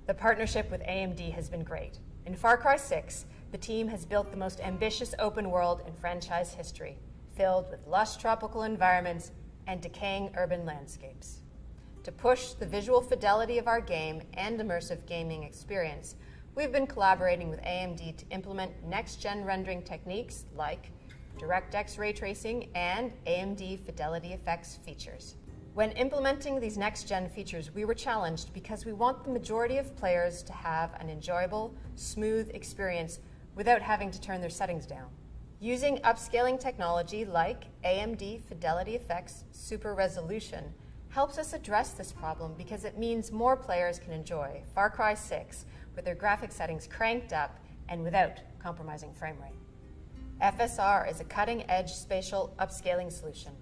The partnership with AMD has been great. In Far Cry 6, the team has built the most ambitious open world in franchise history, filled with lush tropical environments and decaying urban landscapes. To push the visual fidelity of our game and immersive gaming experience, we've been collaborating with AMD to implement next-gen rendering techniques like DirectX ray tracing and AMD Fidelity Effects features. When implementing these next-gen features, we were challenged because we want the majority of players to have an enjoyable, smooth experience without having to turn their settings down. Using upscaling technology like AMD Fidelity Effects Super Resolution helps us address this problem because it means more players can enjoy Far Cry 6 with their graphic settings cranked up and without compromising frame rate. FSR is a cutting-edge spatial upscaling solution.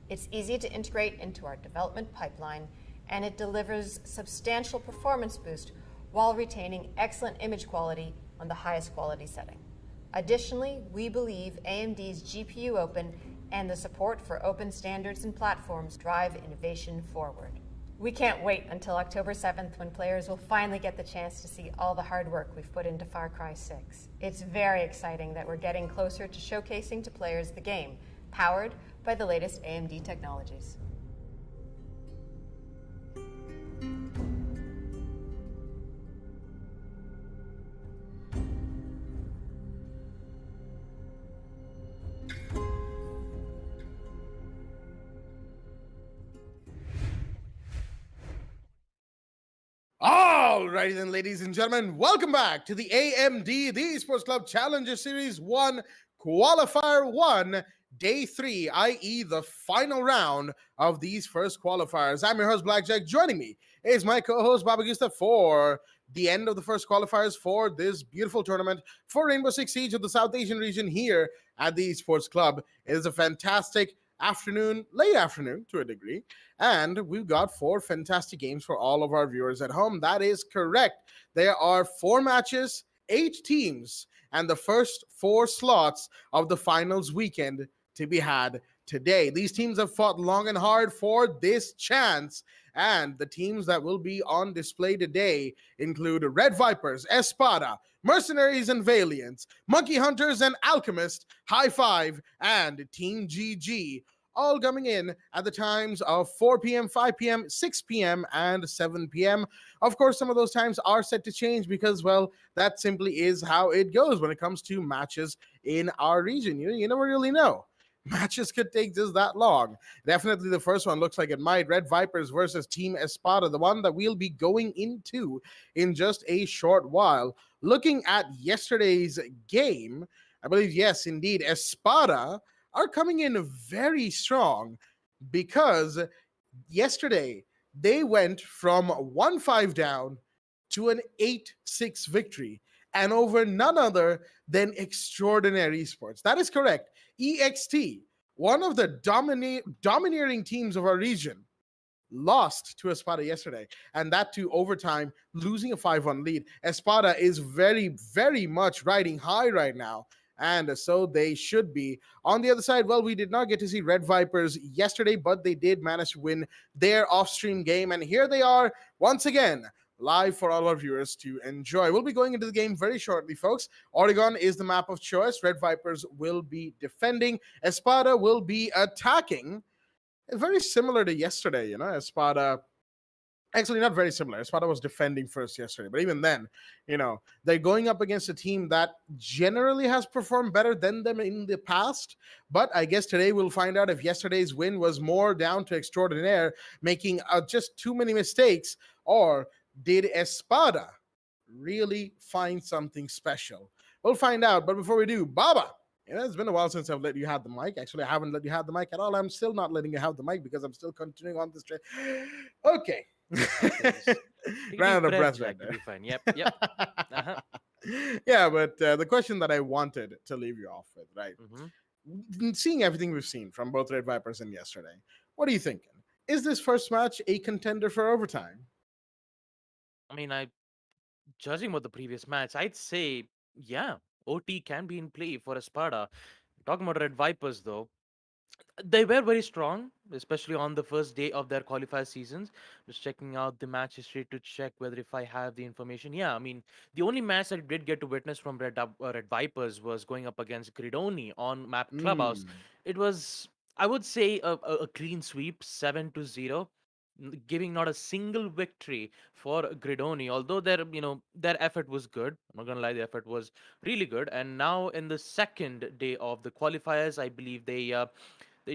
It's easy to integrate into our development pipeline, and it delivers substantial performance boost while retaining excellent image quality on the highest quality setting. Additionally, we believe AMD's GPU Open and the support for open standards and platforms drive innovation forward. We can't wait until October 7th when players will finally get the chance to see all the hard work we've put into Far Cry 6. It's very exciting that we're getting closer to showcasing to players the game, powered by the latest AMD technologies. All right, then, ladies and gentlemen, welcome back to the AMD, the Esports Club Challenger Series 1, Qualifier 1, Day 3, i.e. the final round of these first qualifiers. I'm your host, Blackjack. Joining me is my co-host, Baba Gusta, for the end of the first qualifiers for this beautiful tournament for Rainbow Six Siege of the South Asian region here at the Esports Club. It is a fantastic afternoon, late afternoon to a degree, and we've got 4 fantastic games for all of our viewers at home. That is correct. There are 4 matches, 8 teams, and the first 4 slots of the finals weekend to be had today. These teams have fought long and hard for this chance, and the teams that will be on display today include Red Vipers, Espada, Mercenaries and Valiant, Monkey Hunters and Alchemist, High Five, and Team GG, all coming in at the times of 4 p.m., 5 p.m., 6 p.m., and 7 p.m. Of course, some of those times are set to change because, well, that simply is how it goes when it comes to matches in our region. You never really know. Matches could take just that long. Definitely the first one looks like it might. Red Vipers versus Team Espada, the one that we'll be going into in just a short while. Looking at yesterday's game, I believe, yes, indeed, Espada are coming in very strong because yesterday they went from 1-5 down to an 8-6 victory, and over none other than Extraordinary Esports. That is correct. EXT, one of the domineering teams of our region, lost to Espada yesterday, and that to overtime, losing a 5-1 lead. Espada is very, very much riding high right now, and so they should be. On the other side, well, we did not get to see Red Vipers yesterday, but they did manage to win their off-stream game, and here they are once again, live for all our viewers to enjoy. We'll be going into the game very shortly, folks. Oregon is the map of choice. Red Vipers will be defending. Espada will be attacking. Very similar to yesterday, Espada. Actually, not very similar. Espada was defending first yesterday, but even then, they're going up against a team that generally has performed better than them in the past. But I guess today we'll find out if yesterday's win was more down to Extraordinaire making just too many mistakes, or did Espada really find something special? We'll find out. But before we do, Baba, it's been a while since I've let you have the mic. Actually, I haven't let you have the mic at all. I'm still not letting you have the mic because I'm still continuing on this trip. Okay. Ran out of breath right there. Fine. Yep. Uh-huh. Yeah, but the question that I wanted to leave you off with, right? Mm-hmm. Seeing everything we've seen from both Red Vipers and yesterday, what are you thinking? Is this first match a contender for overtime? I mean, judging with the previous match, I'd say, yeah, OT can be in play for Espada. Talking about Red Vipers, though, They were very strong, especially on the first day of their qualifier seasons. Just checking out the match history to check whether if I have the information. Yeah, I mean, the only match that I did get to witness from Red Vipers was going up against Gridoni on map Clubhouse. Mm. It was, I would say, a clean sweep, 7-0, giving not a single victory for Gridoni. Although their effort was good. I'm not gonna lie, the effort was really good. And now in the second day of the qualifiers, I believe they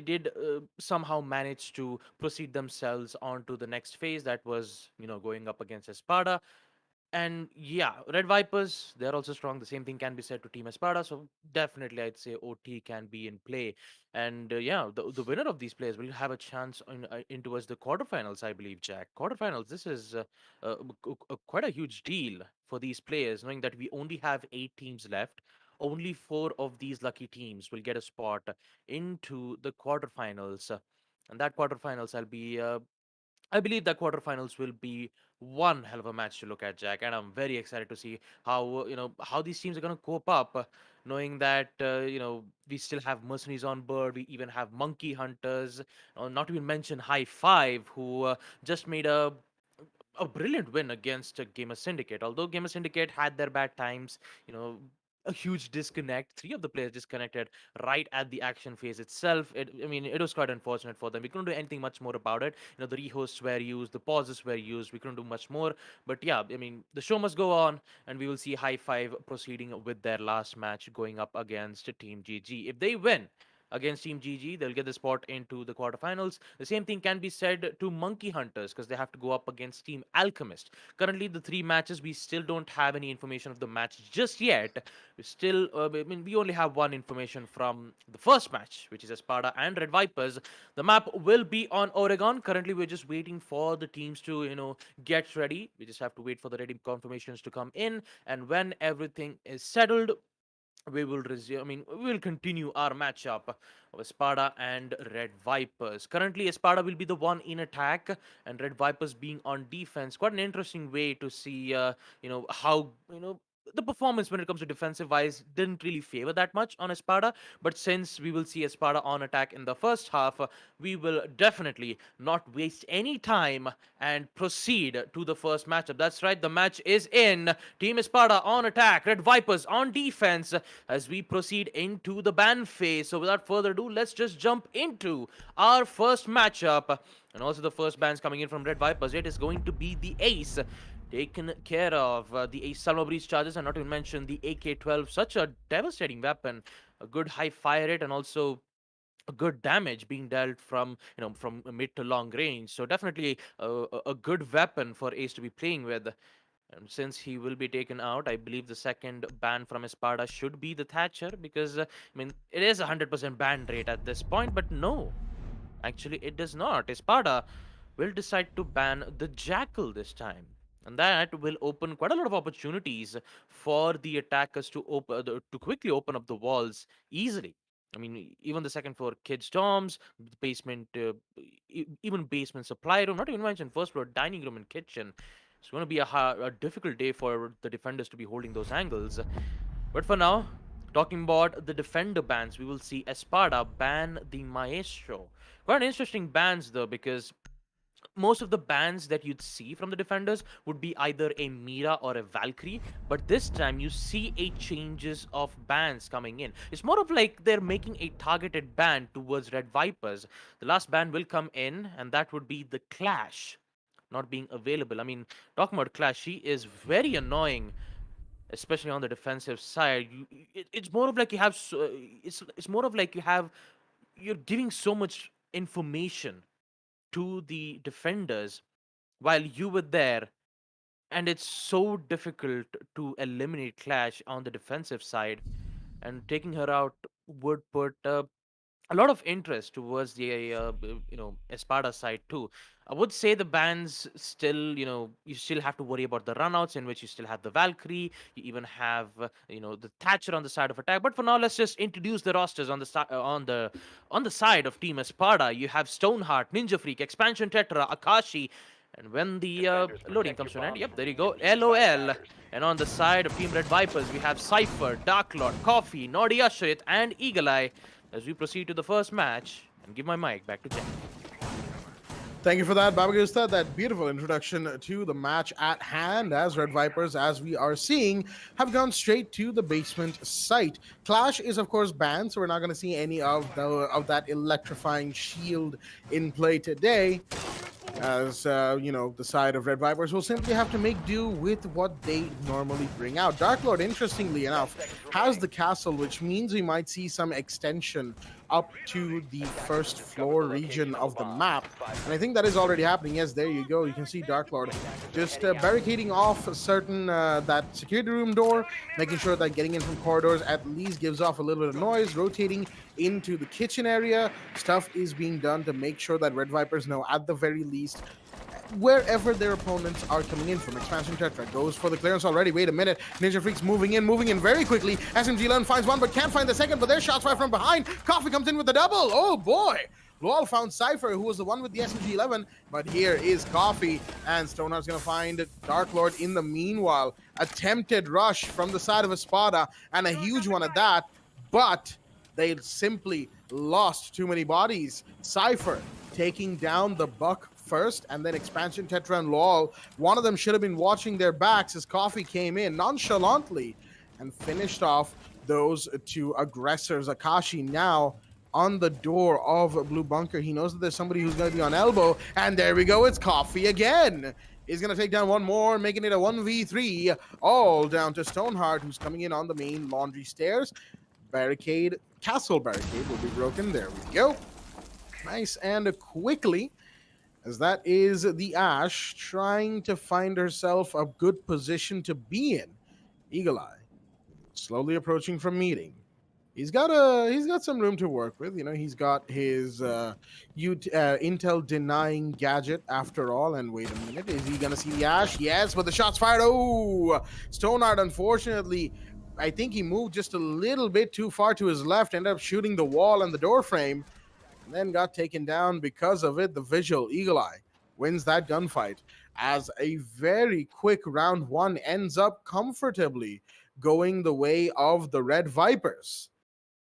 did somehow manage to proceed themselves on to the next phase, that was going up against Espada. And yeah, Red Vipers, they're also strong. The same thing can be said to Team Espada. So definitely, I'd say OT can be in play. And yeah, the winner of these players will have a chance in towards the quarterfinals, I believe, Jack. Quarterfinals, this is quite a huge deal for these players, knowing that we only have 8 teams left. Only 4 of these lucky teams will get a spot into the quarterfinals. And that quarterfinals, I believe the quarterfinals will be one hell of a match to look at, Jack, and I'm very excited to see how how these teams are going to cope up, knowing that we still have Mercenaries on board. We even have Monkey Hunters, not to even mention High Five, who just made a brilliant win against Gamer Syndicate. Although Gamer Syndicate had their bad times, you know, a huge disconnect. 3 of the players disconnected right at the action phase itself. I mean, it was quite unfortunate for them. We couldn't do anything much more about it. The rehosts were used, the pauses were used. We couldn't do much more. But yeah, I mean, the show must go on, and we will see High Five proceeding with their last match, going up against Team GG. If they win against Team GG, they'll get the spot into the quarterfinals. The same thing can be said to Monkey Hunters, because they have to go up against Team Alchemist. Currently, the 3 matches, we still don't have any information of the match just yet. We only have one information from the first match, which is Espada and Red Vipers. The map will be on Oregon. Currently, we're just waiting for the teams to, get ready. We just have to wait for the ready confirmations to come in. And when everything is settled, we will resume. We will continue our matchup of Espada and Red Vipers. Currently, Espada will be the one in attack, and Red Vipers being on defense. Quite an interesting way to see, how the performance when it comes to defensive wise didn't really favor that much on Espada. But since we will see Espada on attack in the first half, we will definitely not waste any time and proceed to the first matchup. That's right, the match is in. Team Espada on attack, Red Vipers on defense, as we proceed into the ban phase. So without further ado, let's just jump into our first matchup. And also the first bans coming in from Red Vipers, it is going to be the Ace, taken care of. The Ace Salma Breach charges, and not to mention the AK-12, such a devastating weapon. A good high fire rate, and also a good damage being dealt from mid to long range. So definitely a good weapon for Ace to be playing with. And since he will be taken out, I believe the second ban from Espada should be the Thatcher, because it is 100% ban rate at this point. But no, actually it does not. Espada will decide to ban the Jackal this time. And that will open quite a lot of opportunities for the attackers to to quickly open up the walls easily. Even the second floor kids' dorms, the basement, even basement supply room, not even mention first floor dining room and kitchen. It's going to be a difficult day for the defenders to be holding those angles. But for now, talking about the defender bans, we will see Espada ban the Maestro. Quite an interesting bans though, because most of the bans that you'd see from the defenders would be either a Mira or a Valkyrie, but this time you see a changes of bans coming in. It's more of like they're making a targeted ban towards Red Vipers. The last ban will come in, and that would be the Clash not being available. Talking about Clash, she is very annoying, especially on the defensive side. It's more of like you have it's more of like you're giving so much information to the defenders while you were there, and it's so difficult to eliminate Clash on the defensive side, and taking her out would put a lot of interest towards the Espada side too. I would say the bans still, you still have to worry about the runouts, in which you still have the Valkyrie. You even have the Thatcher on the side of attack. But for now, let's just introduce the rosters on the side of Team Espada. You have Stoneheart, Ninja Freak, Expansion Tetra, Akashi. And when the loading comes to an end, yep, there you go, LOL. And on the side of Team Red Vipers, we have Cypher, Dark Lord, Coffee, Nordi Ashrit, and Eagle Eye. as we proceed to the first match and give my mic back to Jack. Thank you for that, Babagusta. That beautiful introduction to the match at hand, as Red Vipers, as we are seeing, have gone straight to the basement site. Clash is, of course, banned, so we're not going to see any of that electrifying shield in play today. As the side of Red Vipers will simply have to make do with what they normally bring out. Dark Lord, interestingly enough, has the castle, which means we might see some extension up to the first floor region of the map. And I think that is already happening. Yes, there you go. You can see Dark Lord just barricading off a certain that security room door, making sure that getting in from corridors at least gives off a little bit of noise, rotating into the kitchen area. Stuff is being done to make sure that Red Vipers know at the very least wherever their opponents are coming in from. Expansion Tetra goes for the clearance already. Wait a minute. Ninja Freak's moving in very quickly. SMG11 finds one but can't find the second, but there's shots right from behind. Coffee comes in with the double. Oh boy. Lol found Cypher, who was the one with the SMG11, but here is Coffee, and Stoneheart's gonna find Dark Lord in the meanwhile. Attempted rush from the side of Espada, and a huge one at that, but they simply lost too many bodies. Cypher taking down the Buck first, and then Expansion Tetra and Lol. One of them should have been watching their backs as Coffee came in nonchalantly and finished off those two aggressors. Akashi now on the door of Blue Bunker. He knows that there's somebody who's going to be on elbow, and there we go. It's Coffee again. He's going to take down one more, making it a 1v3, all down to Stoneheart, who's coming in on the main laundry stairs. Castle barricade will be broken. There we go. Nice and quickly, as that is the Ash trying to find herself a good position to be in. Eagle Eye slowly approaching from meeting. He's got some room to work with. You know, he's got his Intel denying gadget after all. And wait a minute, is he gonna see the Ash? Yes, but the shots fired. Oh, Stoneheart, unfortunately, I think he moved just a little bit too far to his left, ended up shooting the wall and the door frame, and then got taken down because of it. The visual, Eagle Eye wins that gunfight as a very quick round one ends up comfortably going the way of the Red Vipers,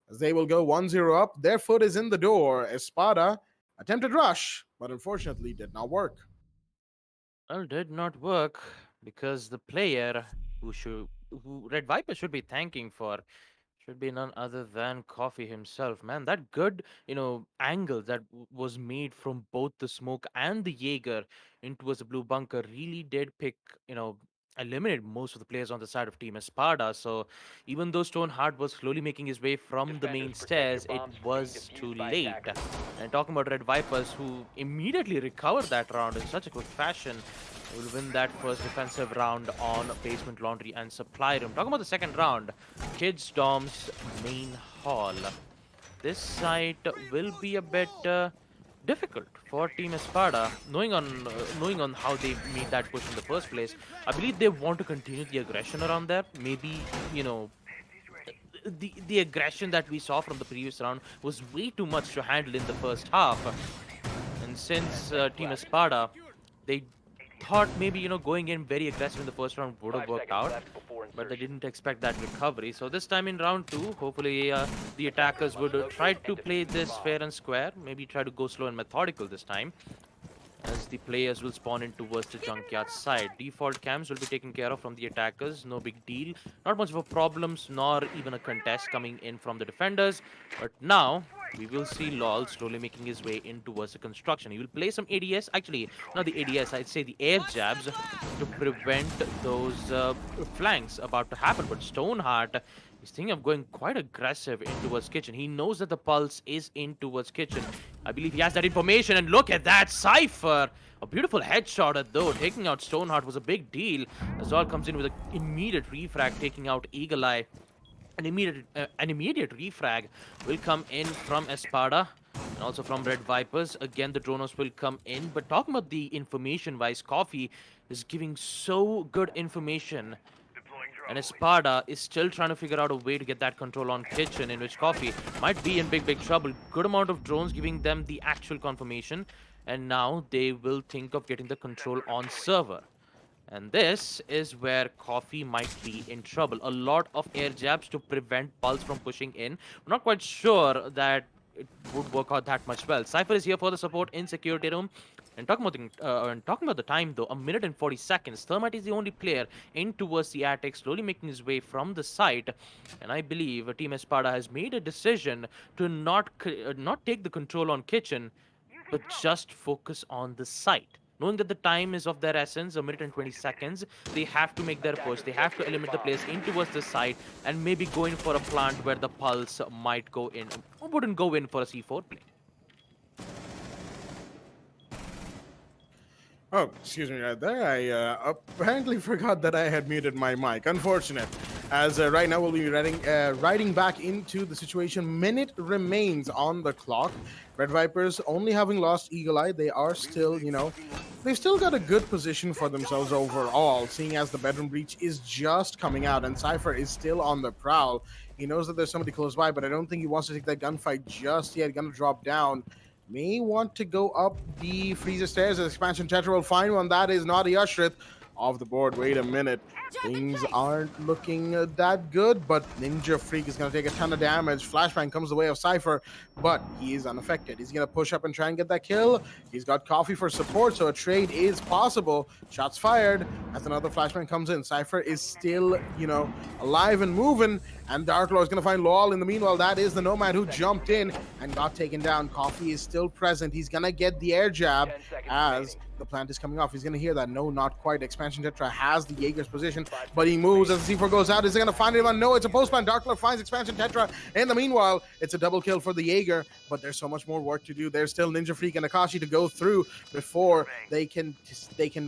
as they will go 1-0 up. Their foot is in the door. Espada attempted rush, but unfortunately did not work. Well, did not work because the player who Red Viper should be thanking for should be none other than Coffee himself. Man, that good, angle that was made from both the smoke and the Jaeger in towards the blue bunker really did eliminate most of the players on the side of Team Espada. So even though Stoneheart was slowly making his way from the main stairs, it was too late. And talking about Red Vipers, who immediately recovered that round in such a quick fashion, will win that first defensive round on Basement Laundry and Supply Room. Talking about the second round, Kids Dom's main hall. This site will be a bit difficult for Team Espada, knowing on how they made that push in the first place. I believe they want to continue the aggression around there. Maybe, the aggression that we saw from the previous round was way too much to handle in the first half. And since Team Espada, they thought maybe, going in very aggressive in the first round would have worked out, but they didn't expect that recovery. So this time in round two, hopefully the attackers would try to play this fair and square, maybe try to go slow and methodical this time, as the players will spawn in towards the junkyard side. Default cams will be taken care of from the attackers, no big deal. Not much of a problems, nor even a contest coming in from the defenders. But now, we will see LOL slowly making his way in towards the construction. He will play some ADS, actually, not the ADS, I'd say the air jabs to prevent those flanks about to happen. But Stoneheart is thinking of going quite aggressive in towards kitchen. He knows that the pulse is in towards kitchen. I believe he has that information, and look at that Cypher. A beautiful headshot though. Taking out Stoneheart was a big deal. Azal comes in with an immediate refrag, taking out Eagle Eye. An immediate refrag will come in from Espada and also from Red Vipers. Again, the Dronos will come in. But talking about the information-wise, Coffee is giving so good information. And Espada is still trying to figure out a way to get that control on kitchen, in which Coffee might be in big trouble. Good amount of drones giving them the actual confirmation. And now they will think of getting the control on server. And this is where Coffee might be in trouble. A lot of air jabs to prevent Pulse from pushing in. I'm not quite sure that it would work out that much well. Cypher is here for the support in security room. And talking about the time though, 1 minute and 40 seconds. Thermite is the only player in towards the attic, slowly making his way from the site. And I believe Team Espada has made a decision to not take the control on Kitchen, but just focus on the site. Knowing that the time is of their essence, 1 minute and 20 seconds, they have to make their push. They have to eliminate the players in towards the site and maybe go in for a plant where the Pulse might go in. Or wouldn't go in for a C4 play. Oh, excuse me right there. I apparently forgot that I had muted my mic. Unfortunate. As right now we'll be riding back into the situation. Minute remains on the clock. Red Vipers only having lost Eagle Eye, they are still, they've still got a good position for themselves overall, seeing as the bedroom breach is just coming out and Cypher is still on the prowl. He knows that there's somebody close by, but I don't think he wants to take that gunfight just yet. Gonna drop down. May want to go up the freezer stairs. As Expansion Tetra will find one. That is Naughty Ushrith off the board. Wait a minute. Things aren't looking that good, but Ninja Freak is going to take a ton of damage. Flashbang comes the way of Cypher, but he is unaffected. He's going to push up and try and get that kill. He's got Coffee for support, so a trade is possible. Shots fired as another Flashbang comes in. Cypher is still, alive and moving, and Dark Lord is going to find Lol. In the meanwhile, that is the Nomad who jumped in and got taken down. Coffee is still present. He's going to get the air jab as the plant is coming off. He's going to hear that. No, not quite. Expansion Tetra has the Jaeger's position, but he moves as the C4 goes out. Is he going to find him? No, it's a post plant. Dark Lord finds Expansion Tetra. In the meanwhile, it's a double kill for the Jaeger, but there's so much more work to do. There's still Ninja Freak and Akashi to go through before they can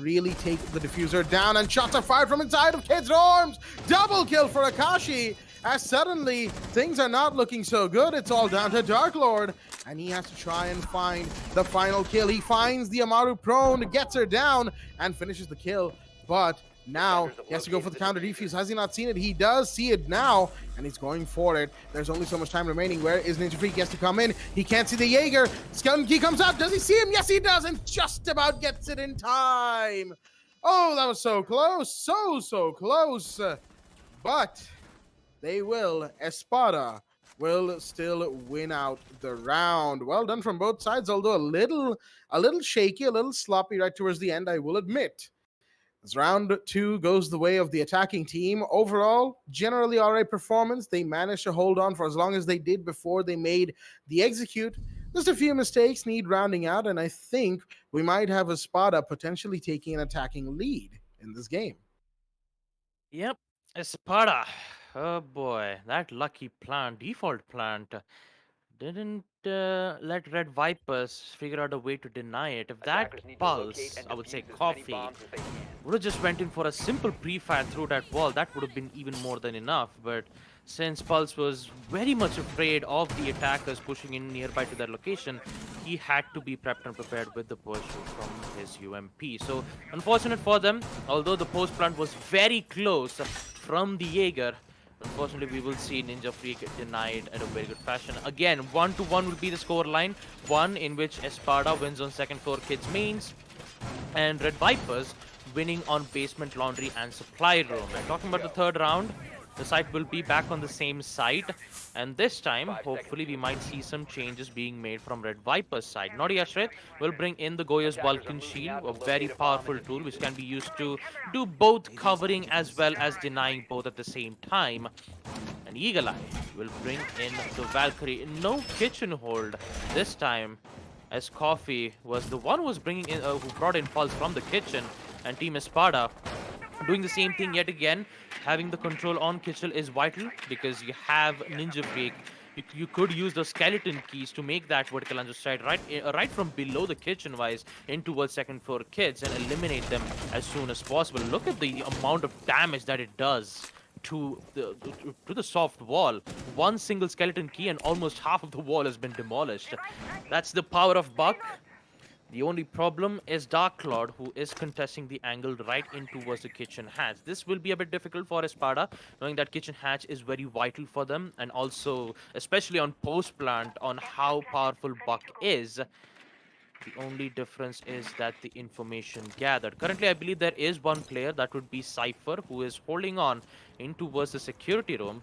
really take the diffuser down, and shots are fired from inside of Kid's arms. Double kill for Akashi, as suddenly things are not looking so good. It's all down to Dark Lord, and he has to try and find the final kill. He finds the Amaru prone, gets her down, and finishes the kill. But now he has to go for the counter defuse. Has he not seen it? He does see it now, and he's going for it. There's only so much time remaining. Where is Ninja Freak? He has to come in. He can't see the Jaeger. Skeleton Key comes out. Does he see him? Yes, he does, and just about gets it in time. Oh, that was so close. So close. But they will. Espada will still win out the round. Well done from both sides, although a little shaky, a little sloppy right towards the end, I will admit. As round 2 goes the way of the attacking team, overall, generally all right performance. They managed to hold on for as long as they did before they made the execute. Just a few mistakes need rounding out, and I think we might have Espada potentially taking an attacking lead in this game. Yep, Espada. Oh boy, that lucky default plant, didn't let Red Vipers figure out a way to deny it. If that Pulse, I would say Coffee, would have just went in for a simple pre-fire through that wall, that would have been even more than enough. But since Pulse was very much afraid of the attackers pushing in nearby to their location, he had to be prepped and prepared with the push from his UMP. So unfortunate for them, although the post plant was very close from the Jaeger. Unfortunately, we will see Ninja Freak denied at a very good fashion. Again, 1-1 will be the score line. One in which Espada wins on second floor Kids Mains, and Red Vipers winning on basement laundry and supply room. And talking about the third round, the site will be back on the same site, and this time hopefully we might see some changes being made from Red Viper's side. Naughty Ashret will bring in the Goya's Vulcan Shield, a very powerful tool which can be used to do both covering as well as denying both at the same time. And Eagle Eye will bring in the Valkyrie. No kitchen hold this time, as Coffee was the one who was bringing in, who brought in Pulse from the kitchen, and Team Espada doing the same thing yet again. Having the control on Kitchell is vital because you have Ninja Freak. You could use the skeleton keys to make that vertical launcher strike right from below the kitchen wise in towards second floor kids and eliminate them as soon as possible. Look at the amount of damage that it does to the soft wall. One single skeleton key and almost half of the wall has been demolished. That's the power of Buck. The only problem is Dark Lord, who is contesting the angle right in towards the kitchen hatch. This will be a bit difficult for Espada, knowing that kitchen hatch is very vital for them, and also, especially on post plant, on how powerful Buck is. The only difference is that the information gathered. Currently, I believe there is one player, that would be Cypher, who is holding on in towards the security room.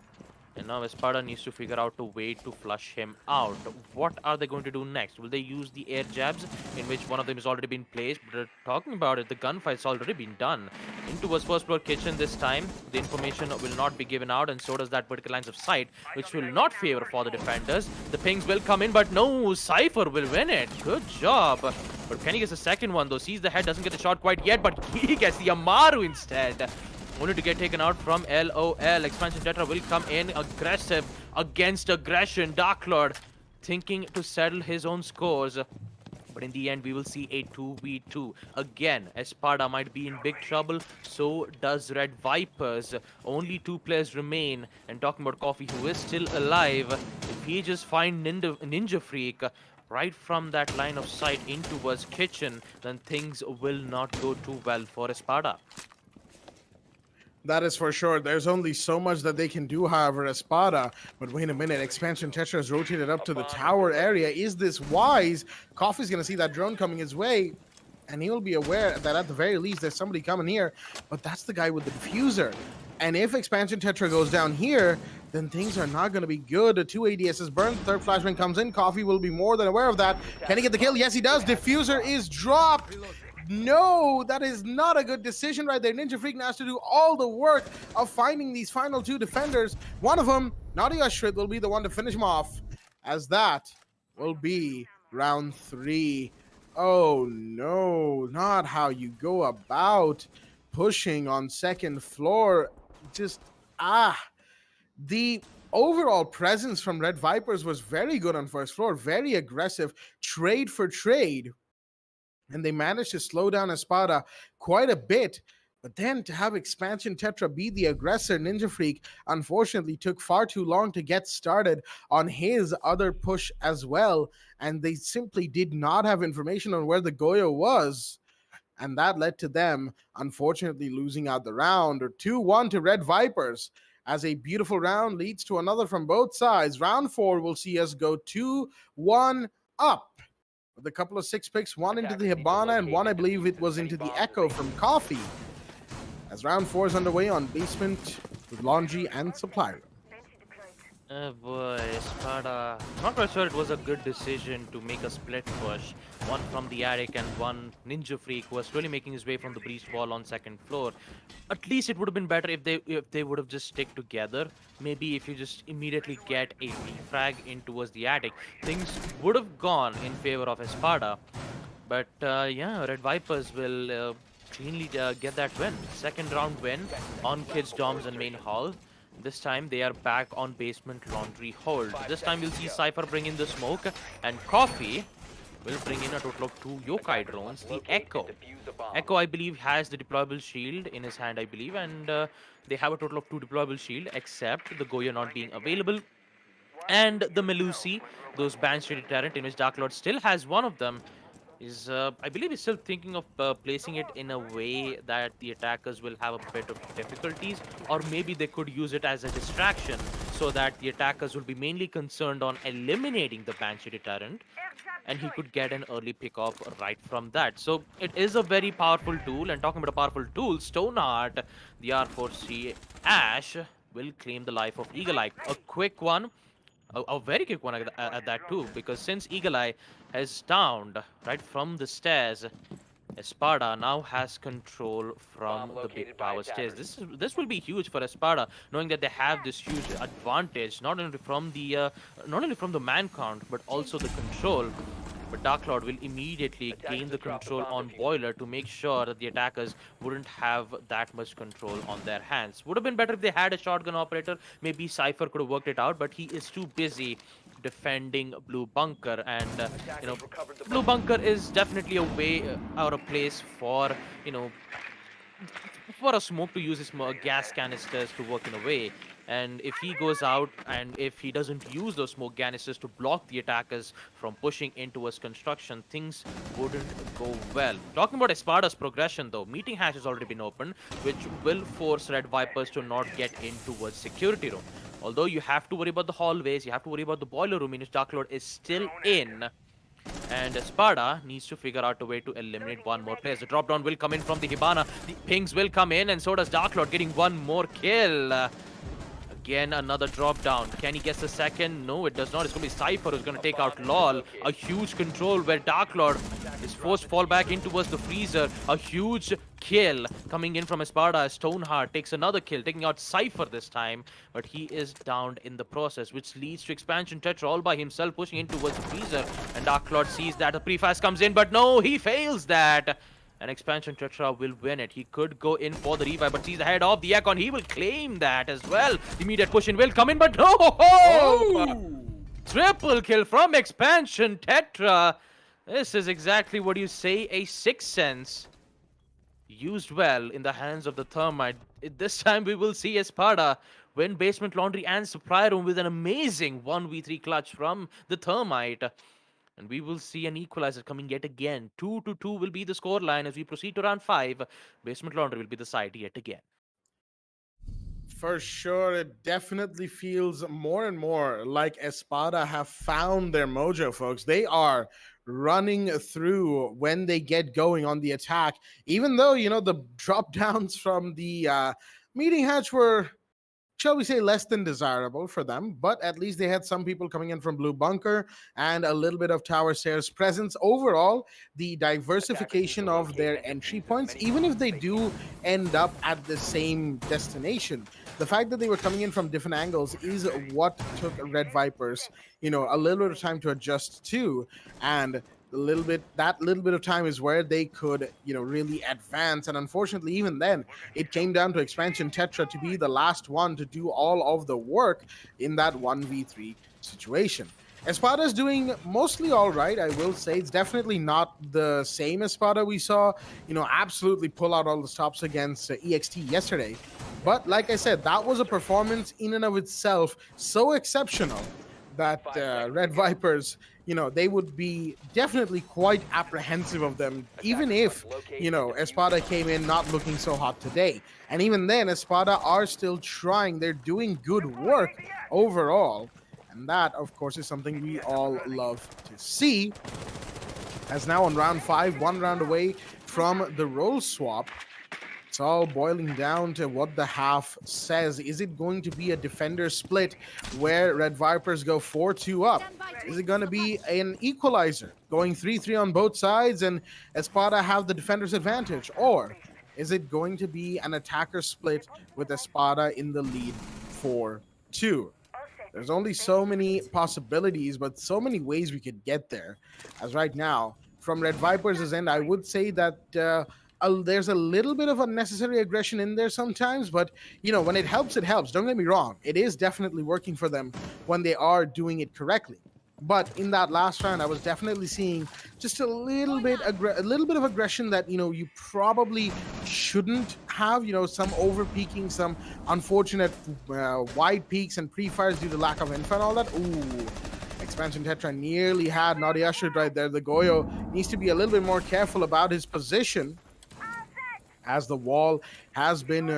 And now Espada needs to figure out a way to flush him out. What are they going to do next? Will they use the air jabs, in which one of them has already been placed? But talking about it, the gunfight's already been done. Into was first floor kitchen this time. The information will not be given out, and so does that vertical lines of sight, which will not favor for the defenders. The pings will come in, but no, Cypher will win it. Good job. But Kenny gets the second one, though. Sees the head, doesn't get the shot quite yet, but he gets the Amaru instead. Only to get taken out from LOL. Expansion Tetra will come in aggressive against aggression. Dark Lord thinking to settle his own scores. But in the end, we will see a 2v2. Again, Espada might be in big trouble. So does Red Vipers. Only 2 players remain. And talking about Coffee, who is still alive. If he just find Ninja Freak right from that line of sight in towards kitchen, then things will not go too well for Espada. That is for sure. There's only so much that they can do, however, Espada. But wait a minute, Expansion Tetra has rotated up to the tower area. Is this wise? Coffee's going to see that drone coming his way, and he will be aware that at the very least there's somebody coming here. But that's the guy with the diffuser. And if Expansion Tetra goes down here, then things are not going to be good. 2 ADSs burned. Third flashbang comes in. Coffee will be more than aware of that. Can he get the kill? Yes, he does. Diffuser is dropped. No, that is not a good decision right there. Ninja Freak now has to do all the work of finding these final 2 defenders. One of them, Nadia Shrit, will be the one to finish him off, as that will be round 3. Oh no, not how you go about pushing on second floor. Just, the overall presence from Red Vipers was very good on first floor, very aggressive, trade for trade. And they managed to slow down Espada quite a bit. But then to have Expansion Tetra be the aggressor, Ninja Freak unfortunately took far too long to get started on his other push as well. And they simply did not have information on where the Goyo was. And that led to them, unfortunately, losing out the round. 2-1 to Red Vipers. As a beautiful round leads to another from both sides. Round 4 will see us go 2-1 up. With a couple of 6 picks, one into the Hibana and one, I believe it was into the Echo from Coffee. As round 4 is underway on basement with laundry and supply room. Oh boy, Espada. Not quite sure it was a good decision to make a split push. One from the attic and one Ninja Freak who was really making his way from the breach wall on second floor. At least it would have been better if they would have just stick together. Maybe if you just immediately get a refrag in towards the attic, things would have gone in favor of Espada. But yeah, Red Vipers will cleanly get that win. Second round win on Kids Doms and Main Hall. This time they are back on basement laundry hold. This time you'll see Cypher bring in the smoke, and Coffee will bring in a total of 2 yokai drones. The Echo, I believe, has the deployable shield in his hand, I believe, and they have a total of 2 deployable shield, except the Goya not being available. And the Melusi, those bans to deterrent, in which Dark Lord still has one of them, is I believe he's still thinking of placing it in a way that the attackers will have a bit of difficulties, or maybe they could use it as a distraction so that the attackers will be mainly concerned on eliminating the Banshee deterrent, and he could get an early pickoff right from that. So it is a very powerful tool, and talking about a powerful tool, Stoneheart, the R4C Ash, will claim the life of Eagle Eye. A quick one. A very quick one at that too, because since Eagle Eye has downed right from the stairs, Espada now has control from the big power stairs. This will be huge for Espada, knowing that they have this huge advantage, not only from the man count, but also the control. But Dark Lord will immediately gain the control on Boiler to make sure that the attackers wouldn't have that much control on their hands. Would have been better if they had a shotgun operator. Maybe Cypher could have worked it out, but he is too busy defending Blue Bunker. And, you know, Blue Bunker is definitely a way out of place for, you know, for a smoke to use his gas canisters to work in a way. And if he goes out and if he doesn't use those smoke canisters to block the attackers from pushing into his construction, things wouldn't go well. Talking about Espada's progression though, meeting hash has already been opened, which will force Red Vipers to not get in towards security room. Although you have to worry about the hallways, you have to worry about the boiler room in which Dark Lord is still in. And Espada needs to figure out a way to eliminate one more player. The drop down will come in from the Hibana. The pings will come in, and so does Dark Lord, getting one more kill. Again, another drop down. Can he get the second? No, it does not. It's going to be Cypher who's going to take out LOL. A huge control where Dark Lord is forced to fall back in towards the freezer. A huge kill coming in from Espada. Stoneheart takes another kill, taking out Cypher this time. But he is downed in the process, which leads to Expansion Tetra all by himself pushing in towards the freezer. And Dark Lord sees that a pre-fast comes in, but no, he fails that. And Expansion Tetra will win it. He could go in for the revive, but sees the head of the Econ. He will claim that as well. Immediate push in will come in, but no! Triple kill from Expansion Tetra. This is exactly what you say, a Sixth Sense used well in the hands of the Thermite. This time we will see Espada win Basement Laundry and Supply Room with an amazing 1v3 clutch from the Thermite. And we will see an equalizer coming yet again. 2-2 will be the scoreline as we proceed to round 5. Basement Laundry will be the side yet again. For sure, it definitely feels more and more like Espada have found their mojo, folks. They are running through when they get going on the attack, even though, the drop downs from the meeting hatch were, shall we say, less than desirable for them, but at least they had some people coming in from Blue Bunker and a little bit of Tower Stairs presence. Overall, the diversification of their entry points, even if they do end up at the same destination, the fact that they were coming in from different angles is what took Red Vipers, a little bit of time to adjust to. And that little bit of time is where they could, really advance. And unfortunately, even then, it came down to Expansion Tetra to be the last one to do all of the work in that 1v3 situation. Espada's doing mostly all right, I will say. It's definitely not the same Espada we saw, absolutely pull out all the stops against EXT yesterday. But like I said, that was a performance in and of itself so exceptional that Red Vipers, they would be definitely quite apprehensive of them, even if, Espada came in not looking so hot today. And even then, Espada are still trying. They're doing good work overall. And that, of course, is something we all love to see. As now on round 5, 1 round away from the role swap. It's all boiling down to what the half says. Is it going to be a defender split where Red Vipers go 4-2 up? Is it going to be an equalizer going 3-3 on both sides and Espada have the defender's advantage? Or is it going to be an attacker split with Espada in the lead 4-2? There's only so many possibilities, but so many ways we could get there. As right now, from Red Vipers' end, I would say that there's a little bit of unnecessary aggression in there sometimes, but when it helps, it helps. Don't get me wrong. It is definitely working for them when they are doing it correctly. But in that last round, I was definitely seeing just a little bit of aggression that, you probably shouldn't have, some over peaking, some unfortunate wide peaks and pre-fires due to lack of info and all that. Ooh. Expansion Tetra nearly had Naughty Ushered right there. The Goyo needs to be a little bit more careful about his position as the wall has been,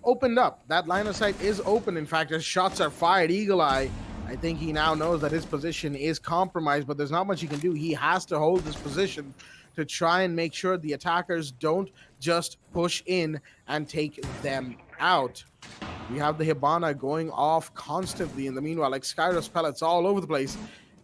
opened up. That line of sight is open. In fact, as shots are fired, Eagle Eye, I think he now knows that his position is compromised, but there's not much he can do. He has to hold this position to try and make sure the attackers don't just push in and take them out. We have the Hibana going off constantly in the meanwhile, like Skyros pellets all over the place.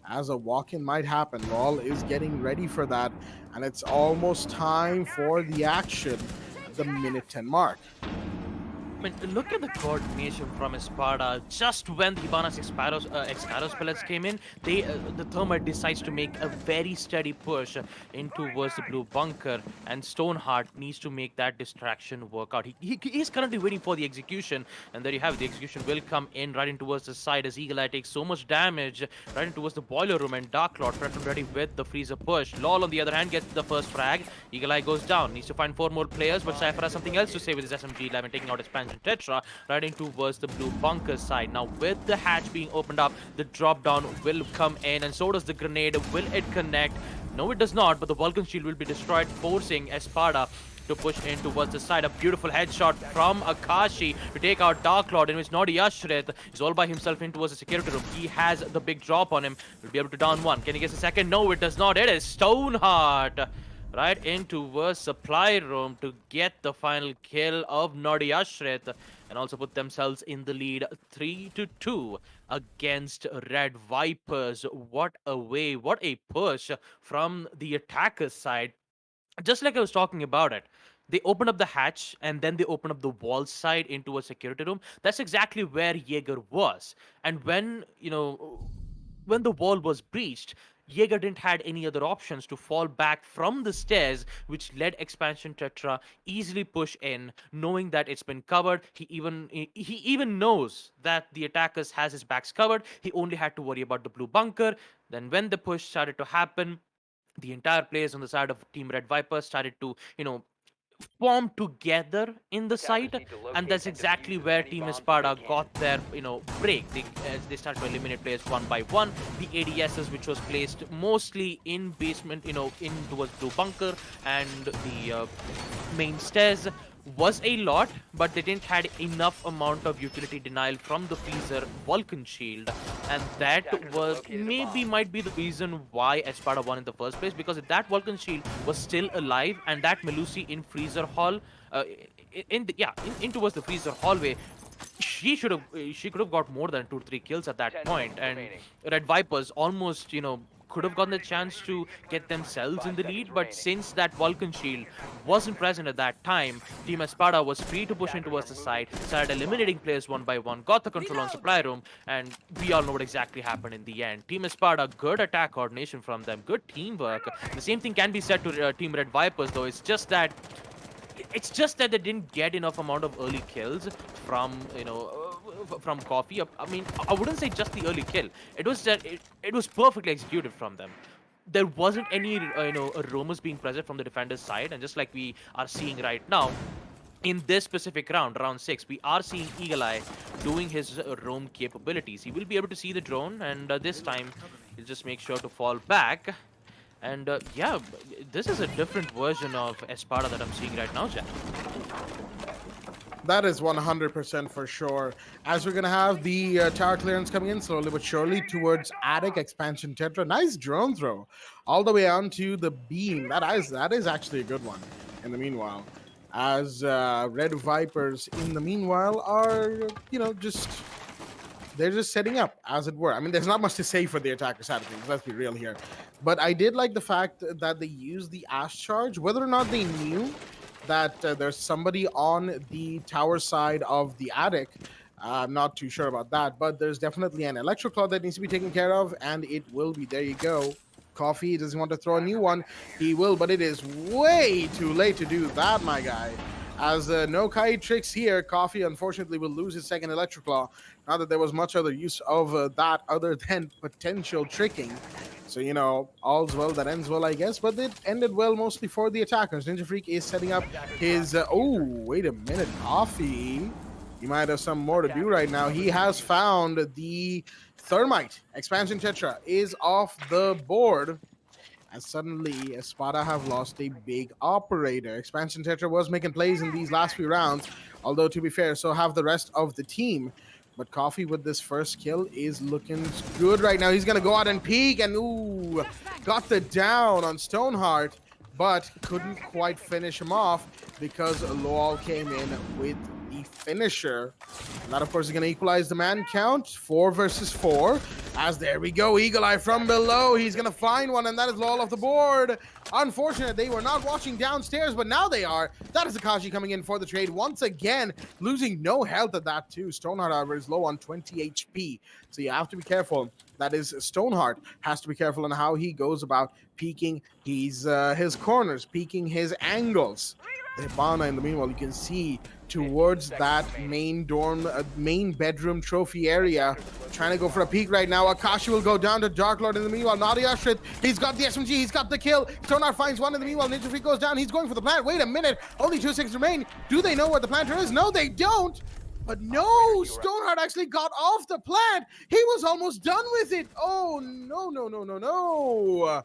As a walk-in might happen, LOL is getting ready for that, and it's almost time for the action at the minute 10 mark. I mean, look at the coordination from Espada. Just when the Hibana's Excaros pellets came in, the Thermite decides to make a very steady push in towards the Blue Bunker, and Stoneheart needs to make that distraction work out. He is currently waiting for the execution, and there you have it. The execution will come in right in towards the side as Eagle Eye takes so much damage right in towards the Boiler Room, and Dark Lord prepped and ready with the freezer push. LOL, on the other hand, gets the first frag. Eagle Eye goes down. Needs to find 4 more players, but Cypher has something else to say with his SMG-11, taking out Expansion Tetra riding towards the Blue Bunker side. Now with the hatch being opened up, the drop down will come in, and so does the grenade. Will it connect? No, it does not, but the Vulcan shield will be destroyed, forcing Espada to push in towards the side. A beautiful headshot from Akashi to take out Dark Lord, in which Nodi Ashret is all by himself in towards the security room. He has the big drop on him. Will be able to down one. Can he get a second? No, it does not. It is Stoneheart right into a supply room to get the final kill of Nodi Ashret and also put themselves in the lead 3-2 against Red Vipers. What a way, what a push from the attackers side. Just like I was talking about it, they open up the hatch and then they open up the wall side into a security room. That's exactly where Jaeger was. And when the wall was breached, Jaeger didn't had any other options to fall back from the stairs, which led Expansion Tetra easily push in, knowing that it's been covered. He even knows that the attackers has his backs covered. He only had to worry about the blue bunker. Then when the push started to happen, the entire players on the side of Team Red Viper started to, form together in the site, and that's exactly where Team Espada got their, break. They started to eliminate players one by one. The ADSs, which was placed mostly in basement, in towards blue bunker and the main stairs, was a lot, but they didn't had enough amount of utility denial from the freezer Vulcan shield, and that was might be the reason why Espada won in the first place, because if that Vulcan shield was still alive and that Melusi in freezer hall in towards the freezer hallway, she could have got more than 2-3 kills at that point, and Red Vipers almost could have gotten the chance to get themselves in the lead, but since that Vulcan shield wasn't present at that time, Team Espada was free to push in towards the side, started eliminating players one by one, got the control on supply room, and we all know what exactly happened in the end. Team Espada, good attack coordination from them, good teamwork. The same thing can be said to Team Red Vipers, though. It's just that they didn't get enough amount of early kills from from Coffee. I mean, I wouldn't say just the early kill. It was that it was perfectly executed from them. There wasn't any roamers being present from the defender's side, and just like we are seeing right now, in this specific round 6, we are seeing Eagle Eye doing his roam capabilities. He will be able to see the drone, and this time he'll just make sure to fall back. And yeah, this is a different version of Espada that I'm seeing right now, Jack. That is 100% for sure. As we're going to have the tower clearance coming in slowly but surely towards Attic, Expansion Tetra. Nice drone throw all the way onto the beam. That is actually a good one in the meanwhile. As Red Vipers in the meanwhile are, they're just setting up, as it were. I mean, there's not much to say for the attacker side of things, let's be real here. But I did like the fact that they used the Ash Charge. Whether or not they knew that there's somebody on the tower side of the attic, I'm not too sure about that, but there's definitely an Electro Claw that needs to be taken care of, and it will be. There you go. Coffee doesn't want to throw a new one. He will, but it is way too late to do that, my guy. As no Kai tricks here, Coffee unfortunately will lose his second Electro Claw. Not that there was much other use of that other than potential tricking. So, all's well that ends well, I guess. But it ended well mostly for the attackers. Ninja Freak is setting up his... oh, wait a minute. Coffee. He might have some more to do right now. He has found the Thermite. Expansion Tetra is off the board. And suddenly, Espada have lost a big operator. Expansion Tetra was making plays in these last few rounds. Although, to be fair, so have the rest of the team. But Coffee with this first kill is looking good right now. He's going to go out and peek, and ooh, got the down on Stoneheart, but couldn't quite finish him off because Lowell came in with the finisher. And that, of course, is going to equalize the man count. 4 versus 4. As there we go, Eagle Eye from below. He's going to find one, and that is Lowell off the board. Unfortunate, they were not watching downstairs, but now they are. That is Akashi coming in for the trade once again, losing no health at that too. Stoneheart, however, is low on 20 HP, so you have to be careful. That is, Stoneheart has to be careful on how he goes about peeking his corners, peeking his angles. The Hibana, in the meanwhile, you can see towards that main dorm, main bedroom trophy area, trying to go for a peek right now. Akashi will go down to Dark Lord in the meanwhile. Nadia Ashrit, he's got the SMG, he's got the kill. Stoneheart finds one in the meanwhile. Ninja Freak goes down, he's going for the plant. Wait a minute, only 2 seconds remain. Do they know where the planter is? No, they don't. But no, Stoneheart actually got off the plant. He was almost done with it. Oh, no.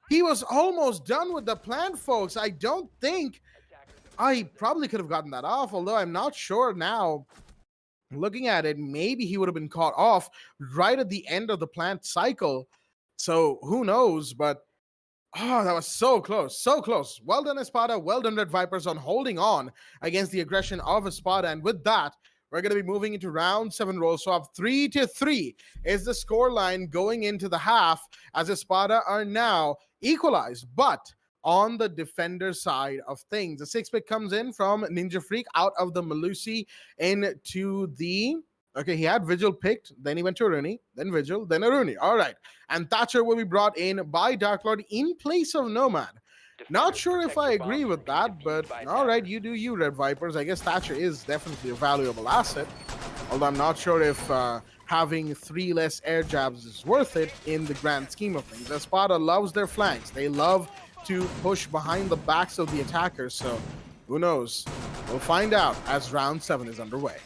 He was almost done with the plant, folks. I don't think I probably could have gotten that off, although I'm not sure now. Looking at it, maybe he would have been caught off right at the end of the plant cycle. So who knows? But oh, that was so close, so close. Well done, Espada. Well done, Red Vipers, on holding on against the aggression of Espada. And with that, we're going to be moving into round 7 roll swap. 3-3 is the score line going into the half, as Espada are now equalized. But on the defender side of things, the 6-pick comes in from Ninja Freak out of the Malusi into the. Okay, he had Vigil picked, then he went to Aruni, then Vigil, then Aruni. All right. And Thatcher will be brought in by Dark Lord in place of Nomad. Not sure if I agree with that, but all right, you do you, Red Vipers. I guess Thatcher is definitely a valuable asset, although I'm not sure if having 3 less air jabs is worth it in the grand scheme of things. Espada loves their flanks. They love to push behind the backs of the attackers, so who knows? We'll find out as round 7 is underway.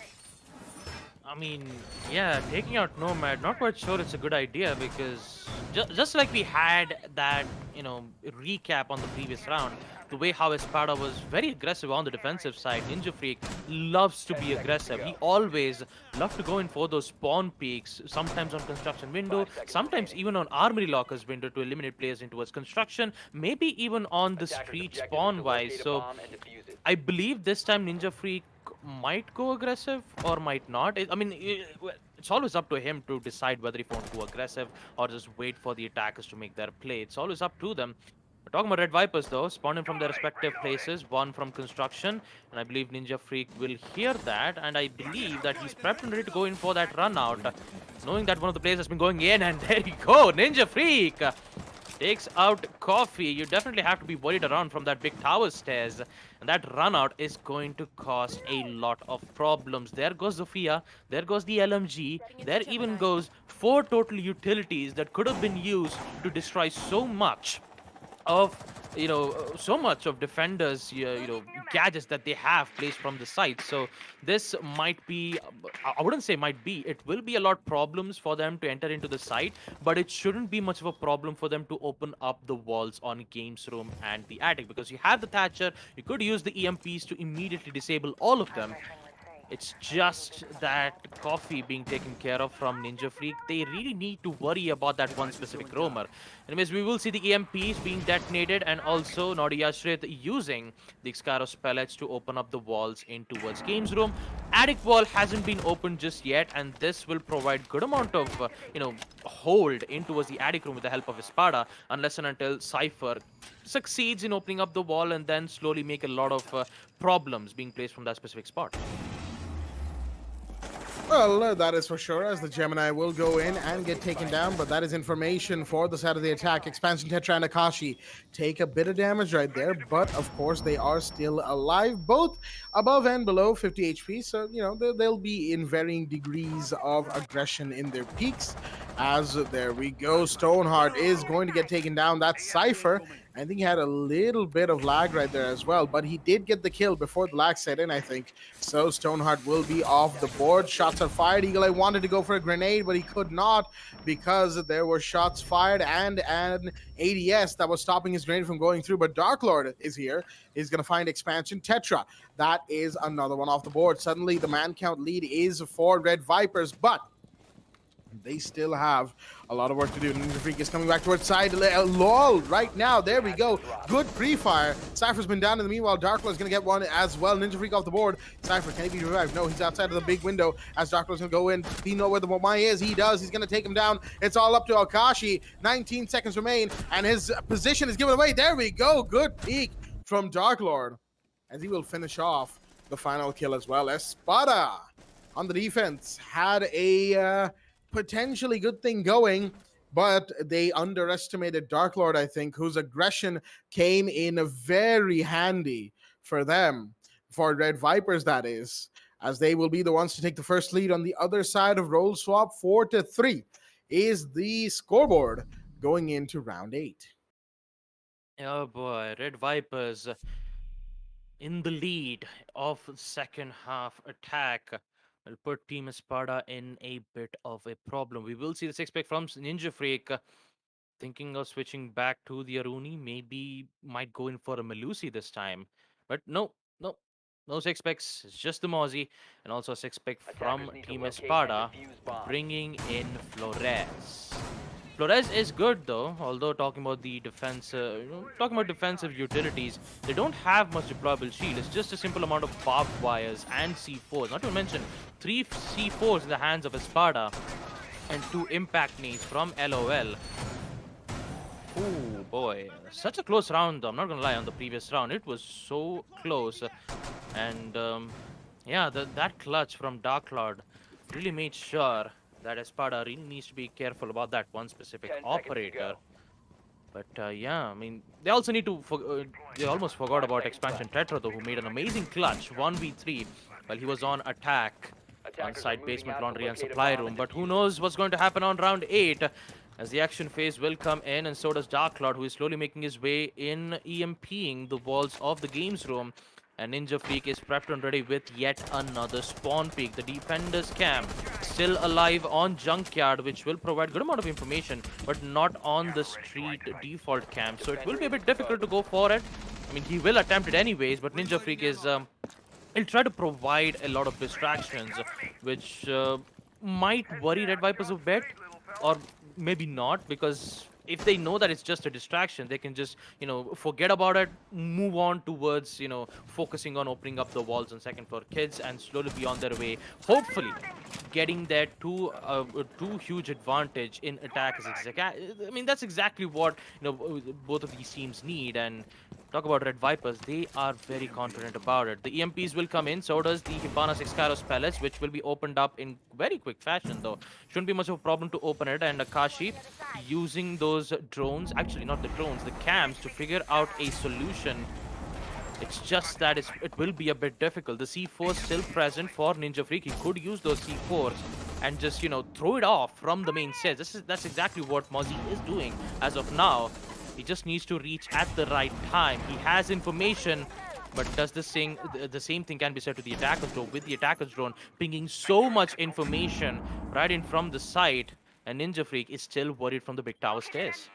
I mean, yeah, taking out Nomad, not quite sure it's a good idea because just like we had that, recap on the previous round, the way how Espada was very aggressive on the defensive side, Ninja Freak loves to be aggressive. He always loves to go in for those spawn peaks, sometimes on construction window, sometimes even on armory lockers window to eliminate players into towards construction, maybe even on the street spawn wise. So I believe this time Ninja Freak might go aggressive or might not. It's always up to him to decide whether he wants to go aggressive or just wait for the attackers to make their play. It's always up to them. We're talking about Red Vipers though, spawning from their respective places, one from construction, and I believe Ninja Freak will hear that, and I believe that he's prepped and ready to go in for that run out, knowing that one of the players has been going in, and there you go, Ninja Freak takes out Coffee. You definitely have to be worried around from that big tower stairs. And that run out is going to cause a lot of problems. There goes Zofia. There goes the LMG. There even goes 4 total utilities that could have been used to destroy so much of so much of defenders gadgets that they have placed from the site. So this might be, I wouldn't say might be, it will be a lot problems for them to enter into the site, but it shouldn't be much of a problem for them to open up the walls on games room and the attic, because you have the Thatcher. You could use the EMPs to immediately disable all of them. It's just that Coffee being taken care of from Ninja Freak. They really need to worry about that one specific roamer. Anyways, we will see the EMPs being detonated, and also Nadia Shrith using the Xcaros pellets to open up the walls in towards games room. Attic wall hasn't been opened just yet, and this will provide good amount of hold in towards the attic room with the help of Espada, unless and until Cypher succeeds in opening up the wall and then slowly make a lot of problems being placed from that specific spot. Well, that is for sure, as the Gemini will go in and get taken down, but that is information for the side of the attack. Expansion Tetra and Akashi take a bit of damage right there, but of course they are still alive, both above and below 50 HP, so, they'll be in varying degrees of aggression in their peaks. As there we go, Stoneheart is going to get taken down. That's Cypher. I think he had a little bit of lag right there as well, but he did get the kill before the lag set in, I think. So Stoneheart will be off the board. Shots are fired. Eagle Eye wanted to go for a grenade, but he could not because there were shots fired and an ADS that was stopping his grenade from going through. But Dark Lord is here. He's going to find Expansion Tetra. That is another one off the board. Suddenly, the man count lead is for Red Vipers, but they still have a lot of work to do. Ninja Freak is coming back towards side. LOL right now. There we go. Good pre-fire. Cypher's been down in the meanwhile. Darklo is going to get one as well. Ninja Freak off the board. Cypher, can he be revived? No, he's outside of the big window as Darklo is going to go in. He know where the Wamai is. He does. He's going to take him down. It's all up to Akashi. 19 seconds remain, and his position is given away. There we go. Good peek from Dark Lord, as he will finish off the final kill as well. Espada on the defense had a potentially good thing going, but they underestimated Dark Lord, I think, whose aggression came in very handy for them, for Red Vipers, that is, as they will be the ones to take the first lead on the other side of roll swap. 4-3 is the scoreboard going into round 8. Oh boy, Red Vipers in the lead of second half attack will put Team Espada in a bit of a problem. We will see the 6-pick from Ninja Freak thinking of switching back to the Aruni. Maybe might go in for a Melusi this time. But no, No, no six picks. It's just the Mozzie, and also a six pick Attackers from need to Team locate and Espada, defuse bombs. bringing in Flores. Flores is good though, although talking about the defense, talking about defensive utilities, they don't have much deployable shield. It's just a simple amount of barbed wires and C4s. Not to mention three C4s in the hands of Espada and two impact nades from LOL. Oh boy, such a close round though. I'm not gonna lie, on the previous round, it was so close. And yeah, that clutch from Dark Lord really made sure that Espada really needs to be careful about that one specific 10 seconds to operator. go. But yeah, I mean, they also need to. They almost forgot 5 about seconds Expansion left. Tetra, though, who made an amazing clutch 1v3 while he was on attack on Attackers are site moving basement out to laundry and locate a supply bomb room. and But who defuse it. knows what's going to happen on round 8, as the action phase will come in, and so does Dark Cloud, who is slowly making his way in, EMPing the walls of the games room. And Ninja Freak is prepped and ready with yet another spawn peak. The defender's cam still alive on Junkyard, which will provide good amount of information, but not on the street default cam. So it will Defender be a is bit difficult to exposed. go for it. I mean, he will attempt it anyways, but Ninja Freak is he'll try to provide a lot of distractions, which might worry Red Vipers a bit, or maybe not, because if they know that it's just a distraction, they can just forget about it, move on towards focusing on opening up the walls on second floor kids, and slowly be on their way, hopefully getting that two huge advantage in attack is exactly. I mean, that's exactly what both of these teams need. And talk about Red Vipers, they are very confident about it. The EMPs will come in, so does the Hibana Sixkaros pellets, which will be opened up in very quick fashion, though. Shouldn't be much of a problem to open it. And Akashi using those drones, actually not the drones, the cams, to figure out a solution. It's just that it will be a bit difficult. The C4 still present for Ninja Freak. He could use those C4s and just, throw it off from the main set. That's exactly what Mozzie is doing as of now. He just needs to reach at the right time. He has information, but does the same thing can be said to the attacker's drone, with the attacker's drone pinging so much information right in from the site, and Ninja Freak is still worried from the big tower stairs.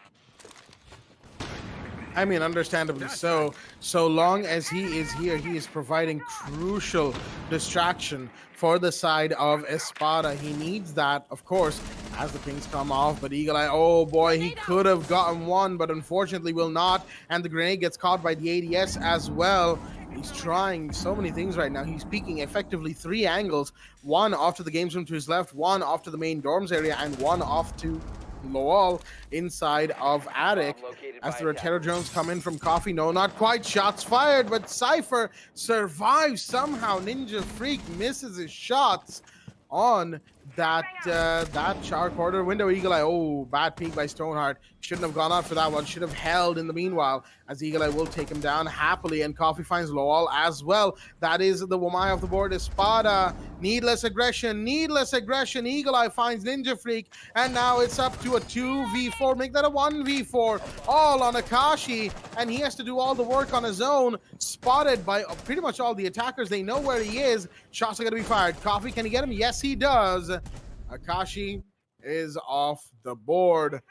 I mean, understandably so. So long as he is here, he is providing crucial distraction for the side of Espada. He needs that, of course, as the pings come off. But Eagle Eye, oh boy, he could have gotten one, but unfortunately will not. And the grenade gets caught by the ADS as well. He's trying so many things right now. He's peeking effectively 3 angles, one off to the games room to his left, one off to the main dorms area, and one off to Lowell inside of Attic. Bomb located As by the Rotero attackers. drones come in from Coffee, no, not quite. Shots fired, but Cypher survives somehow. Ninja Freak misses his shots on that shark quarter window. Eagle Eye, oh, bad peek by Stoneheart. Shouldn't have gone out for that one. Should have held in the meanwhile, as Eagle Eye will take him down happily, and Coffee finds Lowell as well. That is the Wamai of the board. Espada, needless aggression, needless aggression. Eagle Eye finds Ninja Freak, and now it's up to a 2v4. Make that a 1v4, all on Akashi, and he has to do all the work on his own. Spotted by pretty much all the attackers. They know where he is. Shots are going to be fired. Coffee, can he get him? Yes, he does. Akashi is off the board,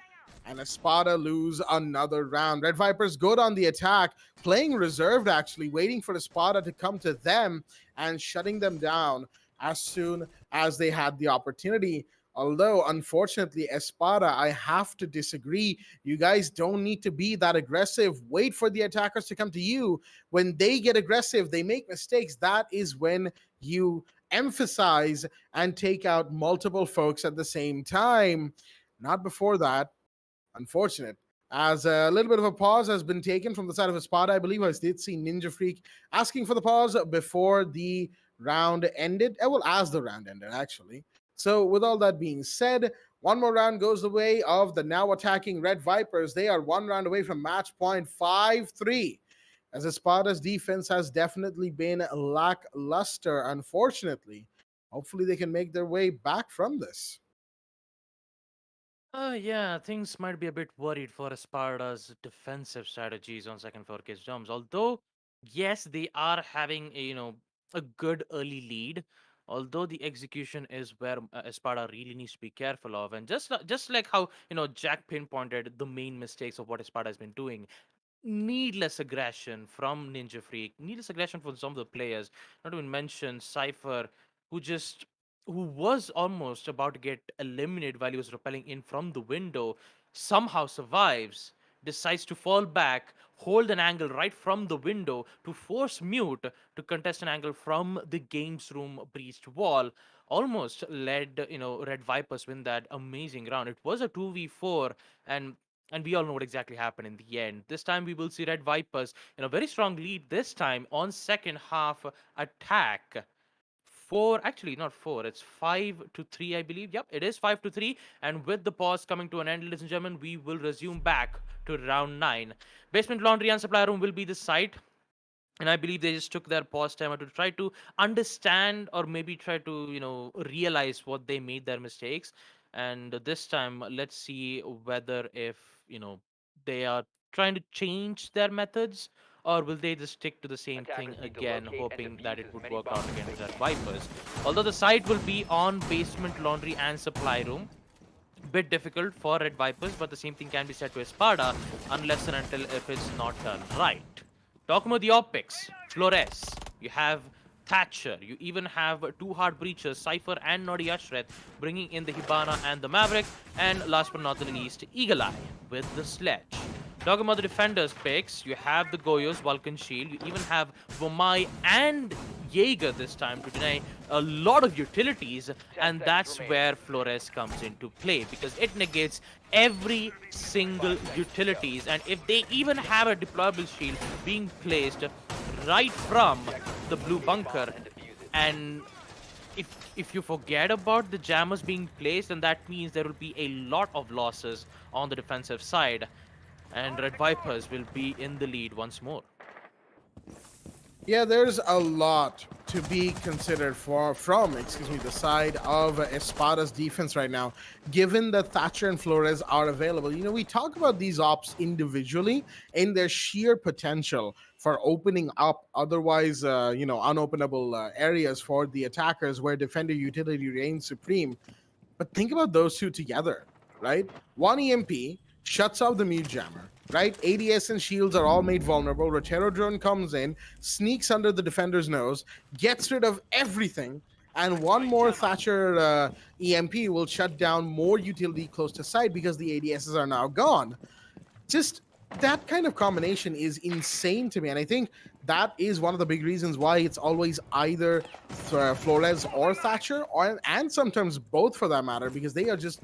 and Espada lose another round. Red Vipers good on the attack, playing reserved actually, waiting for Espada to come to them and shutting them down as soon as they had the opportunity. Although, unfortunately, Espada, I have to disagree. You guys don't need to be that aggressive. Wait for the attackers to come to you. When they get aggressive, they make mistakes. That is when you emphasize and take out multiple folks at the same time. Not before that. Unfortunate. As a little bit of a pause has been taken from the side of Espada, I believe I did see Ninja Freak asking for the pause before the round ended. Well, as the round ended, actually. So, with all that being said, one more round goes the way of the now attacking Red Vipers. They are one round away from match point 5-3. As Espada's defense has definitely been lackluster, unfortunately. Hopefully, they can make their way back from this. Yeah, things might be a bit worried for Esparta's defensive strategies on second floor case jumps. Although, yes, they are having a good early lead. Although the execution is where Esparta really needs to be careful of, and just like how Jack pinpointed the main mistakes of what Esparta has been doing. needless aggression from Ninja Freak, needless aggression from some of the players. Not to even mention Cypher, who just who was almost about to get eliminated while he was rappelling in from the window, somehow survives, decides to fall back, hold an angle right from the window to force Mute to contest an angle from the games room breached wall. Almost led, Red Vipers win that amazing round. It was a 2v4, and we all know what exactly happened in the end. This time we will see Red Vipers in a very strong lead this time on second half attack. Four, actually not four, it's 5-3, I believe. Yep, it is 5-3. And with the pause coming to an end, ladies and gentlemen, we will resume back to round 9. Basement Laundry and Supply Room will be the site, and I believe they just took their pause time to try to understand, or maybe try to realize what they made their mistakes. And this time let's see whether if they are trying to change their methods, or will they just stick to the same thing again, hoping that it would work out against their Vipers. Although the site will be on Basement Laundry and Supply Room, bit difficult for Red Vipers, but the same thing can be said to Espada unless and until if it's not done right. Talking about the optics, Flores, you have Thatcher, you even have two hard breachers, Cypher and Naughty Ashret, bringing in the Hibana and the Maverick, and last but not the least, Eagle Eye with the Sledge. Talking about the defenders picks, you have the Goyos, Vulcan Shield, you even have Vomai and Jaeger this time to deny a lot of utilities, and that's where Flores comes into play, because it negates every single utilities, and if they even have a deployable shield being placed right from the blue bunker, and if you forget about the jammers being placed, then that means there will be a lot of losses on the defensive side, and Red Vipers will be in the lead once more. Yeah, there's a lot to be considered from the side of Espada's defense right now, given that Thatcher and Flores are available. We talk about these ops individually in their sheer potential for opening up otherwise, unopenable areas for the attackers where defender utility reigns supreme. But think about those two together, right? One EMP shuts off the mute jammer, right? ADS and shields are all made vulnerable. Rotero drone comes in, sneaks under the defender's nose, gets rid of everything, and one more Thatcher EMP will shut down more utility close to site because the ADSs are now gone. Just that kind of combination is insane to me, and I think that is one of the big reasons why it's always either Flores or Thatcher, and sometimes both for that matter, because they are just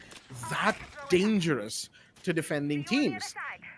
that dangerous to defending teams.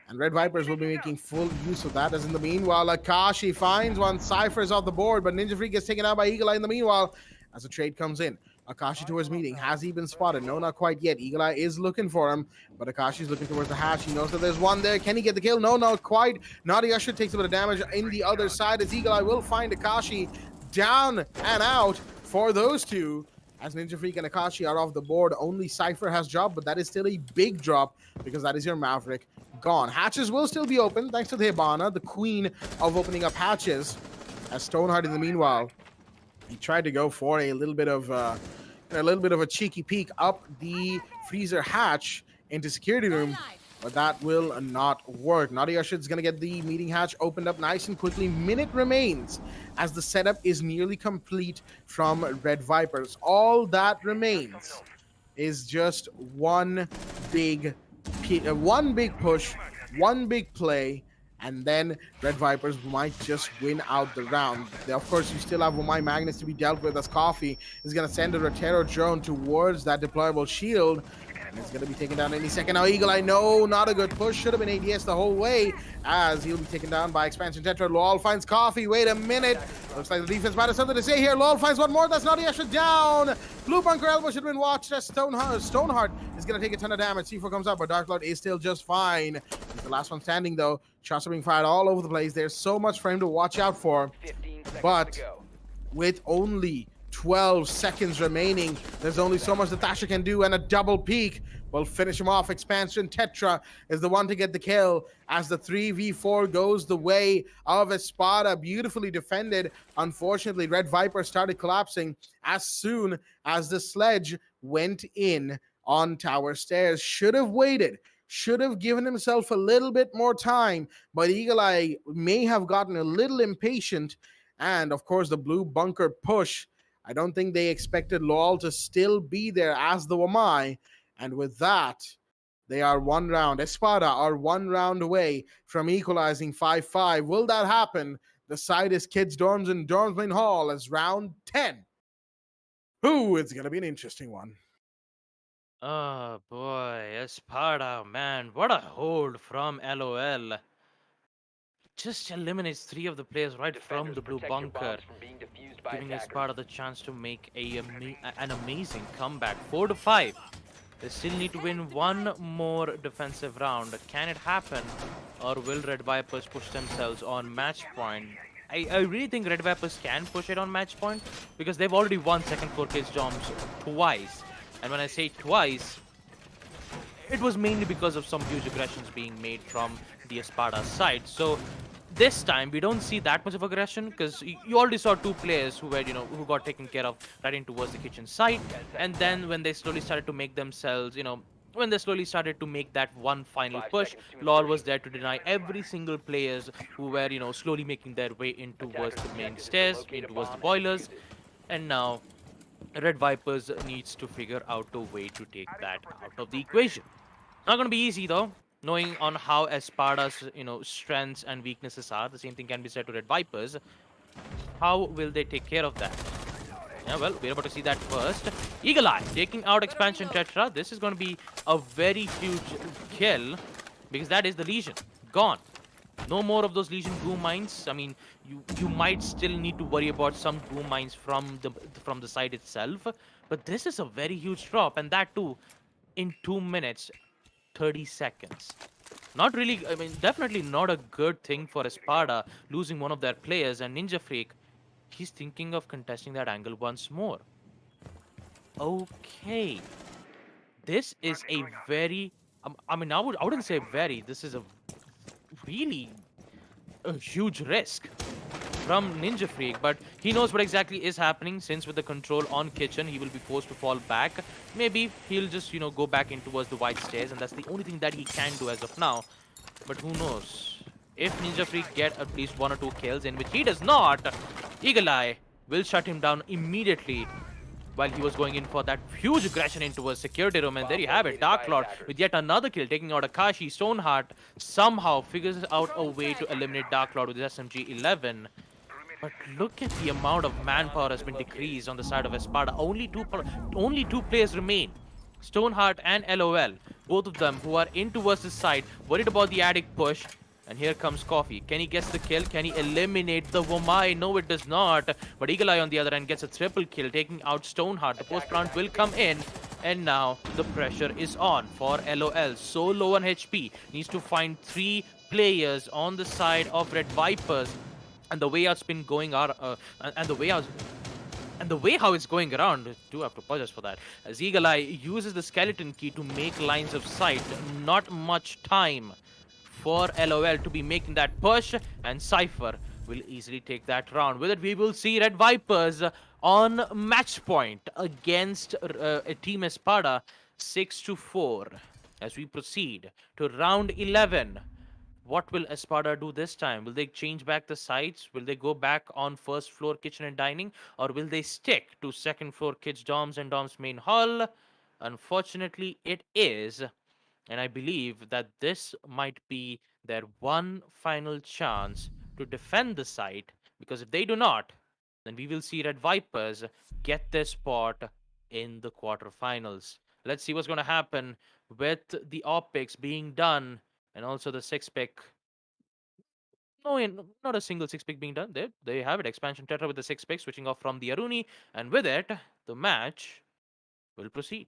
And Red Vipers will be making full use of that, as in the meanwhile, Akashi finds one, Cypher is off the board, but Ninja Freak gets taken out by Eagle Eye in the meanwhile as a trade comes in. Akashi towards meeting. Has he been spotted? No, not quite yet. Eagle Eye is looking for him, but Akashi's looking towards the hatch. He knows that there's one there. Can he get the kill? No, not quite. Naughty Usher takes a bit of damage in the other side as Eagle Eye will find Akashi down and out for those two. As Ninja Freak and Akashi are off the board, only Cypher has dropped, but that is still a big drop because that is your Maverick gone. Hatches will still be open thanks to the Hibana, the queen of opening up hatches. As Stoneheart in the meanwhile, he tried to go for a little bit of a cheeky peek up the freezer hatch into security room, but that will not work. Naughty Usher is going to get the meeting hatch opened up nice and quickly. Minute remains as the setup is nearly complete from Red Vipers. All that remains is just one big push, one big play, and then Red Vipers might just win out the round. Of course, you still have Womai Magnus to be dealt with, as Coffee is going to send a Rotero drone towards that deployable shield. And it's going to be taken down any second. Now, Eagle Eye, no, not a good push. Should have been ADS the whole way, as he'll be taken down by Expansion Tetra. LOL finds Coffee. Wait a minute. Looks like the defense might have something to say here. LOL finds one more. That's not Yasha down. Blue Bunker Elbow should have been watched, as Stoneheart is going to take a ton of damage. C4 comes up, but Dark Lord is still just fine. He's the last one standing, though. Shots are being fired all over the place. There's so much for him to watch out for. But with only 12 seconds remaining, there's only so much that Thatcher can do, and a double peek will finish him off. Expansion Tetra is the one to get the kill as the 3v4 goes the way of Espada. Beautifully defended. Unfortunately, Red Viper started collapsing as soon as the sledge went in on tower stairs. Should have waited. should have given himself a little bit more time, but Eagle Eye may have gotten a little impatient. And of course, the blue bunker push. I don't think they expected Lowell to still be there as the Wamai. And with that, they are one round. Espada are one round away from equalizing 5-5. Will that happen? The side is Kids Dorms and Dormsman Hall as round 10. Ooh, it's going to be an interesting one. Oh boy, Espada, man, what a hold from LOL. Just eliminates 3 of the players right from the blue bunker, giving Espada the chance to make an amazing comeback. 4-5. They still need to win one more defensive round. Can it happen? Or will Red Vipers push themselves on match point? I really think Red Vipers can push it on match point because they've already won second floor Kids Doms twice. And when I say twice, it was mainly because of some huge aggressions being made from the Espada side. So this time we don't see that much of aggression because you already saw 2 players who were, who got taken care of right in towards the kitchen side. And then when they slowly started to make themselves, when they slowly started to make that one final push, LOL was there to deny every single players who were, slowly making their way in towards the main stairs, in towards the boilers. And now Red Vipers needs to figure out a way to take that out of the equation. Not going to be easy though, knowing on how Espada's, strengths and weaknesses are. The same thing can be said to Red Vipers. How will they take care of that? Yeah, well, we're about to see that first. Eagle Eye taking out Expansion Tetra. This is going to be a very huge kill because that is the Legion. Gone. No more of those Legion boom mines. I mean, you might still need to worry about some boom mines from the side itself, but this is a very huge drop, and that too in 2 minutes 30 seconds. Not really, I mean, definitely not a good thing for Espada losing one of their players, and Ninja Freak, he's thinking of contesting that angle once more. Okay. This is a very, I mean, I wouldn't say very, this is a really a huge risk from Ninja Freak, but he knows what exactly is happening since with the control on kitchen, he will be forced to fall back. Maybe he'll just, go back in towards the white stairs, and that's the only thing that he can do as of now. But who knows? If Ninja Freak get at least 1 or 2 kills, in which he does not, Eagle Eye will shut him down immediately while he was going in for that huge aggression into a security room. And there you have it, Dark Lord with yet another kill, taking out Akashi. Stoneheart somehow figures out a way to eliminate Dark Lord with his SMG-11. But look at the amount of manpower has been decreased on the side of Espada. Only two players remain. Stoneheart and LOL, both of them who are in towards the side, worried about the addict push. And here comes Coffee. Can he get the kill? Can he eliminate the Wamai? No, it does not. But Eagle Eye on the other end gets a triple kill, taking out Stoneheart. The post plant will come in. And now the pressure is on for LOL. So low on HP. Needs to find 3 players on the side of Red Vipers. And the way it's been going out, and the way how it's going around, I do have to apologize for that. As Eagle Eye uses the skeleton key to make lines of sight, not much time for LOL to be making that push, and Cypher will easily take that round. With it, we will see Red Vipers on match point against Team Espada, 6-4. As we proceed to round 11. What will Espada do this time? Will they change back the sites? Will they go back on first floor kitchen and dining? Or will they stick to second floor kids dorms and dorms main hall? Unfortunately, it is. And I believe that this might be their one final chance to defend the site. Because if they do not, then we will see Red Vipers get their spot in the quarterfinals. Let's see what's going to happen with the optics being done. And also the 6-pick. No, not a single 6-pick being done. There you have it. Expansion Tetra with the 6-pick, switching off from the Aruni. And with it, the match will proceed.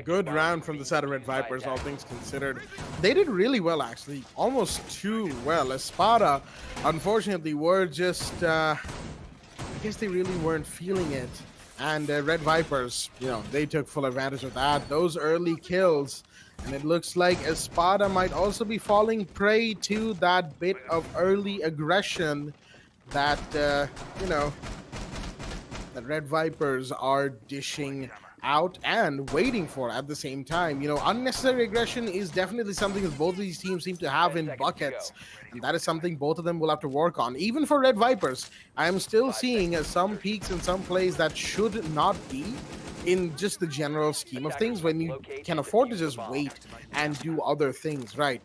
Good round from the side of Red Vipers, all things considered. They did really well, actually. Almost too well. Espada, unfortunately, were just... I guess they really weren't feeling it. And Red Vipers, they took full advantage of that. Those early kills. And it looks like Espada might also be falling prey to that bit of early aggression that, that Red Vipers are dishing out and waiting for at the same time. You know, unnecessary aggression is definitely something that both of these teams seem to have in buckets. And that is something both of them will have to work on. Even for Red Vipers, I am still seeing some peaks and some plays that should not be in just the general scheme of things when you can afford to just wait and do other things, right?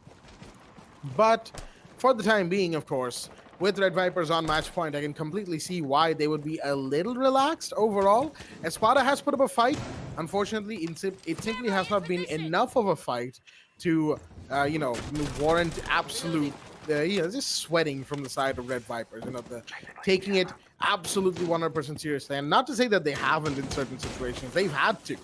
But for the time being, of course, with Red Vipers on match point, I can completely see why they would be a little relaxed overall. Espada has put up a fight. Unfortunately, it simply has not been enough of a fight to, warrant absolute, just sweating from the side of Red Vipers. Taking it absolutely 100% seriously. And not to say that they haven't in certain situations. They've had to,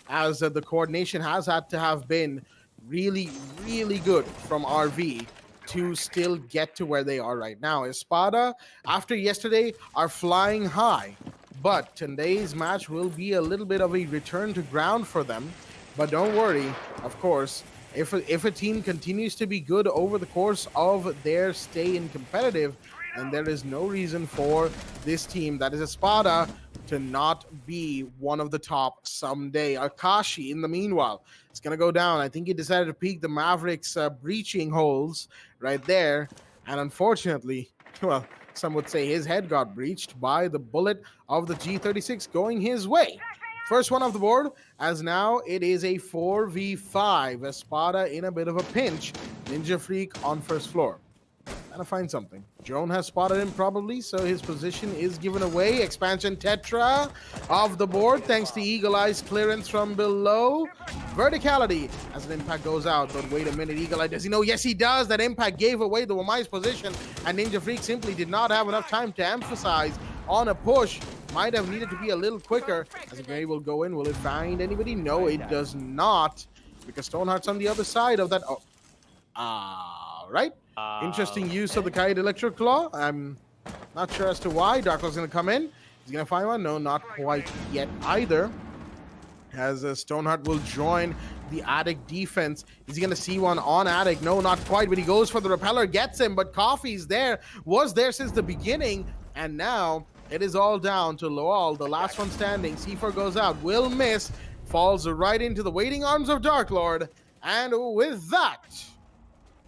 as the coordination has had to have been really, really good from RV to still get to where they are right now. Espada, after yesterday, are flying high, but today's match will be a little bit of a return to ground for them. But don't worry, of course, if a team continues to be good over the course of their stay in competitive, and there is no reason for this team, that is Espada, to not be one of the top someday. Akashi, in the meanwhile, is going to go down. I think he decided to peek the Mavericks' breaching holes right there. And unfortunately, well, some would say his head got breached by the bullet of the G36 going his way. First one off the board, as now it is a 4v5. Espada in a bit of a pinch. Ninja Freak on first floor. Gotta find something. Drone has spotted him probably, so his position is given away. Expansion Tetra off the board thanks to Eagle Eye's clearance from below. Verticality as an impact goes out, but wait a minute, Eagle Eye, does he know? Yes, he does. That impact gave away the Wamai's position, and Ninja Freak simply did not have enough time to emphasize on a push. Might have needed to be a little quicker, as a grenade will go in. Will it find anybody? No, it does not, because Stoneheart's on the other side of that. Oh, right. Interesting use of the Kite Electric Claw. I'm not sure as to why. Darklaw's going to come in. He's going to find one. No, not quite yet either. As Stoneheart will join the Attic defense. Is he going to see one on Attic? No, not quite. But he goes for the repeller, gets him. But Coffee's there. Was there since the beginning. And now it is all down to Loal, the last one standing. C4 goes out. Will miss. Falls right into the waiting arms of Darklord. And with that,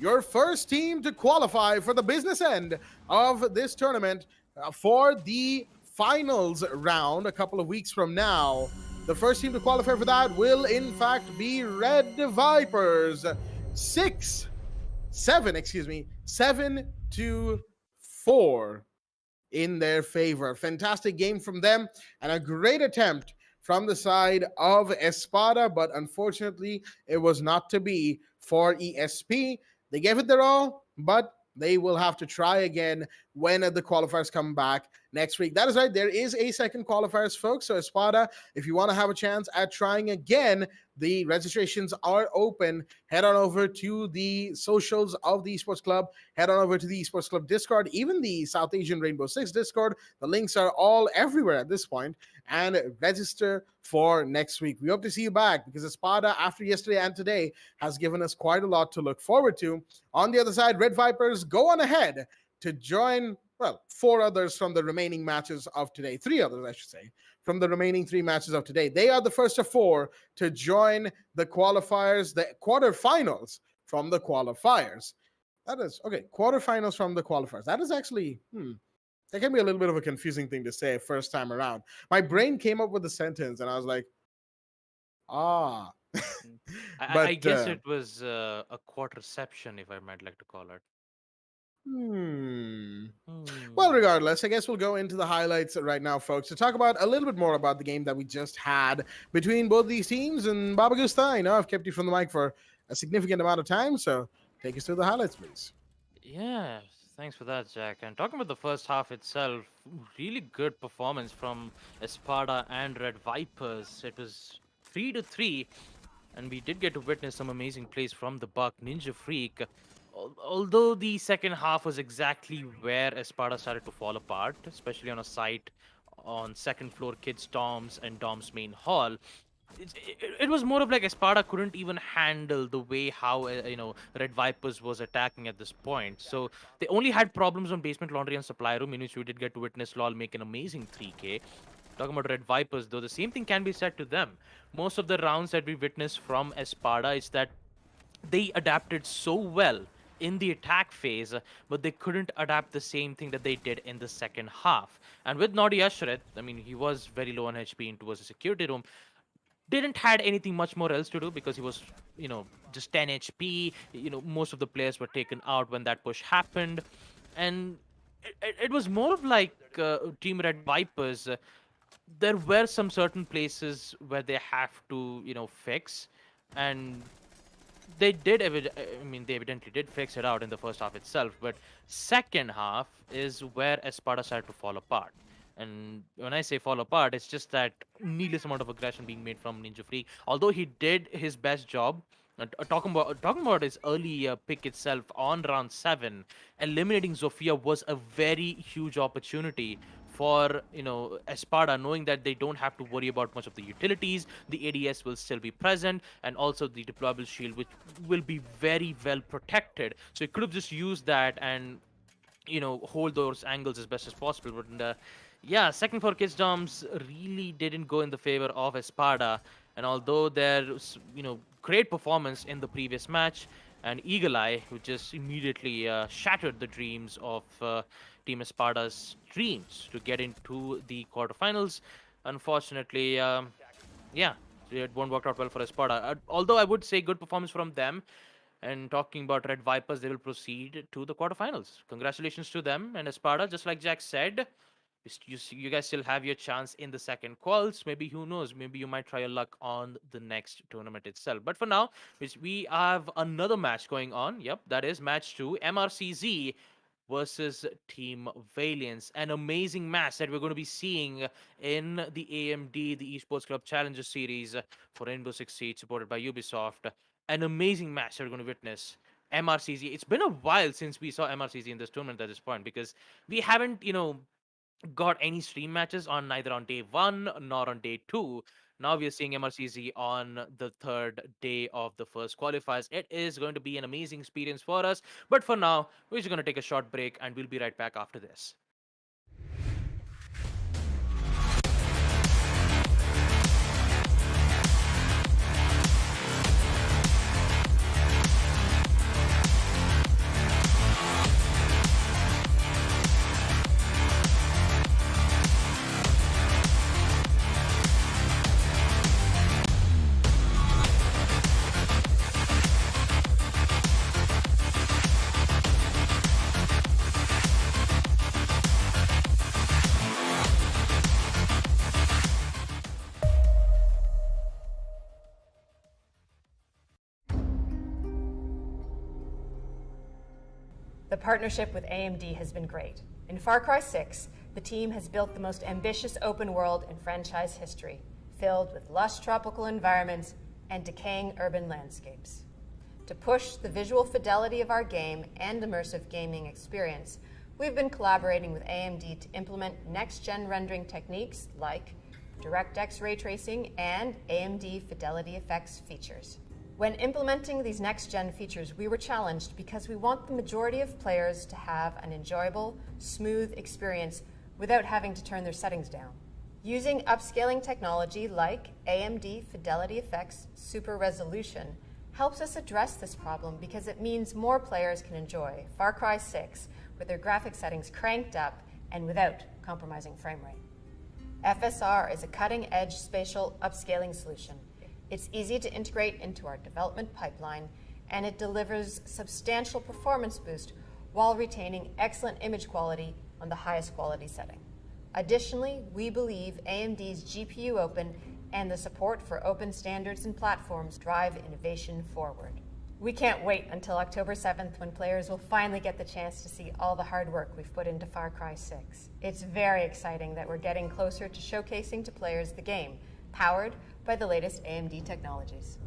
your first team to qualify for the business end of this tournament for the finals round a couple of weeks from now. The first team to qualify for that will, in fact, be Red Vipers. 7-4 in their favor. Fantastic game from them and a great attempt from the side of Espada, but unfortunately, it was not to be for ESP. They gave it their all, but they will have to try again when the qualifiers come back next week. That is right. There is a second qualifiers, folks. So Espada, if you want to have a chance at trying again, the registrations are open. Head on over to the socials of the Esports Club. Head on over to the Esports Club Discord, even the South Asian Rainbow Six Discord. The links are all everywhere at this point. And register for next week. We hope to see you back because Espada, after yesterday and today, has given us quite a lot to look forward to. On the other side, Red Vipers go on ahead to join, well, 4 others from the remaining matches of today. 3 others, I should say, from the remaining 3 matches of today. They are the first of 4 to join the qualifiers, the quarterfinals from the qualifiers. That is, okay, quarterfinals from the qualifiers. That is actually, that can be a little bit of a confusing thing to say first time around. My brain came up with the sentence and I was like, I guess it was a quarterception, if I might like to call it. Well, regardless, I guess we'll go into the highlights right now, folks, to talk about a little bit more about the game that we just had between both these teams. And Baba Gusta, I know I've kept you from the mic for a significant amount of time, so take us through the highlights, please. Yeah, thanks for that, Jack. And talking about the first half itself, really good performance from Espada and Red Vipers. It was 3-3, and we did get to witness some amazing plays from the Buck Ninja Freak. Although the second half was exactly where Espada started to fall apart, especially on a site on second floor Kids Dom's and Dom's main hall. It was more of like Espada couldn't even handle the way how Red Vipers was attacking at this point. So they only had problems on Basement Laundry and Supply Room, in which we did get to witness LOL make an amazing 3K. Talking about Red Vipers, though, the same thing can be said to them. Most of the rounds that we witnessed from Espada is that they adapted so well in the attack phase, but they couldn't adapt the same thing that they did in the second half. And with Nodi Ashret, I mean, he was very low on HP and towards the security room. Didn't had anything much more else to do because he was, just 10 HP. Most of the players were taken out when that push happened, and it was more of like Team Red Vipers. There were some certain places where they have to, fix, and they did. They evidently did fix it out in the first half itself, but second half is where Espada started to fall apart. And when I say fall apart, it's just that needless amount of aggression being made from Ninja Freak. Although he did his best job, talking about his early pick itself on round 7, eliminating Zofia was a very huge opportunity for Espada, knowing that they don't have to worry about much of the utilities. The ADS will still be present, and also the deployable shield, which will be very well protected. So he could have just used that and hold those angles as best as possible. But yeah, second for Kids Doms really didn't go in the favor of Espada. And although there's great performance in the previous match, and Eagle Eye, who just immediately shattered the dreams of Team Espada's dreams to get into the quarterfinals, unfortunately, yeah, it won't work out well for Espada. Although I would say good performance from them. And talking about Red Vipers, they will proceed to the quarterfinals. Congratulations to them. And Espada, just like Jack said, you guys still have your chance in the second quals. Maybe, who knows, maybe you might try your luck on the next tournament itself. But for now, we have another match going on. Yep, that is match 2, MRCZ versus Team Valiant. An amazing match that we're going to be seeing in the AMD, the Esports Club Challenger Series for Rainbow Six Siege, supported by Ubisoft. An amazing match that we're going to witness. MRCZ. It's been a while since we saw MRCZ in this tournament at this point, because we haven't, got any stream matches on neither on day 1 nor on day 2. Now we are seeing MRCZ on the third day of the first qualifiers. It is going to be an amazing experience for us. But for now, we're just going to take a short break, and we'll be right back after this. The partnership with AMD has been great. In Far Cry 6, the team has built the most ambitious open world in franchise history, filled with lush tropical environments and decaying urban landscapes. To push the visual fidelity of our game and immersive gaming experience, we've been collaborating with AMD to implement next-gen rendering techniques like DirectX ray tracing and AMD Fidelity Effects features. When implementing these next-gen features, we were challenged because we want the majority of players to have an enjoyable, smooth experience without having to turn their settings down. Using upscaling technology like AMD Fidelity Effects Super Resolution helps us address this problem because it means more players can enjoy Far Cry 6 with their graphic settings cranked up and without compromising frame rate. FSR is a cutting-edge spatial upscaling solution. It's easy to integrate into our development pipeline, and it delivers substantial performance boost while retaining excellent image quality on the highest quality setting. Additionally, we believe AMD's GPU Open and the support for open standards and platforms drive innovation forward. We can't wait until October 7th, when players will finally get the chance to see all the hard work we've put into Far Cry 6. It's very exciting that we're getting closer to showcasing to players the game, powered by the latest AMD technologies.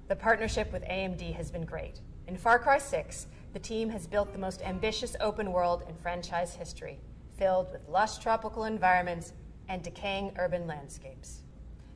The partnership with AMD has been great. In Far Cry 6, the team has built the most ambitious open world in franchise history, filled with lush tropical environments and decaying urban landscapes.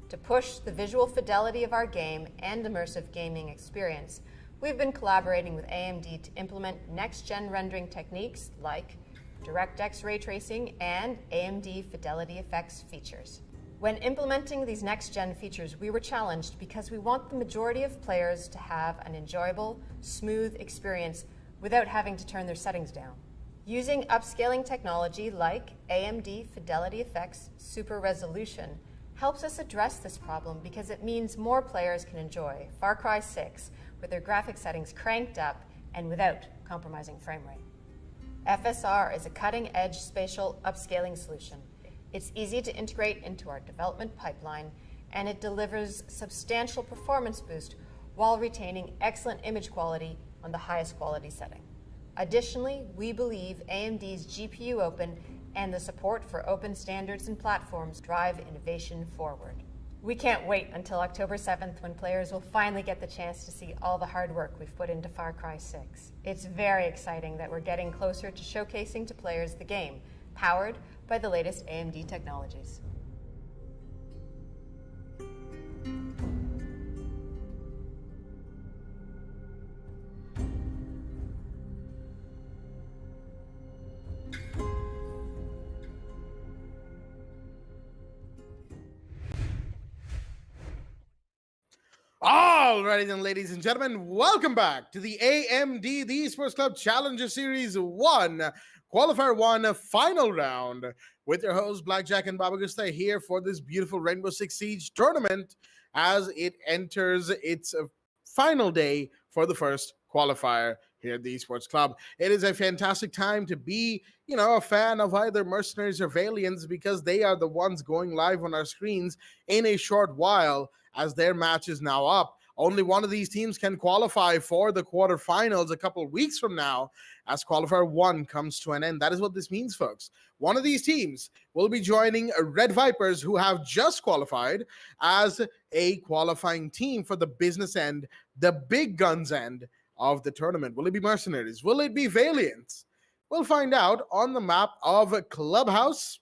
To push the visual fidelity of our game and immersive gaming experience, we've been collaborating with AMD to implement next-gen rendering techniques like DirectX ray tracing and AMD Fidelity Effects features. When implementing these next-gen features, we were challenged because we want the majority of players to have an enjoyable, smooth experience without having to turn their settings down. Using upscaling technology like AMD Fidelity Effects Super Resolution helps us address this problem because it means more players can enjoy Far Cry 6 with their graphic settings cranked up and without compromising frame rate. FSR is a cutting-edge spatial upscaling solution. It's easy to integrate into our development pipeline, and it delivers substantial performance boost while retaining excellent image quality on the highest quality setting. Additionally, we believe AMD's GPU Open and the support for open standards and platforms drive innovation forward. We can't wait until October 7th when players will finally get the chance to see all the hard work we've put into Far Cry 6. It's very exciting that we're getting closer to showcasing to players the game, powered by the latest AMD technologies. All righty then, ladies and gentlemen, welcome back to the AMD the Esports Club Challenger Series 1 Qualifier 1 final round with your hosts Blackjack and Baba Gusta here for this beautiful Rainbow Six Siege tournament as it enters its final day for the first qualifier here at the Esports Club. It is a fantastic time to be, a fan of either Mercenaries or Valiants because they are the ones going live on our screens in a short while as their match is now up. Only one of these teams can qualify for the quarterfinals a couple of weeks from now as qualifier 1 comes to an end. That is what this means, folks. One of these teams will be joining Red Vipers, who have just qualified as a qualifying team for the business end, the big guns end of the tournament. Will it be Mercenaries? Will it be Valiant? We'll find out on the map of Clubhouse.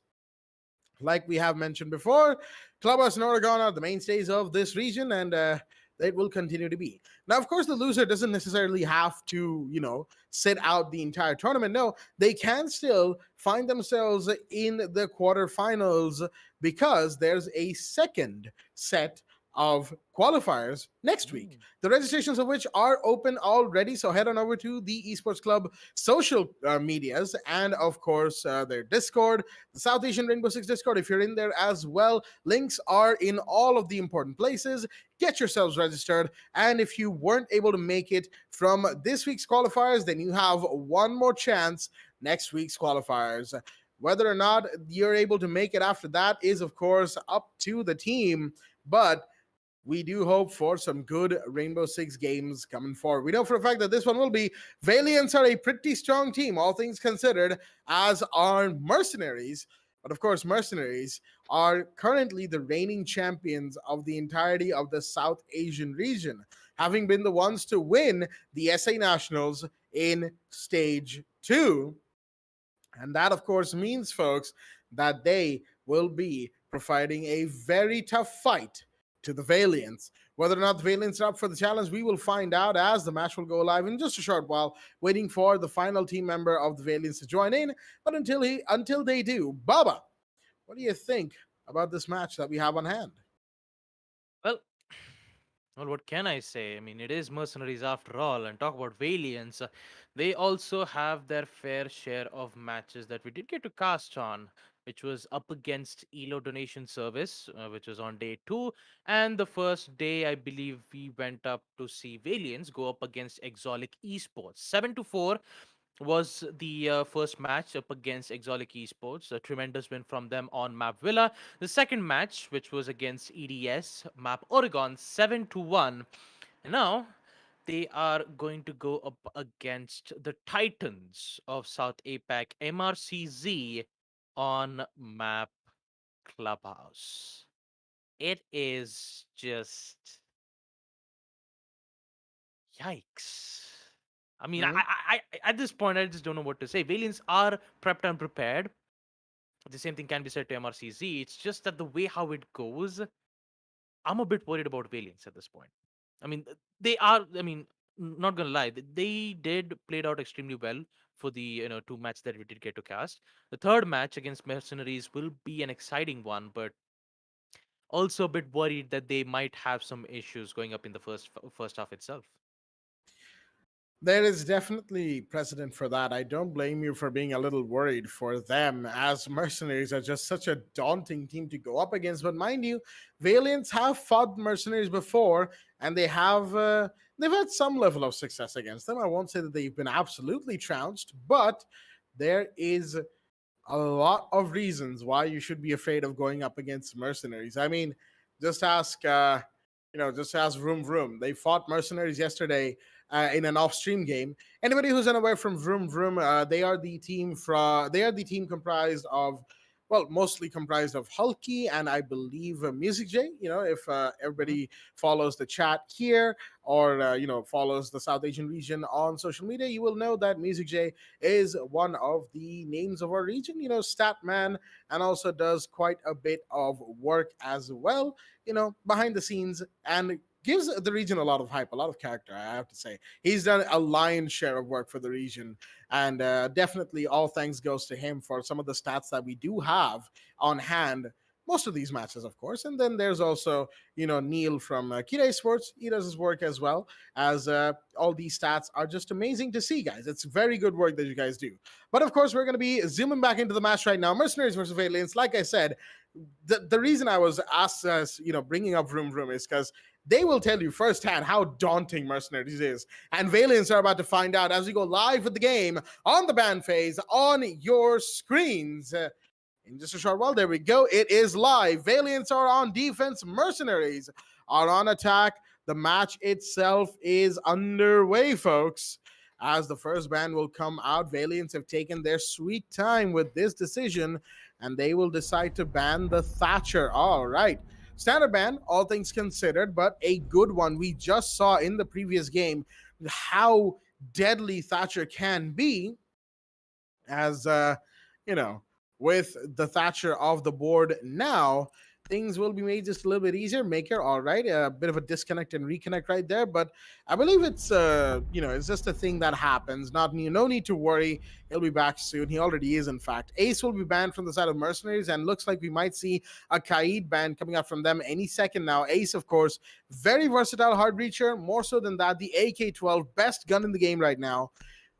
Like we have mentioned before, Clubhouse and Oregon are the mainstays of this region, and it will continue to be. Now, of course, the loser doesn't necessarily have to, sit out the entire tournament. No, they can still find themselves in the quarterfinals because there's a second set of qualifiers next week, the registrations of which are open already. So head on over to the Esports Club social medias and, of course, their Discord, the South Asian Rainbow Six Discord. If you're in there as well, links are in all of the important places. Get yourselves registered. And if you weren't able to make it from this week's qualifiers, then you have one more chance next week's qualifiers. Whether or not you're able to make it after that is, of course, up to the team. But we do hope for some good Rainbow Six games coming forward. We know for a fact that this one will be. Valiants are a pretty strong team, all things considered, as are Mercenaries. But of course, Mercenaries are currently the reigning champions of the entirety of the South Asian region, having been the ones to win the SA Nationals in stage 2. And that, of course, means, folks, that they will be providing a very tough fight to the Valiants. Whether or not the Valiants are up for the challenge, we will find out as the match will go live in just a short while, waiting for the final team member of the Valiants to join in. But until they do, Baba, what do you think about this match that we have on hand? Well, well, what can I say? I mean, it is Mercenaries after all, and talk about Valiants. They also have their fair share of matches that we did get to cast on, which was up against ELO Donation Service, which was on day 2. And the first day, I believe, we went up to see Valiants go up against Exolic Esports. 7 to 4 was the first match up against Exolic Esports. A tremendous win from them on map Villa. The second match, which was against EDS, map Oregon, 7 to 1. And now they are going to go up against the Titans of South APAC, MRCZ, on map Clubhouse. It is just yikes. I mean, Mhm. at this point, I just don't know what to say. Valiants are prepped and prepared. The same thing can be said to MRCZ. It's just that the way how it goes, I'm a bit worried about Valiants at this point. I mean, they are. I mean, not gonna lie, they did played out extremely well for the 2 matches that we did get to cast. The third match against Mercenaries will be an exciting one, but also a bit worried that they might have some issues going up in the first half itself. There is definitely precedent for that. I don't blame you for being a little worried for them, as Mercenaries are just such a daunting team to go up against. But mind you, Valiants have fought Mercenaries before, and they've had some level of success against them. I won't say that they've been absolutely trounced, but there is a lot of reasons why you should be afraid of going up against Mercenaries. I mean, just ask, just ask Vroom Vroom. They fought Mercenaries yesterday in an off-stream game. Anybody who's unaware from Vroom Vroom, they are the team comprised of, well, mostly comprised of Hulky and I believe Music J. You know, if Mhm. everybody follows the chat here or follows the South Asian region on social media, you will know that Music J is one of the names of our region. You know, Statman, and also does quite a bit of work as well. You know, behind the scenes and gives the region a lot of hype, a lot of character, I have to say. He's done a lion's share of work for the region, and definitely all thanks goes to him for some of the stats that we do have on hand. Most of these matches, of course. And then there's also, Neil from Kita Esports. He does his work as well, as all these stats are just amazing to see, guys. It's very good work that you guys do. But of course, we're going to be zooming back into the match right now. Mercenaries versus Valiants. Like I said, the reason I was asked, bringing up Vroom Vroom is because they will tell you firsthand how daunting Mercenaries is. And Valiants are about to find out as we go live with the game on the ban phase on your screens. In just a short while, there we go. It is live. Valiants are on defense. Mercenaries are on attack. The match itself is underway, folks. As the first ban will come out, Valiants have taken their sweet time with this decision, and they will decide to ban the Thatcher. All right. Standard ban, all things considered, but a good one. We just saw in the previous game how deadly Thatcher can be, as you know, with the Thatcher of the board now, things will be made just a little bit easier. Maker, all right, a bit of a disconnect and reconnect right there, but I believe it's it's just a thing that happens. Not no need to worry. He'll be back soon. He already is, in fact. Ace will be banned from the side of Mercenaries, and looks like we might see a Kaid ban coming out from them any second now. Ace, of course, very versatile hard breacher. More so than that, the AK-12, best gun in the game right now,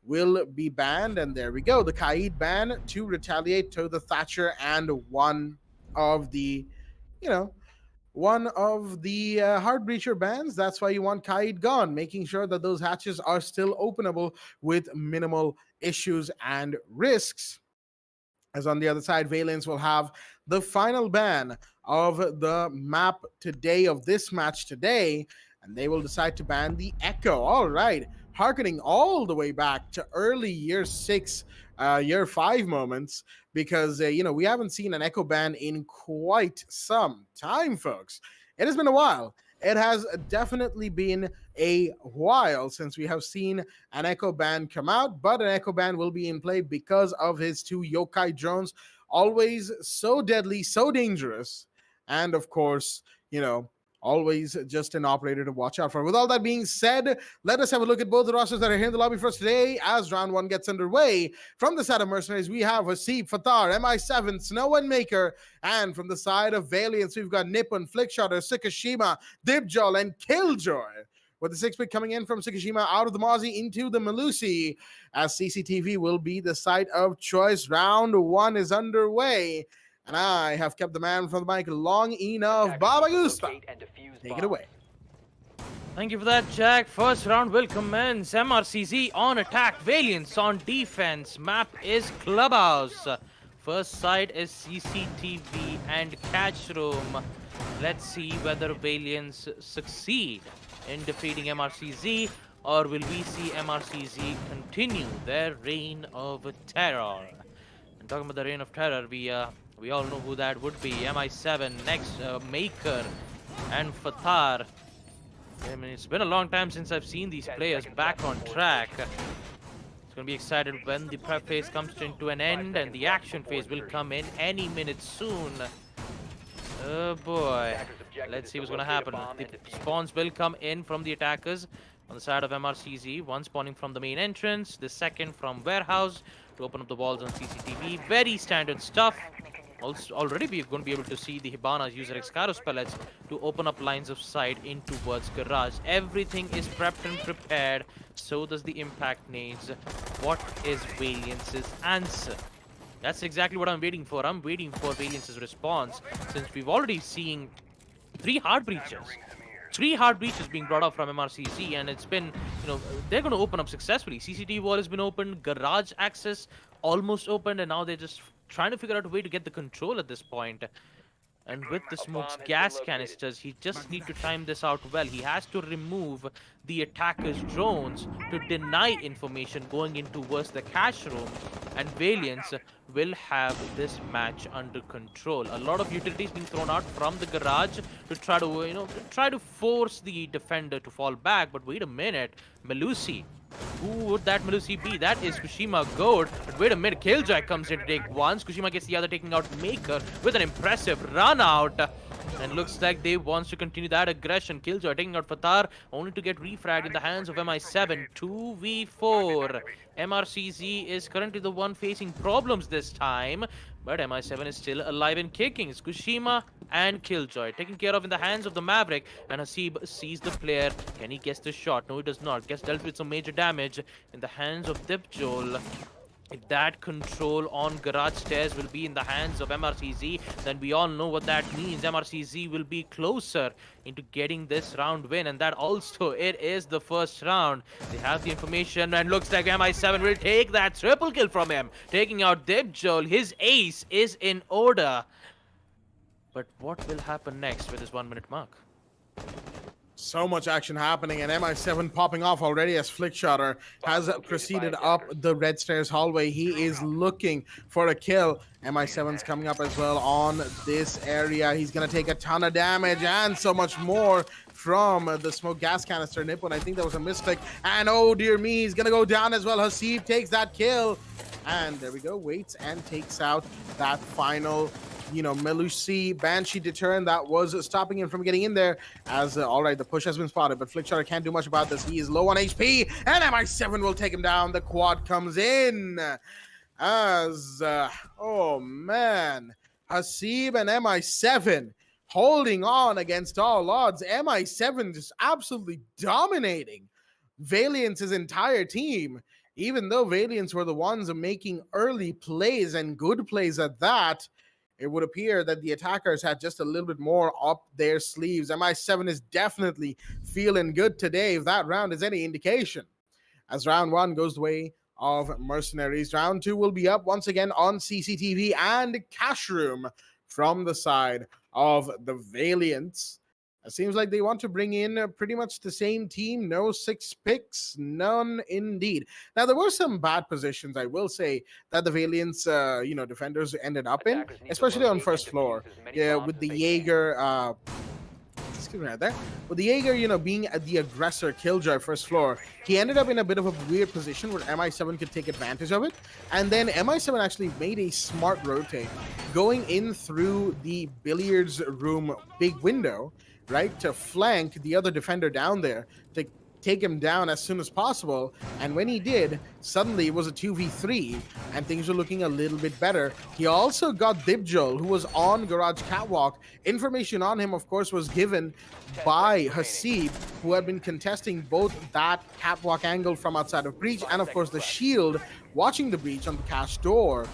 will be banned. And there we go. The Kaid ban to retaliate to the Thatcher and of the, you know, one of the hard breacher bans. That's why you want Kaid gone, making sure that those hatches are still openable with minimal issues and risks. As on the other side, Valence will have the final ban of the map today, of this match today, and they will decide to ban the Echo. All right, harkening all the way back to early year 6, year 5 moments, because, we haven't seen an Echo ban in quite some time, folks. It has been a while. It has definitely been a while since we have seen an Echo Band come out, but an Echo Band will be in play because of his two yokai drones, always so deadly, so dangerous, and of course, always just an operator to watch out for. With all that being said, let us have a look at both the rosters that are here in the lobby for us today as round one gets underway. From the side of Mercenaries, we have Hasib, Fatar, MI7, Snow and Maker, and from the side of Valiant, we've got Nippon, Flickshotter, Tsukishima, Dibjol, and Killjoy. With the 6-pick coming in from Tsukishima out of the Mozzie into the Melusi, as CCTV will be the site of choice. Round one is underway. And I have kept the man from the mic long enough. Baba Gusta, take it away. Thank you for that, Jack. First round will commence. MRCZ on attack, Valiants on defense. Map is Clubhouse. First side is CCTV and Catch Room. Let's see whether Valiants succeed in defeating MRCZ, or will we see MRCZ continue their reign of terror? And talking about the reign of terror, we all know who that would be. MI7, next, Maker, and Fatar. I mean, it's been a long time since I've seen these players back on track. It's going to be excited when the prep phase comes to an end and the action phase will come in any minute soon. Oh boy. Let's see what's going to happen. The spawns will come in from the attackers on the side of MRCZ. One spawning from the main entrance, the second from warehouse to open up the walls on CCTV. Very standard stuff. Also, already we're going to be able to see the Hibana's user Excaros pellets to open up lines of sight in towards garage. Everything is prepped and prepared. So does the impact nades. What is Valiant's answer? That's exactly what I'm waiting for. I'm waiting for Valiant's response, since we've already seen 3 hard breaches. 3 hard breaches being brought up from MRCZ, and it's been, they're going to open up successfully. CCTV wall has been opened, garage access almost opened, and now they're just trying to figure out a way to get the control at this point. And with the smoke's gas canisters, he just need to time this out well. He has to remove the attacker's drones to deny information going in towards the cash room, and Valiants will have this match under control. A lot of utilities being thrown out from the garage to try to force the defender to fall back. But wait a minute, Melusi. Who would that Melusi be? That is Kushima Goat. But wait a minute, Killjoy comes in to take one. Kushima gets the other, taking out Maker with an impressive run out. And looks like they wants to continue that aggression. Killjoy taking out Fatar, only to get refragged in the hands of MI7. 2v4. MRCZ is currently the one facing problems this time, but MI7 is still alive and kicking. It's Kushima and Killjoy taken care of in the hands of the Maverick, and Hasib sees the player. Can he guess the shot? No, he does not. Gets dealt with some major damage in the hands of Dipjol. If that control on garage stairs will be in the hands of MRCZ, then we all know what that means. MRCZ will be closer into getting this round win, and that also, it is the first round. They have the information, and looks like MI7 will take that triple kill from him, taking out Dibjol. His ace is in order. But what will happen next with this 1 minute mark? So much action happening, and MI7 popping off already as Flickshotter has proceeded up the red stairs hallway. He is looking for a kill. MI7's coming up as well on this area. He's going to take a ton of damage and so much more from the smoke gas canister. Nippon, I think that was a misclick. And oh dear me, he's going to go down as well. Hasib takes that kill. And there we go, waits and takes out that final Melusi Banshee deterrent that was stopping him from getting in there. As all right, the push has been spotted, but Flickshotter can't do much about this. He is low on HP, and MI7 will take him down. The quad comes in as oh man, Hasib and MI7 holding on against all odds. MI7 just absolutely dominating Valiant's entire team, even though Valiants were the ones making early plays and good plays at that. It would appear that the attackers had just a little bit more up their sleeves. MI7 is definitely feeling good today, if that round is any indication. As round one goes the way of Mercenaries, round two will be up once again on CCTV and Cash Room from the side of the Valiants. It seems like they want to bring in pretty much the same team. No 6 picks, none indeed. Now, there were some bad positions, I will say, that the Valiants, defenders ended up in, especially on first floor. Yeah, with the Jaeger excuse me right there. With the Jaeger, being the aggressor, Killjoy first floor, he ended up in a bit of a weird position where MI7 could take advantage of it. And then MI7 actually made a smart rotate, going in through the billiards room big window, right, to flank the other defender down there, to take him down as soon as possible. And when he did, suddenly it was a 2v3 and things were looking a little bit better. He also got Dibjol, who was on Garage Catwalk. Information on him, of course, was given by Hasib, who had been contesting both that catwalk angle from outside of breach and, of course, the shield watching the breach on the cache door.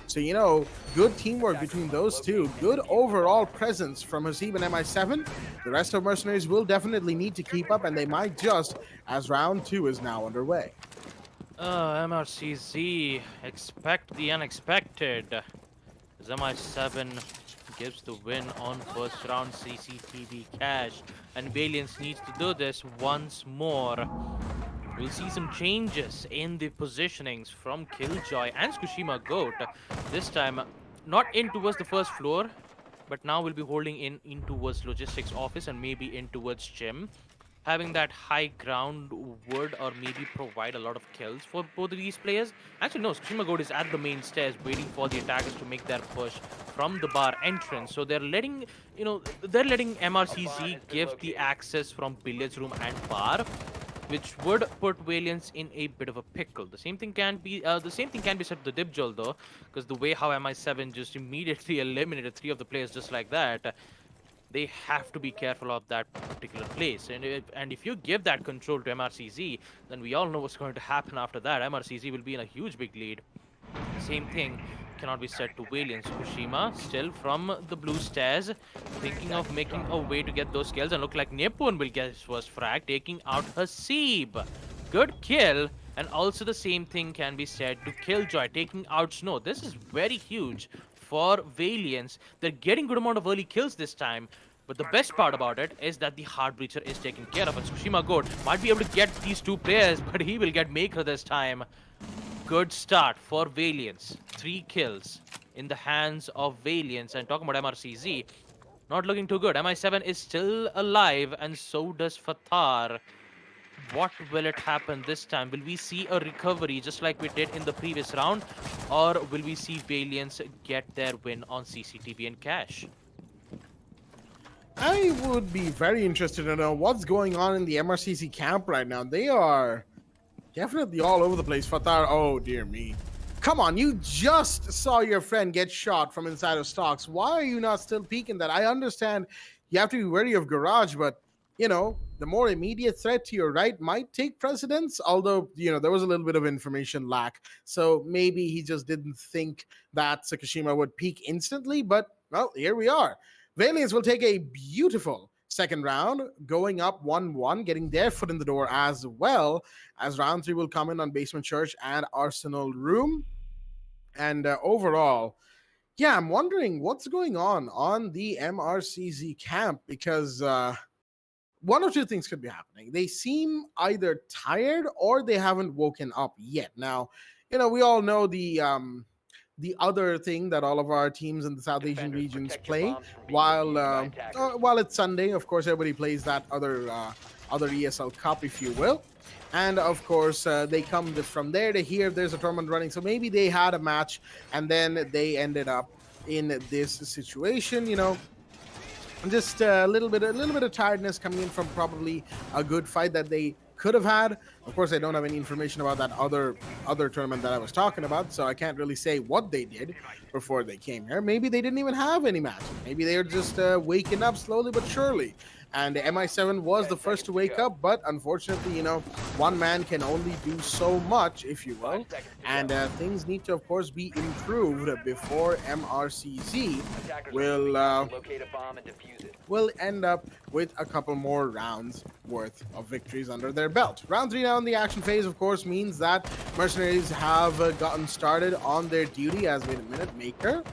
So, good teamwork between those two. Good overall presence from Hasib and MI7. The rest of Mercenaries will definitely need to keep up, and they might just, as round 2 is now underway. MRCZ, expect the unexpected. As MI7 gives the win on first round CCTV cash, and Valiant needs to do this once more. We'll see some changes in the positionings from Killjoy and Tsukushima Goat. This time, not in towards the first floor, but now we'll be holding in towards logistics office and maybe in towards gym. Having that high ground would or maybe provide a lot of kills for both of these players. Actually, no, Tsukushima Goat is at the main stairs waiting for the attackers to make their push from the bar entrance. So they're letting, MRCZ give the access from billiards room and bar, which would put Valiant in a bit of a pickle. The same thing can be said to the Dibjol though, because the way how MI7 just immediately eliminated 3 of the players just like that, they have to be careful of that particular place. And if you give that control to MRCZ, then we all know what's going to happen after that. MRCZ will be in a huge big lead. Same thing cannot be said to Valiant. Tsukushima still from the blue stairs, thinking of making a way to get those kills, and look like Nippon will get his first frag, taking out Hasib. Good kill. And also the same thing can be said to Killjoy, taking out Snow. This is very huge for Valiant. They're getting good amount of early kills this time. But the best part about it is that the hard breacher is taken care of, and Tsukushima Goat might be able to get these 2 players, but he will get Maker this time. Good start for Valiant. 3 kills in the hands of Valiant. And talking about MRCZ, not looking too good. MI7 is still alive, and so does Fatar. What will it happen this time? Will we see a recovery just like we did in the previous round? Or will we see Valiant get their win on CCTV and cash? I would be very interested to know what's going on in the MRCZ camp right now. They are definitely all over the place. Fatar, oh dear me. Come on, you just saw your friend get shot from inside of stocks. Why are you not still peeking that? I understand you have to be wary of Garage, but, the more immediate threat to your right might take precedence, although, there was a little bit of information lack. So maybe he just didn't think that Tsukushima would peak instantly, but, well, here we are. Valiants will take a beautiful second round, going up 1-1, getting their foot in the door as well, as round 3 will come in on Basement Church and Arsenal Room. And overall, yeah, I'm wondering what's going on the MRCZ camp, because one or two things could be happening. They seem either tired or they haven't woken up yet. Now, we all know the other thing that all of our teams in the South Asian regions play while it's Sunday. Of course, everybody plays that other ESL Cup, if you will. And of course, they come from there to here. There's a tournament running, so maybe they had a match and then they ended up in this situation. Just a little bit of tiredness coming in from probably a good fight that they could have had. Of course, I don't have any information about that other tournament that I was talking about, so I can't really say what they did before they came here. Maybe they didn't even have any matches. Maybe they were just waking up slowly but surely. And MI7 was the first to wake up, but unfortunately, one man can only do so much, if you will. And things need to, of course, be improved before MRCZ will end up with a couple more rounds worth of victories under their belt. Round 3 now in the action phase, of course, means that Mercenaries have gotten started on their duty. As wait a minute, Maker.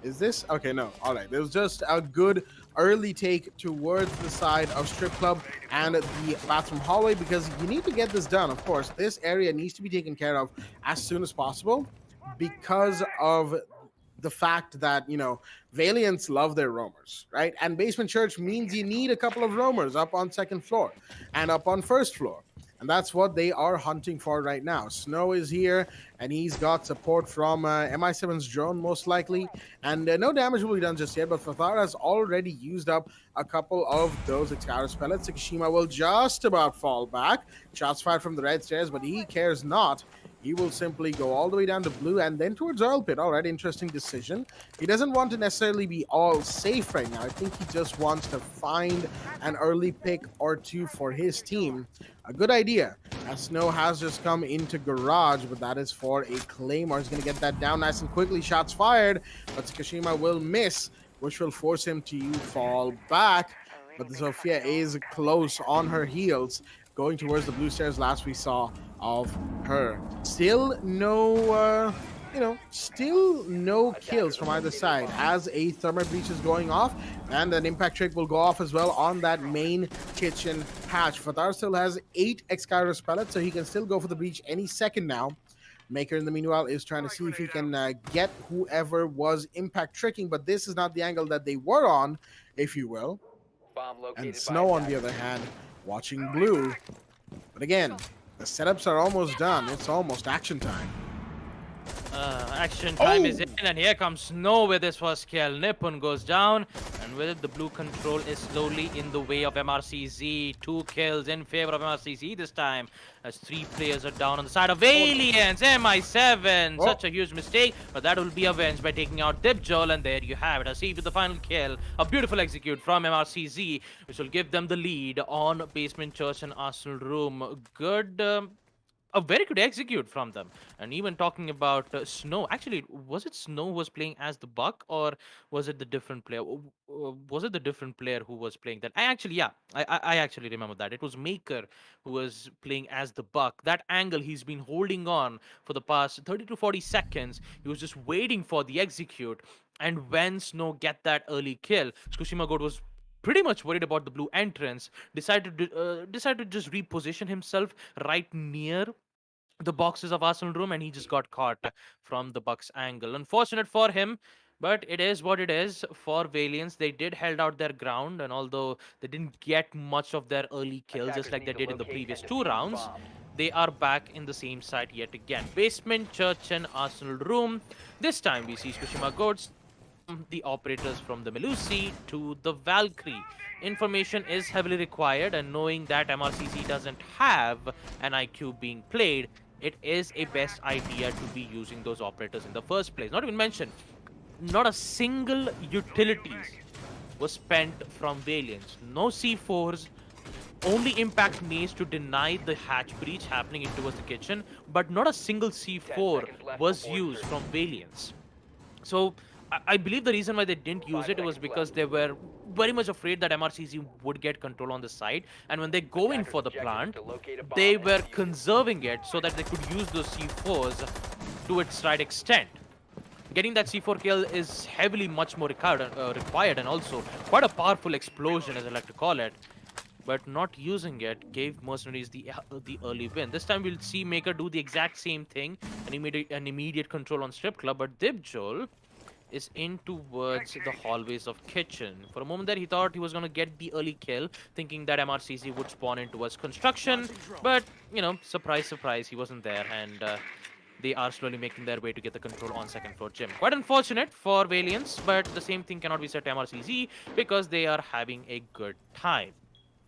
Is this? Okay, no. All right. There was just a good early take towards the side of Strip Club and the bathroom hallway, because you need to get this done. Of course, this area needs to be taken care of as soon as possible because of the fact that, Valiants love their roamers, right? And basement church means you need a couple of roamers up on second floor and up on first floor. And that's what they are hunting for right now. Snow is here, and he's got support from MI7's drone, most likely. And no damage will be done just yet, but Fathar has already used up a couple of those Excalibur pellets. Tsukushima will just about fall back. Shots fired from the red stairs, but he cares not. He will simply go all the way down to blue and then towards oil pit. All right, interesting decision. He doesn't want to necessarily be all safe right now. I think he just wants to find an early pick or two for his team. A good idea, as Snow has just come into garage, but that is for a Claymore. He's going to get that down nice and quickly. Shots fired, but Tsukushima will miss, which will force him to fall back. But the Zofia is close on her heels, going towards the blue stairs last we saw of her. Still no kills from either side as a thermal breach is going off, and an impact trick will go off as well on that main kitchen hatch. Fathar still has 8 Excalibur pellets, so he can still go for the breach any second now. Maker in the meanwhile is trying to see if he can get whoever was impact tricking, but this is not the angle that they were on, if you will. And Snow, on the other hand, watching blue. But again, the setups are almost done. It's almost action time. Action time is in, and here comes Snow with his first kill. Nippon goes down, and with it, the blue control is slowly in the way of MRCZ. 2 kills in favor of MRCZ this time, as 3 players are down on the side of Valiant. MI7, such a huge mistake, but that will be avenged by taking out Dipjol, and there you have it. Asif with the final kill. A beautiful execute from MRCZ, which will give them the lead on Basement Church and Arsenal Room. A very good execute from them. And even talking about Snow, actually, was it Snow who was playing as the Buck, or was it the different player? Was it the different player who was playing that? I actually remember that. It was Maker who was playing as the Buck. That angle he's been holding on for the past 30 to 40 seconds. He was just waiting for the execute. And when Snow get that early kill, Tsukushima God was pretty much worried about the blue entrance, decided to just reposition himself right near the boxes of Arsenal Room, and he just got caught from the Bucks angle. Unfortunate for him, but it is what it is. For Valiants, they did held out their ground, and although they didn't get much of their early kills, just like they did in the previous 2 rounds, they are back in the same site yet again. Basement, Church, and Arsenal Room. This time we see Tsukushima Goats, the operators from the Melusi to the Valkyrie. Information is heavily required, and knowing that MRCZ doesn't have an IQ being played, it is a best idea to be using those operators in the first place. Not even mention, not a single utilities was spent from Valiants. No C4s, only impact maze to deny the hatch breach happening in towards the kitchen, but not a single C4 was used from Valiants. So I believe the reason why they didn't use it was because they were very much afraid that MRCZ would get control on the site, and when they go in for the plant, they were conserving it so that they could use those C4s to its right extent. Getting that C4 kill is heavily much more required, and also quite a powerful explosion, as I like to call it. But not using it gave Mercenaries the early win. This time we'll see Maker do the exact same thing, an immediate control on Strip Club, but Dipjol is in towards the hallways of kitchen. For a moment there, he thought he was going to get the early kill, thinking that MRCZ would spawn in towards construction, but, surprise, surprise, he wasn't there, and they are slowly making their way to get the control on second floor gym. Quite unfortunate for Valiants, but the same thing cannot be said to MRCZ because they are having a good time.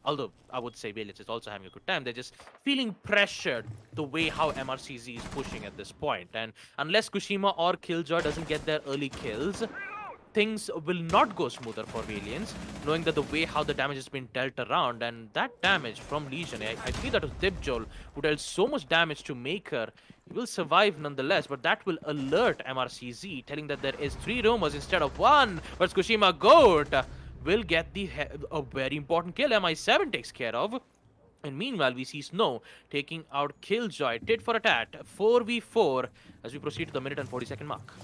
Although, I would say Valiants is also having a good time. They're just feeling pressured the way how MRCZ is pushing at this point. And unless Kushima or Killjoy doesn't get their early kills, things will not go smoother for Valiants, knowing that the way how the damage has been dealt around, and that damage from Legion, I feel that was Dipjol who dealt so much damage to Maker. He will survive nonetheless, but that will alert MRCZ, telling that there is 3 roamers instead of 1. But Kushima Goat will get a very important kill. MI7 takes care of. And meanwhile, we see Snow taking out Killjoy. Tit for a tat. 4v4 as we proceed to the minute and 40-second mark.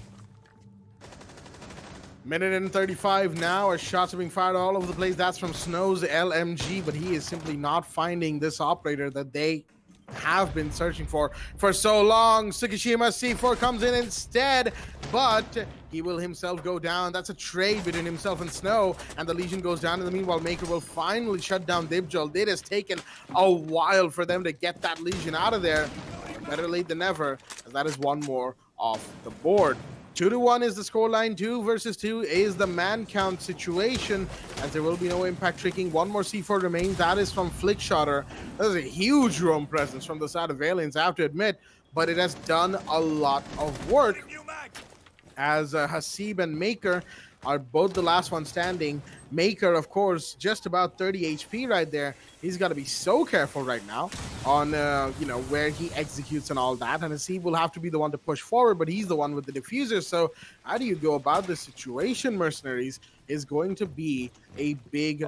Minute and 35 now, as shots are being fired all over the place. That's from Snow's LMG, but he is simply not finding this operator that they have been searching for so long. Tsukushima C4 comes in instead, but he will himself go down. That's a trade between himself and Snow, and the Legion goes down. In the meanwhile, Maker will finally shut down Dibjol. It has taken a while for them to get that Legion out of there. Better late than never, as that is one more off the board. 2-1 is the scoreline. 2 versus 2 is the man count situation, as there will be no impact tricking. One more C4 remains. That is from Flickshotter. That is a huge roam presence from the side of Valiants, I have to admit, but it has done a lot of work, as Hasib and Maker are both the last one standing. Maker, of course, just about 30 HP right there. He's got to be so careful right now on, where he executes and all that. And Hasib will have to be the one to push forward, but he's the one with the diffuser. So how do you go about this situation, Mercenaries, is going to be a big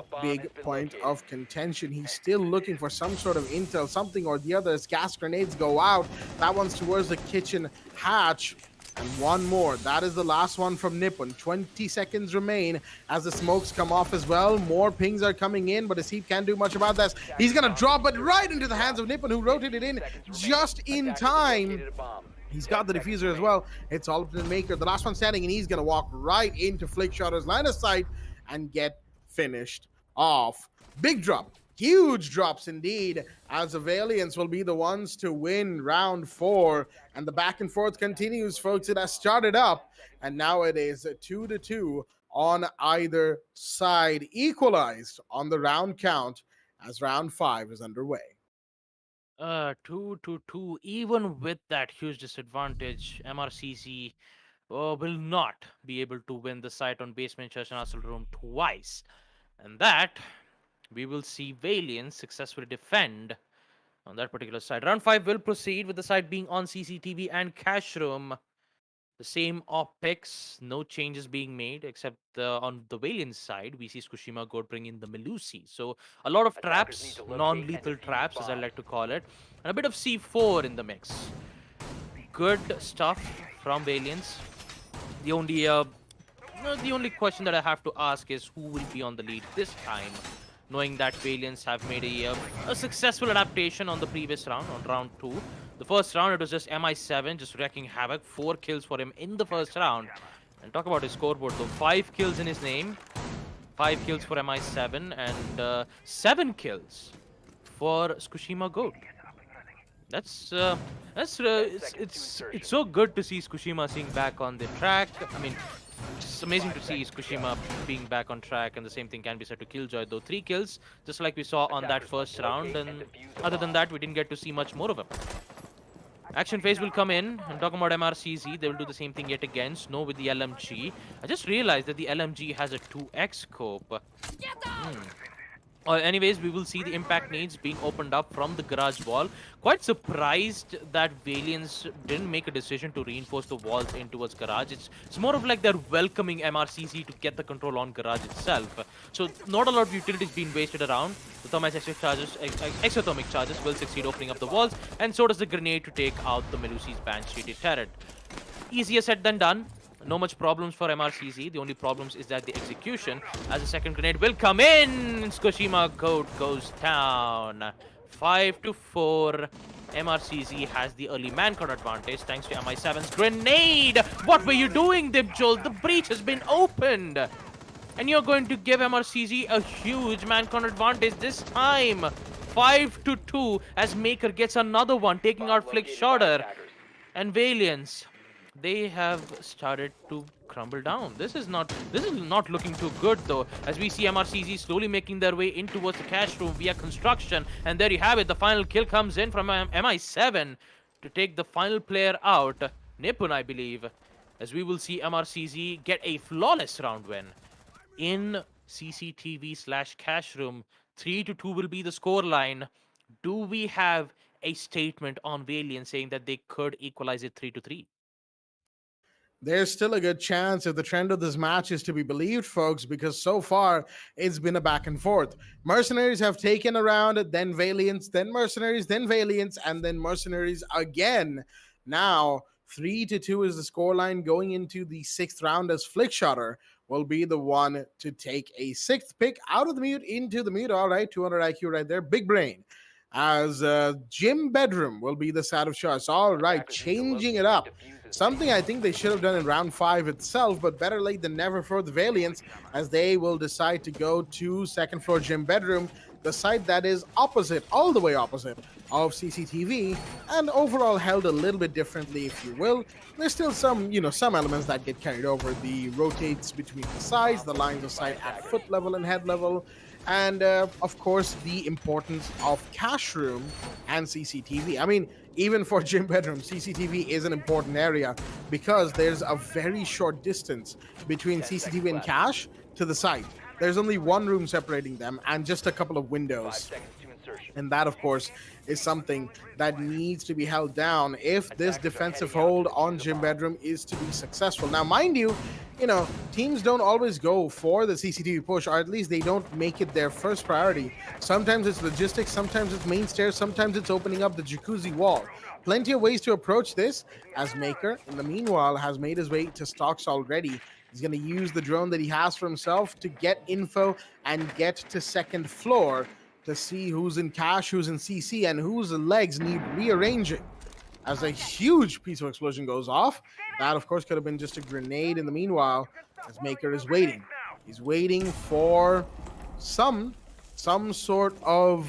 point of contention. He's still looking for some sort of intel, something or the other, as gas grenades go out. That one's towards the kitchen hatch. And one more. That is the last one from Nippon. 20 seconds remain as the smokes come off as well. More pings are coming in, but Hasib can't do much about this. He's going to drop it right into the hands of Nippon, who rotated in just in time. He's got the diffuser as well. It's all up to the Maker, the last one standing, and he's going to walk right into Flickshotter's line of sight and get finished off. Big drop. Huge drops indeed, as the Valiants will be the ones to win round 4. And the back and forth continues, folks. It has started up, and now it is 2-2 on either side, equalized on the round count as round 5 is underway. 2-2. Even with that huge disadvantage, MRCC will not be able to win the site on basement church and Arsenal room twice. And that we will see Valiant successfully defend on that particular side. Round 5 will proceed with the side being on CCTV and cash room. The same optics, no changes being made, except on the Valiant side, we see Tsukushima Goat bring in the Melusi. So a lot of traps, non-lethal traps, as I like to call it, and a bit of C4 in the mix. Good stuff from Valiants. The only question that I have to ask is who will be on the lead this time, knowing that Valiants have made a successful adaptation on the previous round, on round 2. The first round, it was just MI7 just wreaking havoc. 4 kills for him in the first round. And talk about his scoreboard though. 5 kills in his name. 5 kills for MI7 and 7 kills for Tsukushima Goat. It's so good to see Tsukushima being back on the track. I mean, it's amazing to see Tsukushima being back on track, and the same thing can be said to Killjoy, though 3 kills, just like we saw on that first round, and other than that, we didn't get to see much more of him. Action phase will come in, and talking about MRCZ, they will do the same thing yet again. Snow with the LMG. I just realized that the LMG has a 2x scope. Anyways, we will see the impact needs being opened up from the garage wall. Quite surprised that Valiants didn't make a decision to reinforce the walls in towards garage. It's more of like they're welcoming MRCC to get the control on garage itself. So not a lot of utilities being wasted around. The thermite exothermic charges will succeed opening up the walls, and so does the grenade to take out the Melusi's Banshee turret. Easier said than done. No much problems for MRCZ. The only problems is that the execution, as the second grenade will come in. Tsukushima Goat goes down. 5-4. MRCZ has the early man count advantage thanks to MI7's grenade. What were you doing, Dibjol? The breach has been opened. And you're going to give MRCZ a huge man count advantage this time. 5-2 as Maker gets another one, taking out Flickshotter. And Valiants, they have started to crumble down. This is not looking too good though, as we see MRCZ slowly making their way in towards the cash room via construction. And there you have it, the final kill comes in from MI7 to take the final player out, Nippon, I believe, as we will see MRCZ get a flawless round win in CCTV/cash room. 3-2 will be the score line. Do we have a statement on Valiant saying that they could equalize it 3-3? There's still a good chance if the trend of this match is to be believed, folks, because so far it's been a back and forth. Mercenaries have taken a round, then Valiants, then Mercenaries, then Valiants, and then Mercenaries again. Now, 3-2 is the scoreline going into the 6th round, as Flickshotter will be the one to take a 6th pick out of the mute into the mute. All right, 200 IQ right there. Big brain. as gym bedroom will be the side of choice. All right, changing it up. Something I think they should have done in round 5 itself, but better late than never for the Valiants, as they will decide to go to second floor gym bedroom, the side that is opposite, all the way opposite of CCTV, and overall held a little bit differently, if you will. There's still some, some elements that get carried over. The rotates between the sides, the lines of sight at foot level and head level, and of course the importance of cash room and CCTV. I mean, even for gym bedroom, CCTV is an important area because there's a very short distance between CCTV and cash to the side. There's only one room separating them and just a couple of windows. And that, of course, is something that needs to be held down if this defensive hold on gym bedroom is to be successful. Now, mind you, teams don't always go for the CCTV push, or at least they don't make it their first priority. Sometimes it's logistics, sometimes it's main stairs, sometimes it's opening up the jacuzzi wall. Plenty of ways to approach this, as Maker, in the meanwhile, has made his way to stocks already. He's going to use the drone that he has for himself to get info and get to second floor to see who's in cash, who's in CC, and whose legs need rearranging. As a huge piece of explosion goes off, that of course could have been just a grenade in the meanwhile, as Maker is waiting. He's waiting for some sort of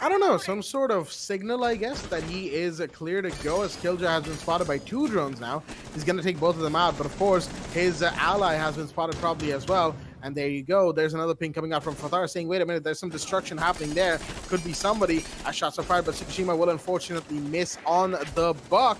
I don't know, some sort of signal, I guess, that he is clear to go, as Killjoy has been spotted by 2 drones now. He's going to take both of them out, but of course, his ally has been spotted probably as well. And there you go. There's another ping coming out from Fathar saying, wait a minute, there's some destruction happening there. Could be somebody. As shots are fired, but Tsukushima will unfortunately miss on the buck.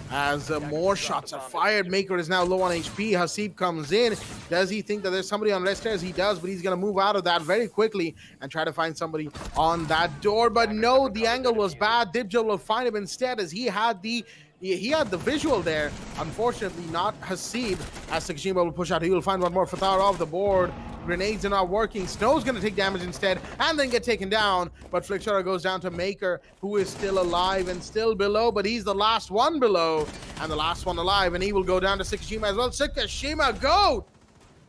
As more shots are fired, Maker is now low on HP. Hasib comes in. Does he think that there's somebody on rest stairs? He does, but he's going to move out of that very quickly and try to find somebody on that door. But no, the angle was bad. Dibjo will find him instead, as he had the visual there. Unfortunately, not Hasib. As Tsukushima will push out, he will find one more. Fathar off the board. Grenades are not working. Snow's going to take damage instead and then get taken down. But Flickshara goes down to Maker, who is still alive and still below, but he's the last one below and the last one alive, and he will go down to Tsukushima as well. Tsukushima, GOAT!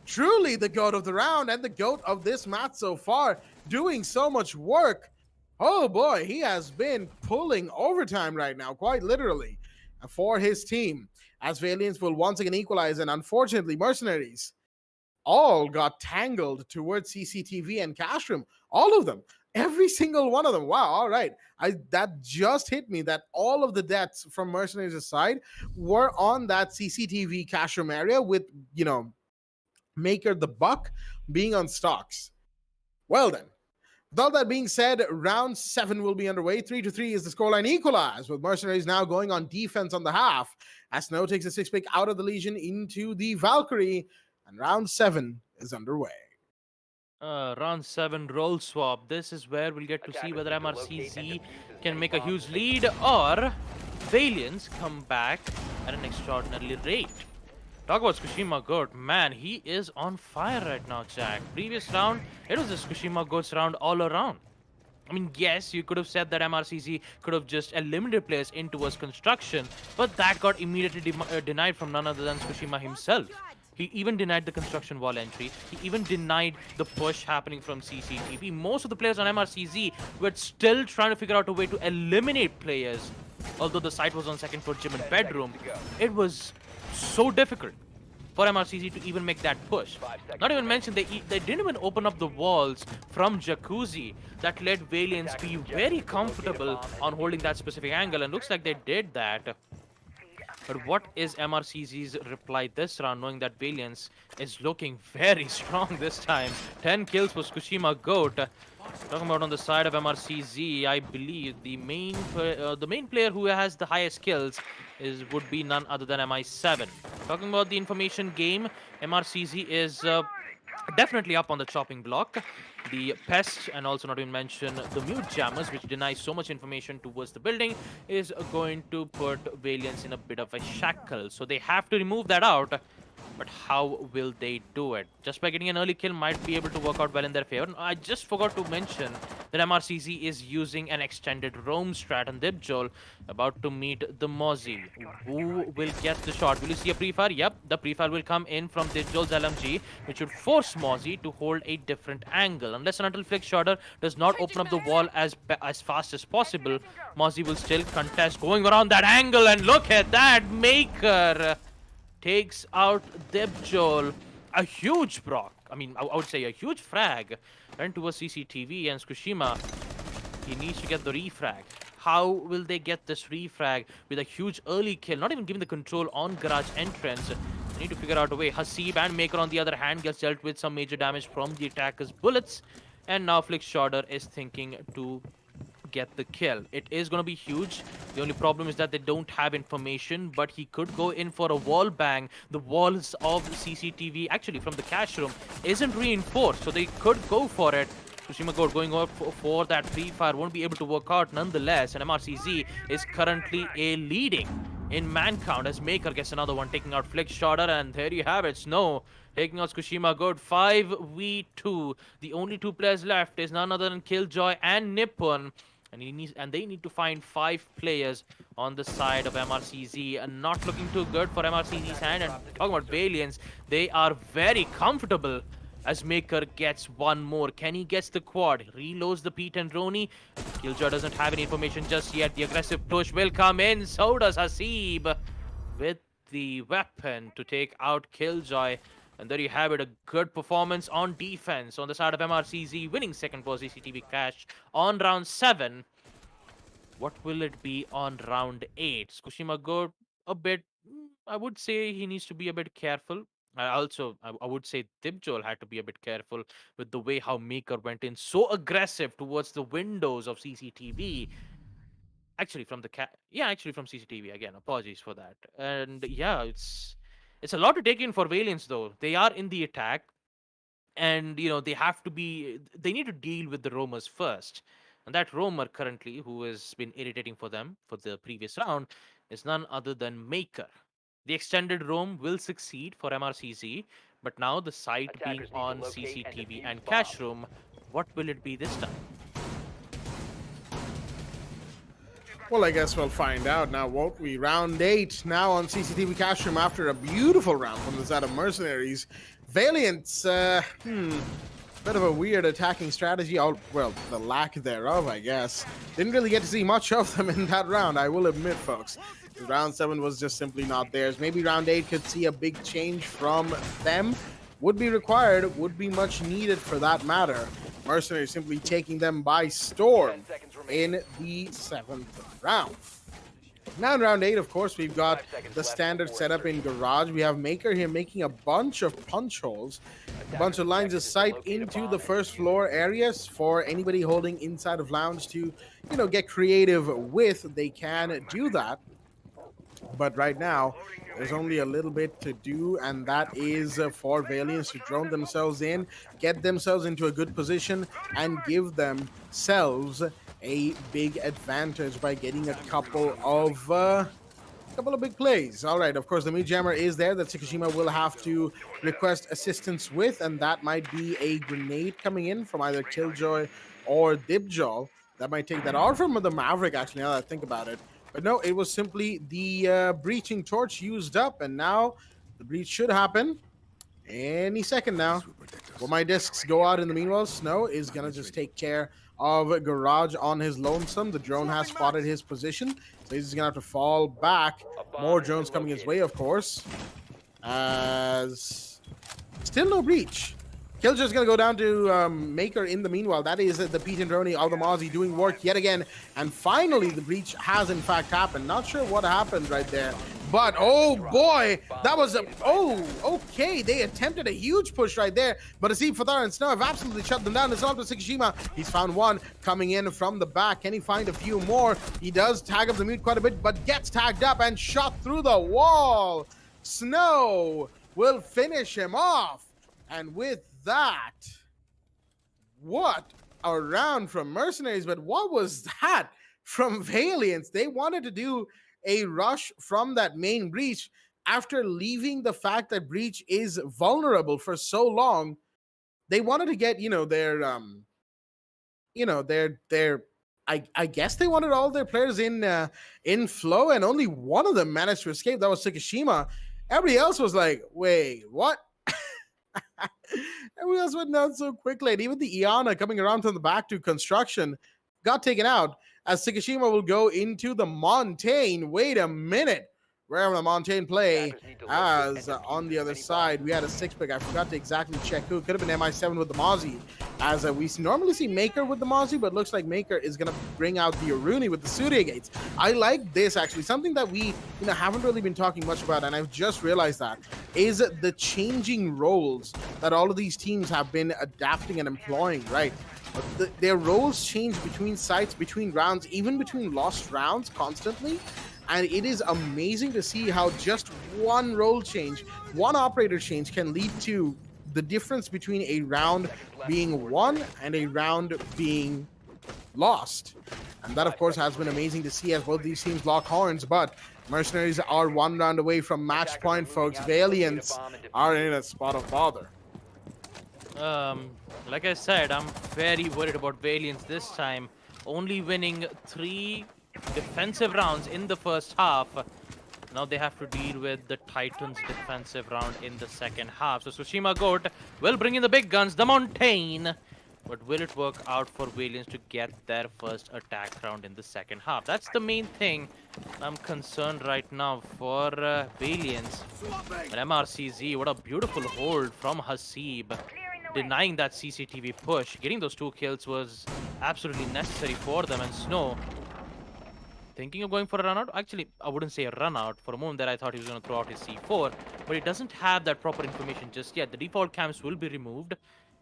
Truly the GOAT of the round and the GOAT of this match so far, doing so much work. Oh boy, he has been pulling overtime right now, quite literally, for his team, as Valiants will once again equalize, and unfortunately, Mercenaries all got tangled towards CCTV and cash room. All of them. Every single one of them. Wow, all right. That just hit me that all of the deaths from Mercenaries' side were on that CCTV cash room area with, Maker the Buck being on stocks. Well then, with all that being said, round 7 will be underway. 3-3 is the scoreline equalized, with Mercenaries now going on defense on the half, as Snow takes a 6-pick out of the Legion into the Valkyrie, and round 7 is underway. Round 7 roll swap. This is where we'll get to see whether MRCZ can make a huge lead or Valiants come back at an extraordinary rate. Talk about Tsukushima GOAT. Man, he is on fire right now, Jack. Previous round, it was a Tsukushima GOAT's round all around. I mean, yes, you could have said that MRCZ could have just eliminated players into his construction, but that got immediately denied from none other than Tsukushima himself. He even denied the construction wall entry. He even denied the push happening from CCTV. Most of the players on MRCZ were still trying to figure out a way to eliminate players. Although the site was on second floor gym and bedroom, it was so difficult for MRCZ to even make that push. Not even mention they didn't even open up the walls from Jacuzzi. That let Valiants be very comfortable on holding that specific angle, and looks like they did that. But what is MRCZ's reply this round, knowing that Valiants is looking very strong this time? 10 kills for Tsukushima GOAT. Talking about on the side of MRCZ, I believe the main player who has the highest kills would be none other than MI7. Talking about the information game, MRCZ is definitely up on the chopping block. The Pest, and also not even mention the Mute Jammers, which denies so much information towards the building, is going to put Valiants in a bit of a shackle. So they have to remove that out. But how will they do it? Just by getting an early kill might be able to work out well in their favor. I just forgot to mention that MRCZ is using an extended roam strat on Dibjol, about to meet the Mozzie. Who will get the shot? Will you see a pre-fire? Yep, the pre-fire will come in from Dibjol's LMG, which would force Mozzie to hold a different angle. Unless and until Flick Shorter does not open up the wall as fast as possible, Mozzie will still contest going around that angle, and look at that, Maker takes out Debjol. A huge proc. I mean, I would say a huge frag. Ran towards CCTV and Tsukushima. He needs to get the refrag. How will they get this refrag with a huge early kill? Not even giving the control on garage entrance. They need to figure out a way. Hasib and Maker, on the other hand, gets dealt with some major damage from the attacker's bullets. And now Flick Shorter is thinking to get the kill. It is going to be huge. The only problem is that they don't have information, but he could go in for a wall bang. The walls of CCTV, actually from the cash room, isn't reinforced, so they could go for it. Tsushima Gold going up for that free fire won't be able to work out nonetheless, and MRCZ is currently a leading in man count as Maker gets another one, taking out Flick Shorter, and there you have it. Snow taking out Tsukushima Good. 5v2. The only two players left is none other than Killjoy and Nippon. And they need to find 5 players on the side of MRCZ, and not looking too good for MRCZ's hand. And talking about Valiants, they are very comfortable as Maker gets one more. Kenny gets the quad, reloads the Pete and Roni. Killjoy doesn't have any information just yet. The aggressive push will come in. So does Hasib with the weapon to take out Killjoy. And there you have it, a good performance on defense on the side of MRCZ, winning second for CCTV Cash on round 7. What will it be on round 8? Tsukushima Go a bit, I would say he needs to be a bit careful. I would say Dibjol had to be a bit careful with the way how Maker went in so aggressive towards the windows of CCTV. Actually, from the actually from CCTV again. Apologies for that. And yeah, it's a lot to take in for Valiants though. They are in the attack, and they need to deal with the roamers first. And that roamer currently, who has been irritating for them for the previous round, is none other than Maker. The extended roam will succeed for MRCZ, but now the site being on CCTV and cash room, what will it be this time? Well, I guess we'll find out now, won't we? Round 8 now on CCTV Cash Room after a beautiful round from the side of Mercenaries. Valiant's, bit of a weird attacking strategy. Oh, well, the lack thereof, I guess. Didn't really get to see much of them in that round, I will admit, folks. Round 7 was just simply not theirs. Maybe round 8 could see a big change from them. Would be required, would be much needed for that matter. Mercenaries simply taking them by storm in the 7th round. Now in round 8, of course, we've got the standard setup in Garage. We have Maker here making a bunch of punch holes, a bunch of lines of sight into the first floor areas for anybody holding inside of Lounge to, get creative with. They can do that. But right now, there's only a little bit to do, and that is for Valiants to drone themselves in, get themselves into a good position, and give themselves a big advantage by getting a couple of big plays. All right, of course, the mid-jammer is there that Tsukushima will have to request assistance with, and that might be a grenade coming in from either Killjoy or Dibjol. That might take that out from the Maverick, actually, now that I think about it. But no, it was simply the breaching torch used up, and now the breach should happen any second now. Will my discs go out in the meanwhile? Snow is going to just take care of Garage on his lonesome. The drone has spotted his position, so he's going to have to fall back. More drones coming his way, of course. As still no breach. Killjoy's going to go down to Maker in the meanwhile. That is the Pete and Roni of the Mozzie doing work yet again. And finally, the breach has in fact happened. Not sure what happened right there. But, oh boy, that was okay. They attempted a huge push right there. But Hasib, Fathar, and Snow have absolutely shut them down. It's all to Tsukushima. He's found one coming in from the back. Can he find a few more? He does tag up the mute quite a bit, but gets tagged up and shot through the wall. Snow will finish him off. And with that, what a round from Mercenaries, but what was that from Valiants? They wanted to do a rush from that main breach, after leaving the fact that Breach is vulnerable for so long, they wanted to get, their I guess they wanted all their players in flow, and only one of them managed to escape. That was Tsukishima. Everybody else was like, wait, what? Everyone else went down so quickly. And even the Iana coming around from the back to construction got taken out, as Tsukishima will go into the Montaigne. Wait a minute. Where will the Montaigne play? As on the other side, we had a 6-pick. I forgot to exactly check who. Could have been MI7 with the Mozzie. As we normally see Maker with the Mozzie, but looks like Maker is going to bring out the Aruni with the Surya Gates. I like this, actually. Something that we haven't really been talking much about, and I've just realized that, is the changing roles that all of these teams have been adapting and employing, right? Their roles change between sites, between rounds, even between lost rounds constantly. And it is amazing to see how just one role change, one operator change can lead to the difference between a round being won and a round being lost. And that, of course, has been amazing to see as both these teams lock horns. But Mercenaries are one round away from match point, folks. Valiants are in a spot of bother. Like I said, I'm very worried about Valiants this time. Only winning 3 defensive rounds in the first half. Now they have to deal with the Titans defensive round in the second half. So Tsushima Goat will bring in the big guns, the Montaigne. But will it work out for Valiants to get their first attack round in the second half? That's the main thing I'm concerned right now for Valiants. And MRCZ, what a beautiful hold from Hasib. Denying that CCTV push. Getting those 2 kills was absolutely necessary for them. And Snow thinking of going for a run out. Actually, I wouldn't say a run out. For a moment there, I thought he was going to throw out his C4, but he doesn't have that proper information just yet. The default cams will be removed,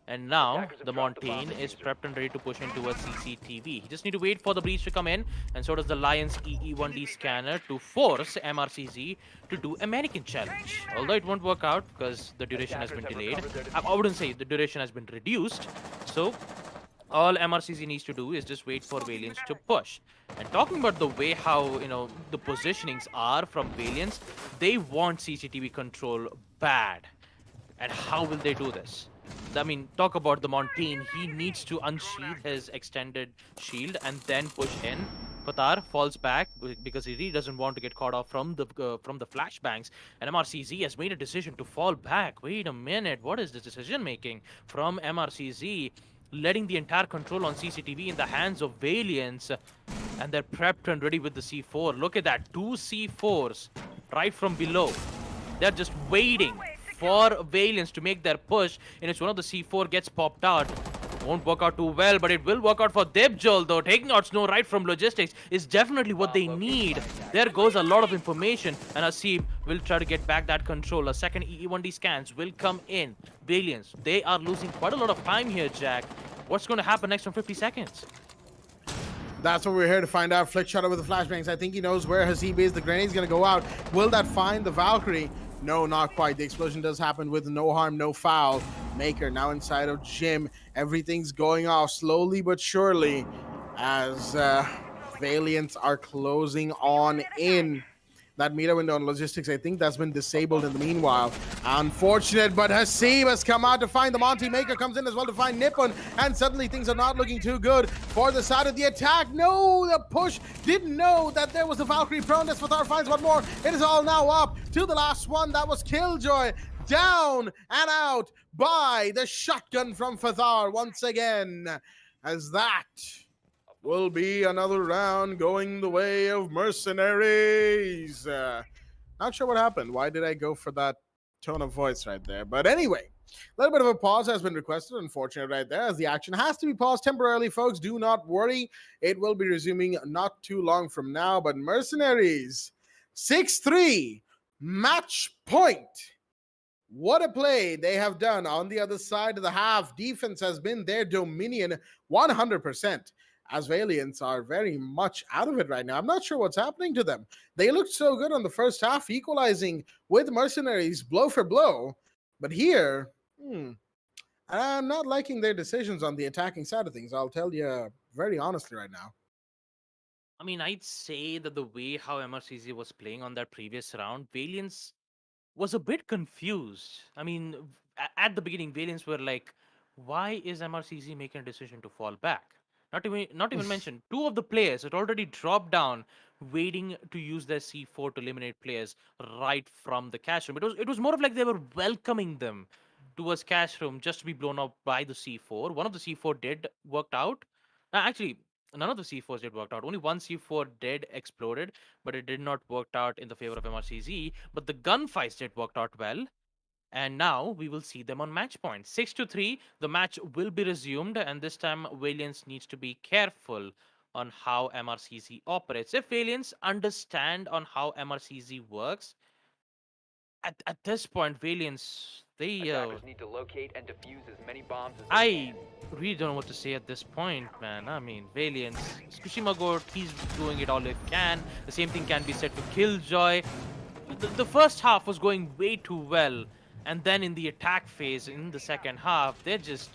and now the Montaigne is prepped and ready to push into a CCTV. He just need to wait for the breach to come in, and so does the Lions EE1D scanner to force MRCZ to do a mannequin challenge. Although it won't work out because the duration has been delayed. I wouldn't say the duration has been reduced. So all MRCZ needs to do is just wait for Valiants to push. And talking about the way how, the positionings are from Valiants, they want CCTV control bad. And how will they do this? I mean, talk about the Montaigne. He needs to unsheath his extended shield and then push in. Fatar falls back because he really doesn't want to get caught off from the flashbangs. And MRCZ has made a decision to fall back. Wait a minute, what is this decision making from MRCZ? Letting the entire control on CCTV in the hands of Valiants, and they're prepped and ready with the C4. Look at that, 2 C4s right from below. They're just waiting for Valiants to make their push, and it's one of the C4 gets popped out. Won't work out too well, but it will work out for Dibjol though. Taking out Snow right from logistics is definitely what they need. There goes a lot of information, and Hasib will try to get back that control. A second EE1D scans will come in. Valiants, they are losing quite a lot of time here, Jack. What's going to happen next in 50 seconds? That's what we're here to find out. Flick shot over the flashbangs. I think he knows where Hasib is. The grenade's going to go out. Will that find the Valkyrie? No, not quite. The explosion does happen with no harm, no foul. Maker now inside of Jim. Everything's going off slowly but surely as Valiants are closing on in. That meter window on logistics, I think that's been disabled in the meanwhile. Unfortunate, but Hasib has come out to find the Monty. Maker comes in as well to find Nippon, and suddenly things are not looking too good for the side of the attack. No, the push didn't know that there was the Valkyrie prone. Fatar finds one more. It is all now up to the last one. That was Killjoy. Down and out by the shotgun from Fatar once again, as that will be another round going the way of Mercenaries. Not sure what happened. Why did I go for that tone of voice right there? But anyway, a little bit of a pause has been requested. Unfortunate right there, as the action has to be paused temporarily, folks. Do not worry. It will be resuming not too long from now. But Mercenaries, 6-3, match point. What a play they have done on the other side of the half. Defense has been their dominion 100%. As Valiants are very much out of it right now. I'm not sure what's happening to them. They looked so good on the first half, equalizing with Mercenaries blow for blow. But here, I'm not liking their decisions on the attacking side of things. I'll tell you very honestly right now. I mean, I'd say that the way how MRCZ was playing on that previous round, Valiants was a bit confused. I mean, at the beginning, Valiants were like, "Why is MRCZ making a decision to fall back?" Not even mention two of the players had already dropped down, waiting to use their C4 to eliminate players right from the cash room. It was more of like they were welcoming them towards cash room just to be blown up by the C4. One of the C4 did worked out. Actually, none of the C4s did worked out. Only one C4 did exploded, but it did not work out in the favor of MRCZ. But the gunfights did worked out well. And now we will see them on match point. 6-3, the match will be resumed, and this time Valiance needs to be careful on how MRCZ operates. If Valiance understand on how MRCZ works, at this point, Valiance, they Attackers need to locate and defuse as many bombs as they I can. really don't know what to say at this point, man. I mean, Valiance, Tsukushima Goat, he's doing it all he can. The same thing can be said to Killjoy. The first half was going way too well, and then in the attack phase, in the second half, they're just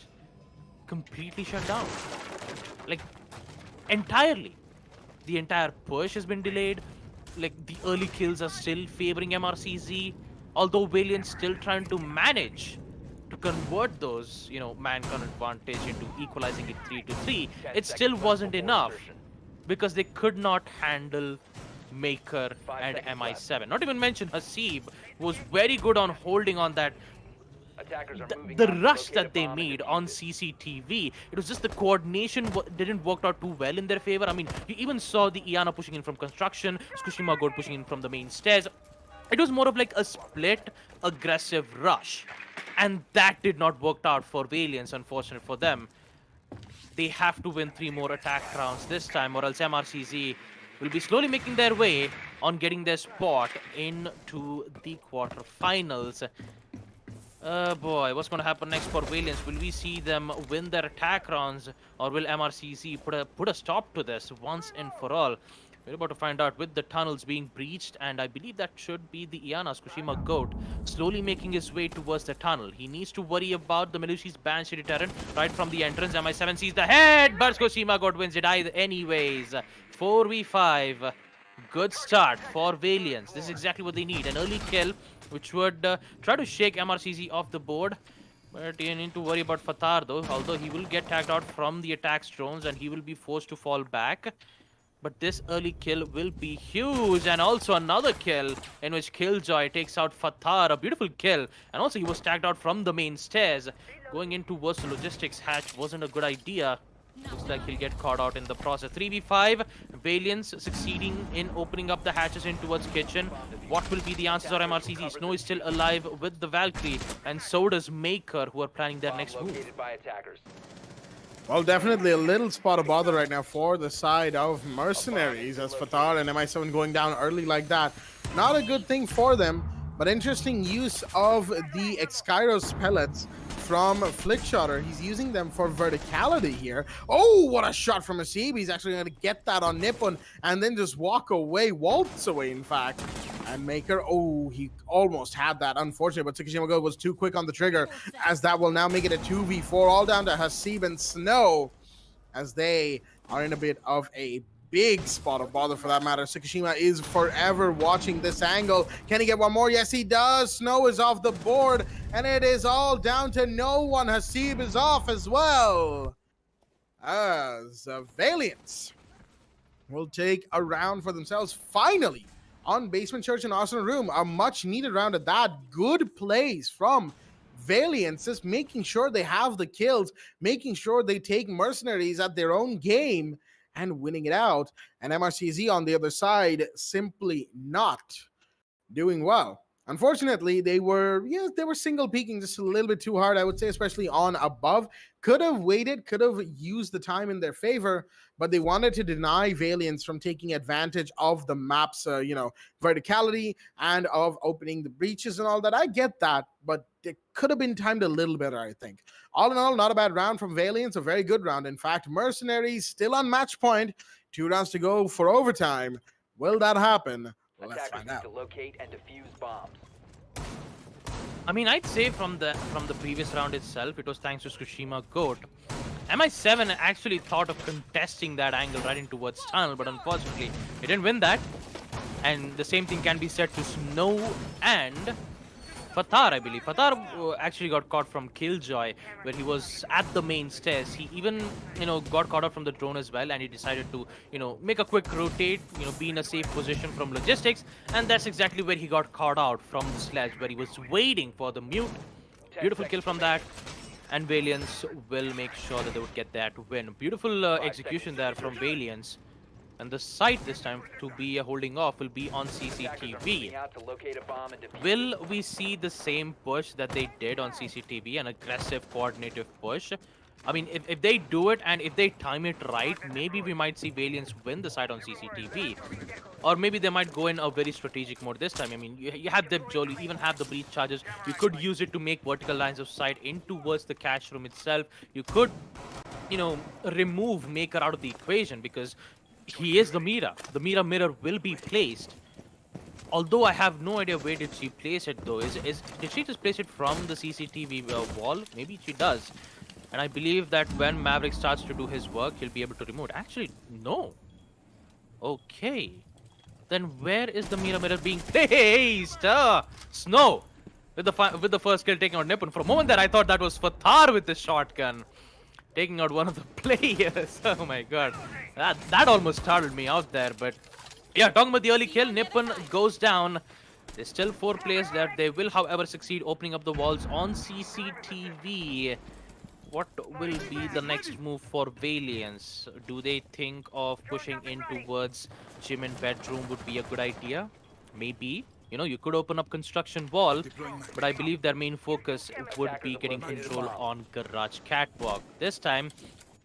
completely shut down. Like, entirely. The entire push has been delayed. Like, the early kills are still favoring MRCZ, although Valiant's still trying to manage to convert those, man-con advantage into equalizing it 3-3. It still wasn't enough because they could not handle Maker and MI7. Not even mention Hasib was very good on holding on that. The rush that they made on CCTV, it was just the coordination didn't work out too well in their favor. I mean, you even saw the Iana pushing in from construction, Tsukushima God pushing in from the main stairs. It was more of like a split, aggressive rush. And that did not work out for Valiance, unfortunate for them. They have to win 3 more attack rounds this time, or else MRCZ will be slowly making their way on getting their spot into the quarterfinals. Boy, what's going to happen next for Valiance? Will we see them win their attack rounds, or will MRCZ put a stop to this once and for all? We're about to find out with the tunnels being breached, and I believe that should be the Iana's Kushima Goat slowly making his way towards the tunnel. He needs to worry about the Melushi's Banshee deterrent right from the entrance. MI7 sees the head, but Kushima Goat wins it anyways. 4v5. Good start for Valiance. This is exactly what they need. An early kill, which would try to shake MRCZ off the board. But you need to worry about Fatar though, although he will get tagged out from the attack drones and he will be forced to fall back. But this early kill will be huge, and also another kill in which Killjoy takes out Fatar. A beautiful kill, and also he was tagged out from the main stairs. Going in towards the logistics hatch wasn't a good idea. Looks like he'll get caught out in the process. 3v5, Valiance succeeding in opening up the hatches in towards kitchen. What will be the answers for MRCZ? Snow is still alive with the Valkyrie, and so does Maker, who are planning their next move. Well, definitely a little spot of bother right now for the side of Mercenaries, as Fatar and MI7 going down early like that. Not a good thing for them, but interesting use of the Exkyros pellets from Flickshotter. He's using them for verticality here. Oh, what a shot from Hasib. He's actually going to get that on Nippon and then just walk away, waltz away, in fact. And Maker, oh, he almost had that, unfortunate, but Tsukushima Go was too quick on the trigger, as that will now make it a 2v4, all down to Hasib and Snow, as they are in a bit of a big spot of bother for that matter. Tsukushima is forever watching this angle. Can he get one more? Yes, he does. Snow is off the board, and it is all down to no one. Hasib is off as well, as Valiant will take a round for themselves, finally, on Basement Church and Arsenal Room. A much needed round at that. Good plays from Valiant, just making sure they have the kills, making sure they take Mercenaries at their own game and winning it out. And MRCZ on the other side simply not doing well. Unfortunately, they were single peaking just a little bit too hard, I would say, especially on above. Could have waited, could have used the time in their favor, but they wanted to deny Valiance from taking advantage of the map's, verticality and of opening the breaches and all that. I get that, but it could have been timed a little better, I think. All in all, not a bad round from Valiance, a very good round. In fact, Mercenaries still on match point. 2 rounds to go for overtime. Will that happen? Let's find out. To locate and defuse bombs. I mean, I'd say from the previous round itself, it was thanks to Tsukushima Goat. MI7 actually thought of contesting that angle right in towards tunnel, but unfortunately, he didn't win that. And the same thing can be said to Snow and Fatar, I believe. Fatar actually got caught from Killjoy when he was at the main stairs. He even, got caught up from the drone as well, and he decided to, make a quick rotate, be in a safe position from logistics, and that's exactly where he got caught out from the sledge, where he was waiting for the mute. Beautiful kill from that. And Valiance will make sure that they would get that win. Beautiful execution there from Valiance. And the site this time to be holding off will be on CCTV. Out to locate a bomb and defuse. Will we see the same push that they did on CCTV, an aggressive, coordinative push? I mean, if they do it and if they time it right, maybe we might see Valiance win the side on CCTV. Or maybe they might go in a very strategic mode this time. I mean, you have Dip Joel, you even have the breach charges. You could use it to make vertical lines of sight in towards the cache room itself. You could, remove Maker out of the equation because he is the Mira. The Mira mirror will be placed. Although I have no idea where did she place it though. Did she just place it from the CCTV wall? Maybe she does. And I believe that when Maverick starts to do his work, he'll be able to remove it. Actually, no. Okay. Then where is the mirror being placed? Snow. With the first kill taking out Nippon. For a moment there, I thought that was Fatar with the shotgun. Taking out one of the players. Oh my god. That almost startled me out there. But yeah, talking about the early kill, Nippon goes down. There's still 4 players left. They will, however, succeed opening up the walls on CCTV. What will be the next move for Valiance? Do they think of pushing in towards gym and bedroom would be a good idea? Maybe. You could open up construction wall, but I believe their main focus would be getting control on garage catwalk. This time,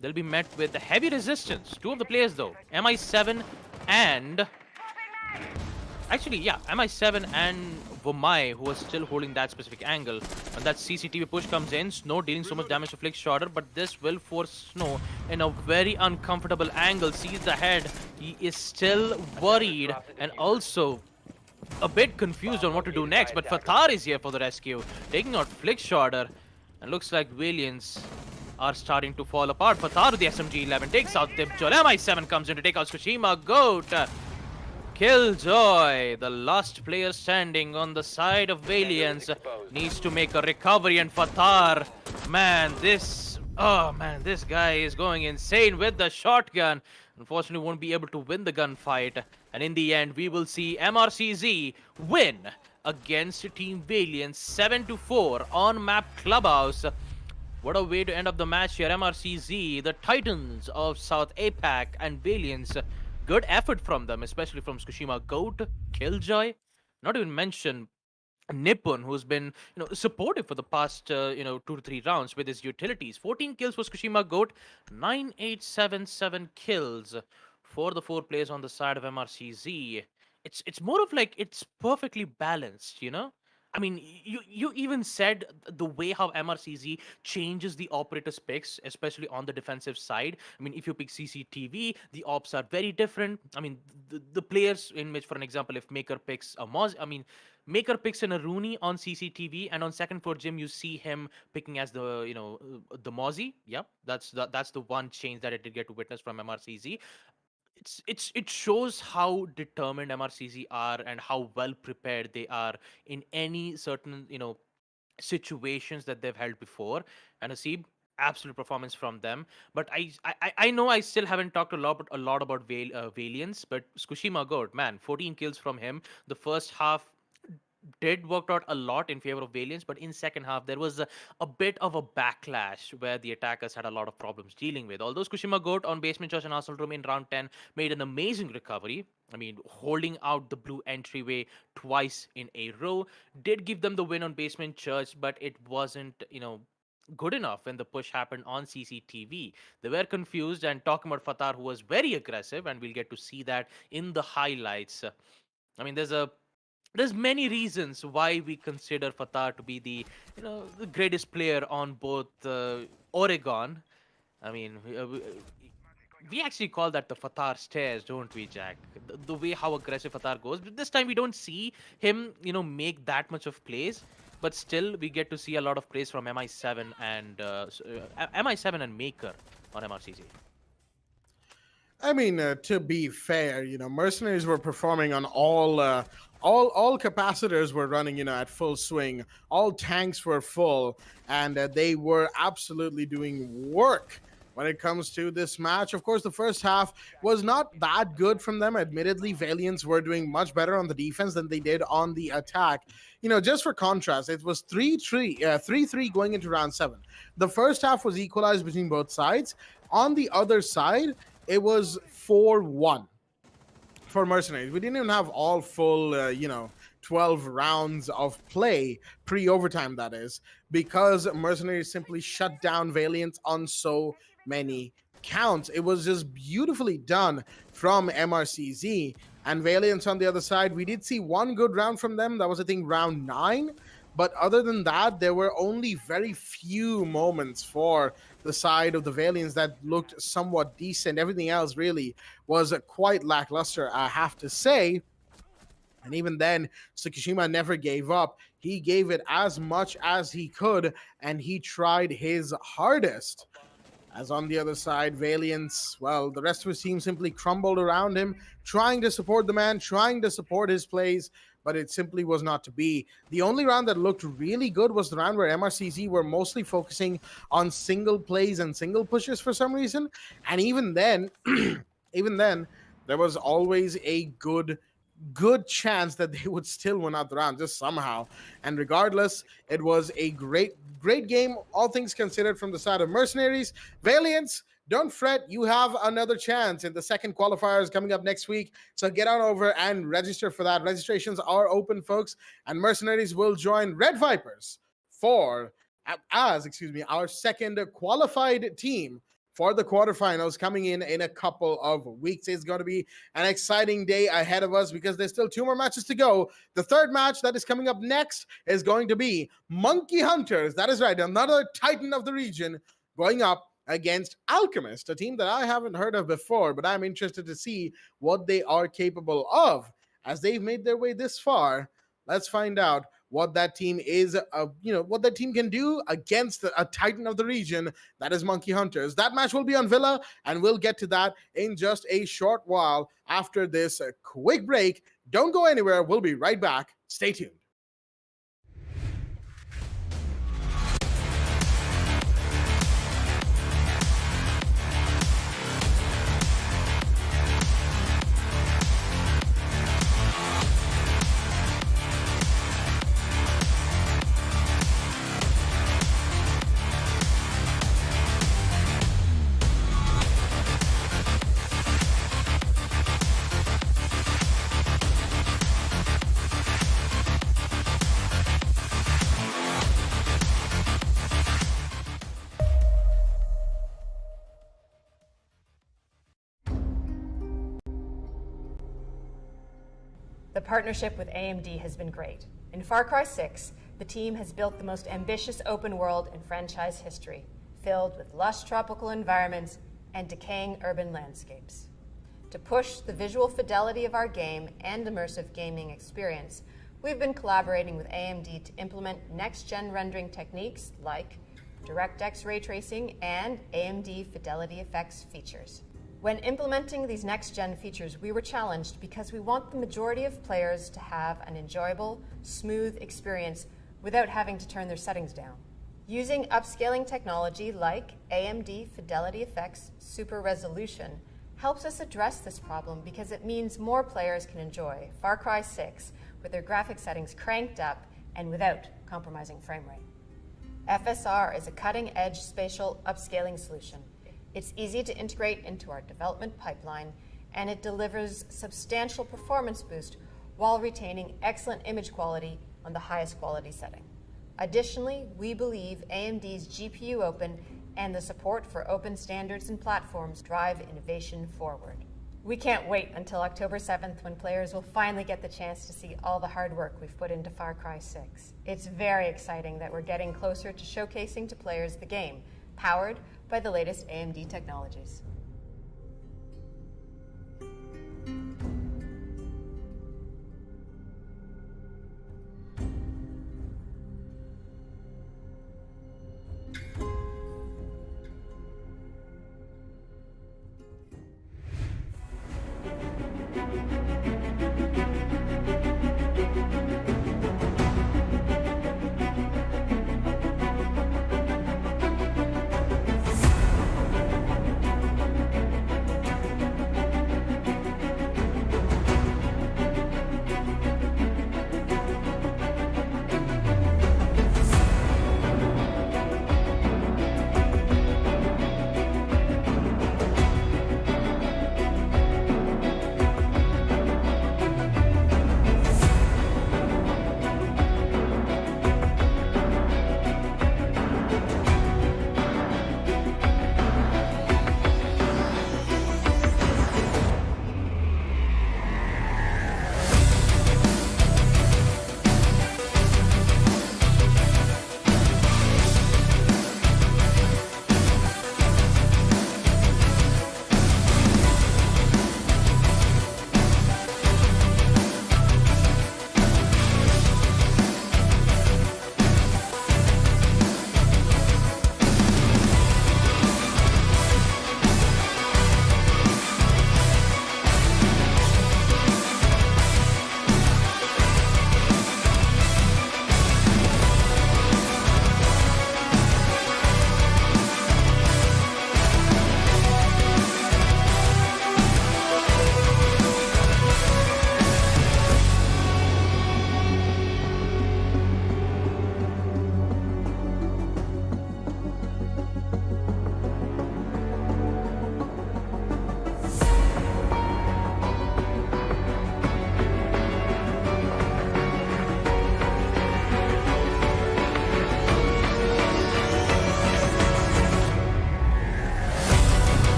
they'll be met with heavy resistance. 2 of the players though, MI7 and... Actually, yeah, MI7 and Vomai, who are still holding that specific angle. When that CCTV push comes in, Snow dealing so much damage to Flick Shorter, but this will force Snow in a very uncomfortable angle. Sees the head. He is still worried and also a bit confused on what to do next, but Fatar is here for the rescue, taking out Flick Shorter, and looks like Valiants are starting to fall apart. Fatar with the SMG-11 takes out Dipjol. MI7 comes in to take out Tsushima Goat. Killjoy, the last player standing on the side of Valiance, needs to make a recovery, and Fatar, this guy is going insane with the shotgun. Unfortunately, won't be able to win the gunfight. And in the end, we will see MRCZ win against Team Valiant 7-4 on map Clubhouse. What a way to end up the match here. MRCZ, the Titans of South APAC, and Valiance. Good effort from them, especially from Tsushima Goat, Killjoy. Not even mention Nippon, who's been supportive for the past 2 to 3 rounds with his utilities. 14 kills for Tsushima Goat, 9877 kills for the 4 players on the side of MRCZ. It's more of like it's perfectly balanced, I mean, you even said the way how MRCZ changes the operator's picks, especially on the defensive side. I mean, if you pick CCTV, the ops are very different. I mean, the players in which, for an example, if Maker picks a Maker picks in a Rooney on CCTV, and on second floor gym you see him picking as the the Mozzie. Yeah, that's the one change that I did get to witness from MRCZ. It shows how determined MRCZ are and how well prepared they are in any certain situations that they've held before. And Hasib, absolute performance from them. But I know I still haven't talked a lot about Valiance, but Tsushima Goat, man, 14 kills from him. The first half did work out a lot in favor of Valiance, but in second half there was a bit of a backlash where the attackers had a lot of problems dealing with. Although Tsushima Goat on basement church and Arsenal room in round 10 made an amazing recovery. I mean, holding out the blue entryway twice in a row did give them the win on basement church, but it wasn't good enough when the push happened on CCTV. They were confused, and talking about Fatar, who was very aggressive, and we'll get to see that in the highlights. I mean, there's many reasons why we consider Fatar to be the the greatest player on both Oregon. I mean, we actually call that the Fatar stairs, don't we, Jack? The way how aggressive Fatar goes. But this time we don't see him, make that much of plays. But still, we get to see a lot of plays from MI7 and Maker on MRCZ. I mean, to be fair, Mercenaries were performing on all all capacitors were running, at full swing. All tanks were full, and they were absolutely doing work when it comes to this match. Of course, the first half was not that good from them. Admittedly, Valiants were doing much better on the defense than they did on the attack. Just for contrast, it was 3-3 going into round 7. The first half was equalized between both sides. On the other side, it was 4-1 for Mercenaries. We didn't even have all full, 12 rounds of play, pre-overtime that is, because Mercenaries simply shut down Valiant on so many counts. It was just beautifully done from MRCZ. And Valiant on the other side, we did see one good round from them. That was, I think, round 9. But other than that, there were only very few moments for the side of the Valiants that looked somewhat decent. Everything else really was quite lackluster, I have to say. And even then, Tsukishima never gave up. He gave it as much as he could, and he tried his hardest. As on the other side, Valiants, well, the rest of his team simply crumbled around him, trying to support the man, trying to support his plays, but it simply was not to be. The only round that looked really good was the round where MRCZ were mostly focusing on single plays and single pushes for some reason. And even then, there was always a good chance that they would still win out the round, just somehow. And regardless, it was a great game, all things considered, from the side of Mercenaries. Valiants, don't fret, you have another chance in the second qualifiers coming up next week. So get on over and register for that. Registrations are open, folks, and Mercenaries will join Red Vipers as our second qualified team for the quarterfinals coming in a couple of weeks. It's going to be an exciting day ahead of us because there's still 2 more matches to go. The third match that is coming up next is going to be Monkey Hunters. That is right, another titan of the region going up against Alchemist, a team that I haven't heard of before, but I'm interested to see what they are capable of. As they've made their way this far, let's find out what that team is, what that team can do against a titan of the region, that is Monkey Hunters. That match will be on Villa, and we'll get to that in just a short while after this quick break. Don't go anywhere. We'll be right back. Stay tuned. The partnership with AMD has been great. In Far Cry 6, the team has built the most ambitious open world in franchise history, filled with lush tropical environments and decaying urban landscapes. To push the visual fidelity of our game and immersive gaming experience, we've been collaborating with AMD to implement next-gen rendering techniques like DirectX ray tracing and AMD Fidelity Effects features. When implementing these next-gen features, we were challenged because we want the majority of players to have an enjoyable, smooth experience without having to turn their settings down. Using upscaling technology like AMD Fidelity Effects Super Resolution helps us address this problem because it means more players can enjoy Far Cry 6 with their graphic settings cranked up and without compromising frame rate. FSR is a cutting-edge spatial upscaling solution. It's easy to integrate into our development pipeline, and it delivers substantial performance boost while retaining excellent image quality on the highest quality setting. Additionally, we believe AMD's GPU Open and the support for open standards and platforms drive innovation forward. We can't wait until October 7th when players will finally get the chance to see all the hard work we've put into Far Cry 6. It's very exciting that we're getting closer to showcasing to players the game, powered by the latest AMD technologies.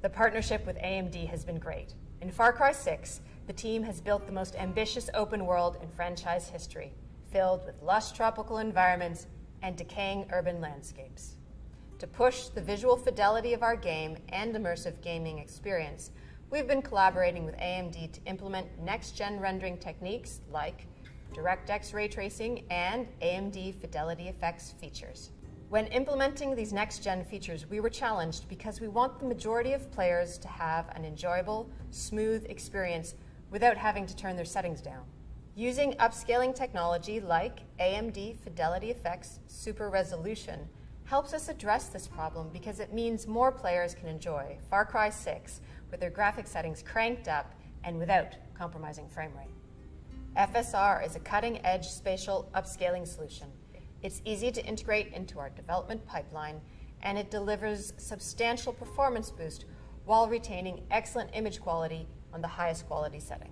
The partnership with AMD has been great. In Far Cry 6, the team has built the most ambitious open world in franchise history, filled with lush tropical environments and decaying urban landscapes. To push the visual fidelity of our game and immersive gaming experience, we've been collaborating with AMD to implement next-gen rendering techniques like DirectX ray tracing and AMD Fidelity Effects features. When implementing these next-gen features, we were challenged because we want the majority of players to have an enjoyable, smooth experience without having to turn their settings down. Using upscaling technology like AMD Fidelity Effects Super Resolution helps us address this problem because it means more players can enjoy Far Cry 6 with their graphic settings cranked up and without compromising frame rate. FSR is a cutting-edge spatial upscaling solution. It's easy to integrate into our development pipeline, and it delivers substantial performance boost while retaining excellent image quality on the highest quality setting.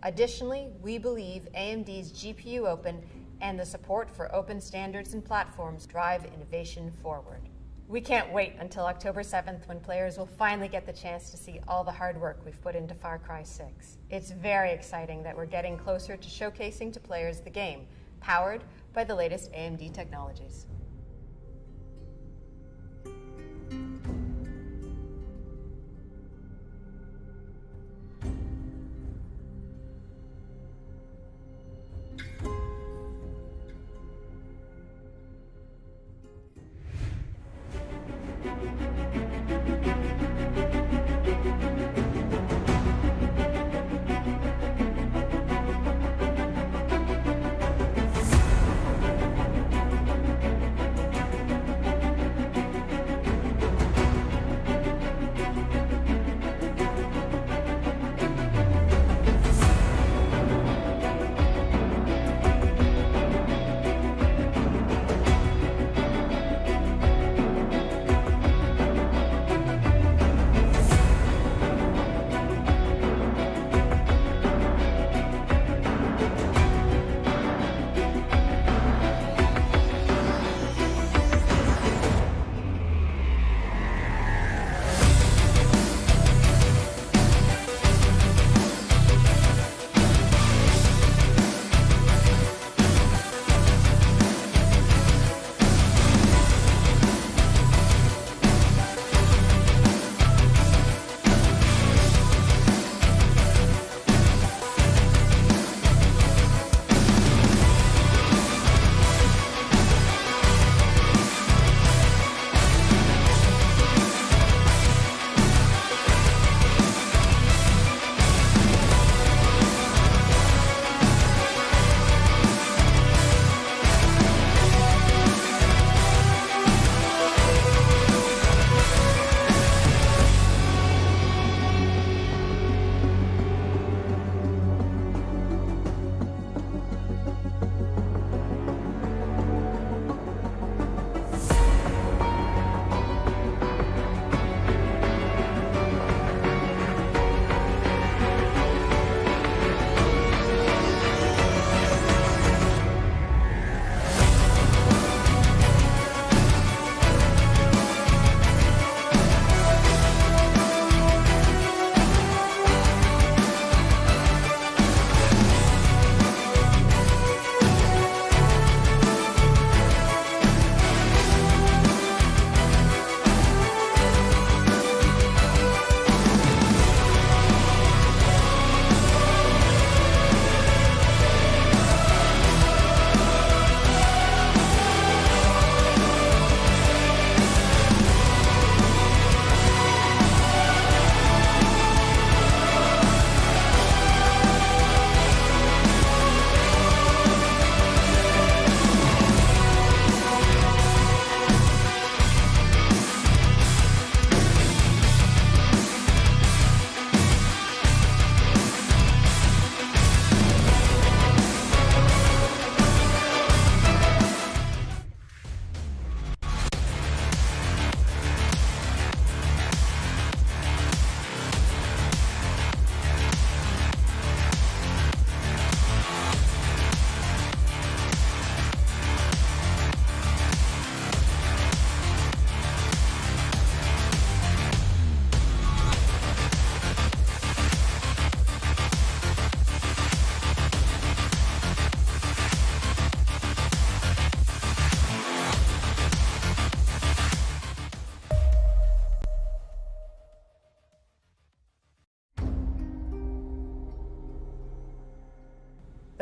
Additionally, we believe AMD's GPU Open and the support for open standards and platforms drive innovation forward. We can't wait until October 7th when players will finally get the chance to see all the hard work we've put into Far Cry 6. It's very exciting that we're getting closer to showcasing to players the game, powered by the latest AMD technologies.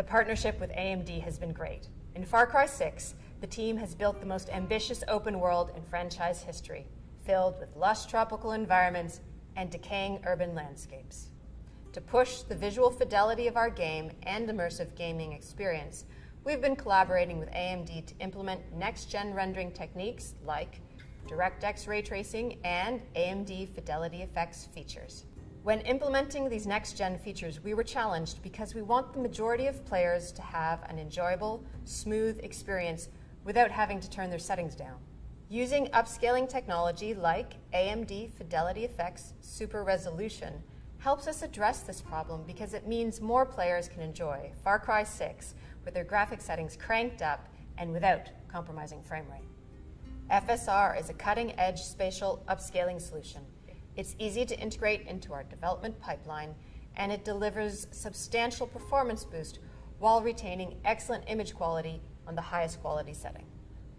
The partnership with AMD has been great. In Far Cry 6, the team has built the most ambitious open world in franchise history, filled with lush tropical environments and decaying urban landscapes. To push the visual fidelity of our game and immersive gaming experience, we've been collaborating with AMD to implement next-gen rendering techniques like DirectX ray tracing and AMD Fidelity Effects features. When implementing these next-gen features, we were challenged because we want the majority of players to have an enjoyable, smooth experience without having to turn their settings down. Using upscaling technology like AMD Fidelity Effects Super Resolution helps us address this problem because it means more players can enjoy Far Cry 6 with their graphic settings cranked up and without compromising frame rate. FSR is a cutting-edge spatial upscaling solution. It's easy to integrate into our development pipeline, and it delivers substantial performance boost while retaining excellent image quality on the highest quality setting.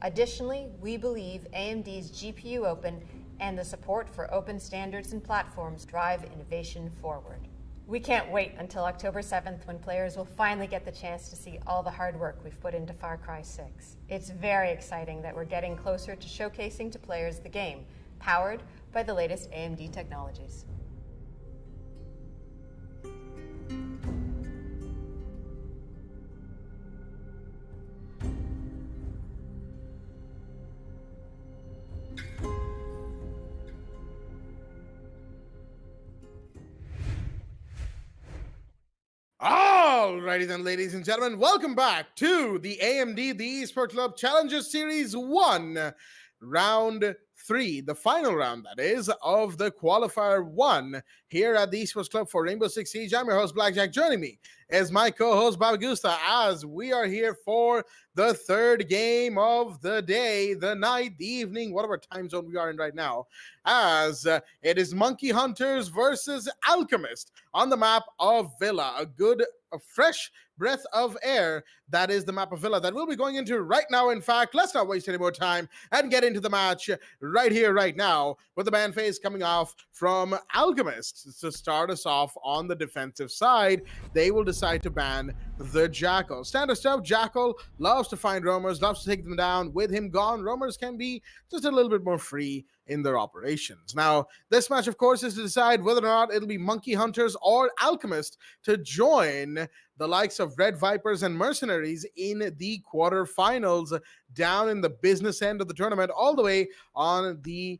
Additionally, we believe AMD's GPU Open and the support for open standards and platforms drive innovation forward. We can't wait until October 7th when players will finally get the chance to see all the hard work we've put into Far Cry 6. It's very exciting that we're getting closer to showcasing to players the game, powered by the latest AMD technologies. Alrighty then, ladies and gentlemen, welcome back to the AMD the Esports Club Challenger Series 1, Round 3, the final round, that is, of the Qualifier 1 here at the Esports Club for Rainbow Six Siege. I'm your host, Blackjack. Joining me is my co-host, Babagusta, as we are here for the third game of the day, the night, the evening, whatever time zone we are in right now, as it is Monkey Hunters versus Alchemist on the map of Villa. A fresh breath of air. That is the map of Villa that we'll be going into right now. In fact, let's not waste any more time and get into the match right here, right now, with the ban phase coming off from Alchemist. To start us off on the defensive side, they will decide to ban the Jackal. Standard stuff, Jackal loves to find roamers, loves to take them down. With him gone, roamers can be just a little bit more free in their operations. Now, this match, of course, is to decide whether or not it'll be Monkey Hunters or Alchemist to join the likes of Red Vipers and Mercenaries in the quarterfinals down in the business end of the tournament, all the way on the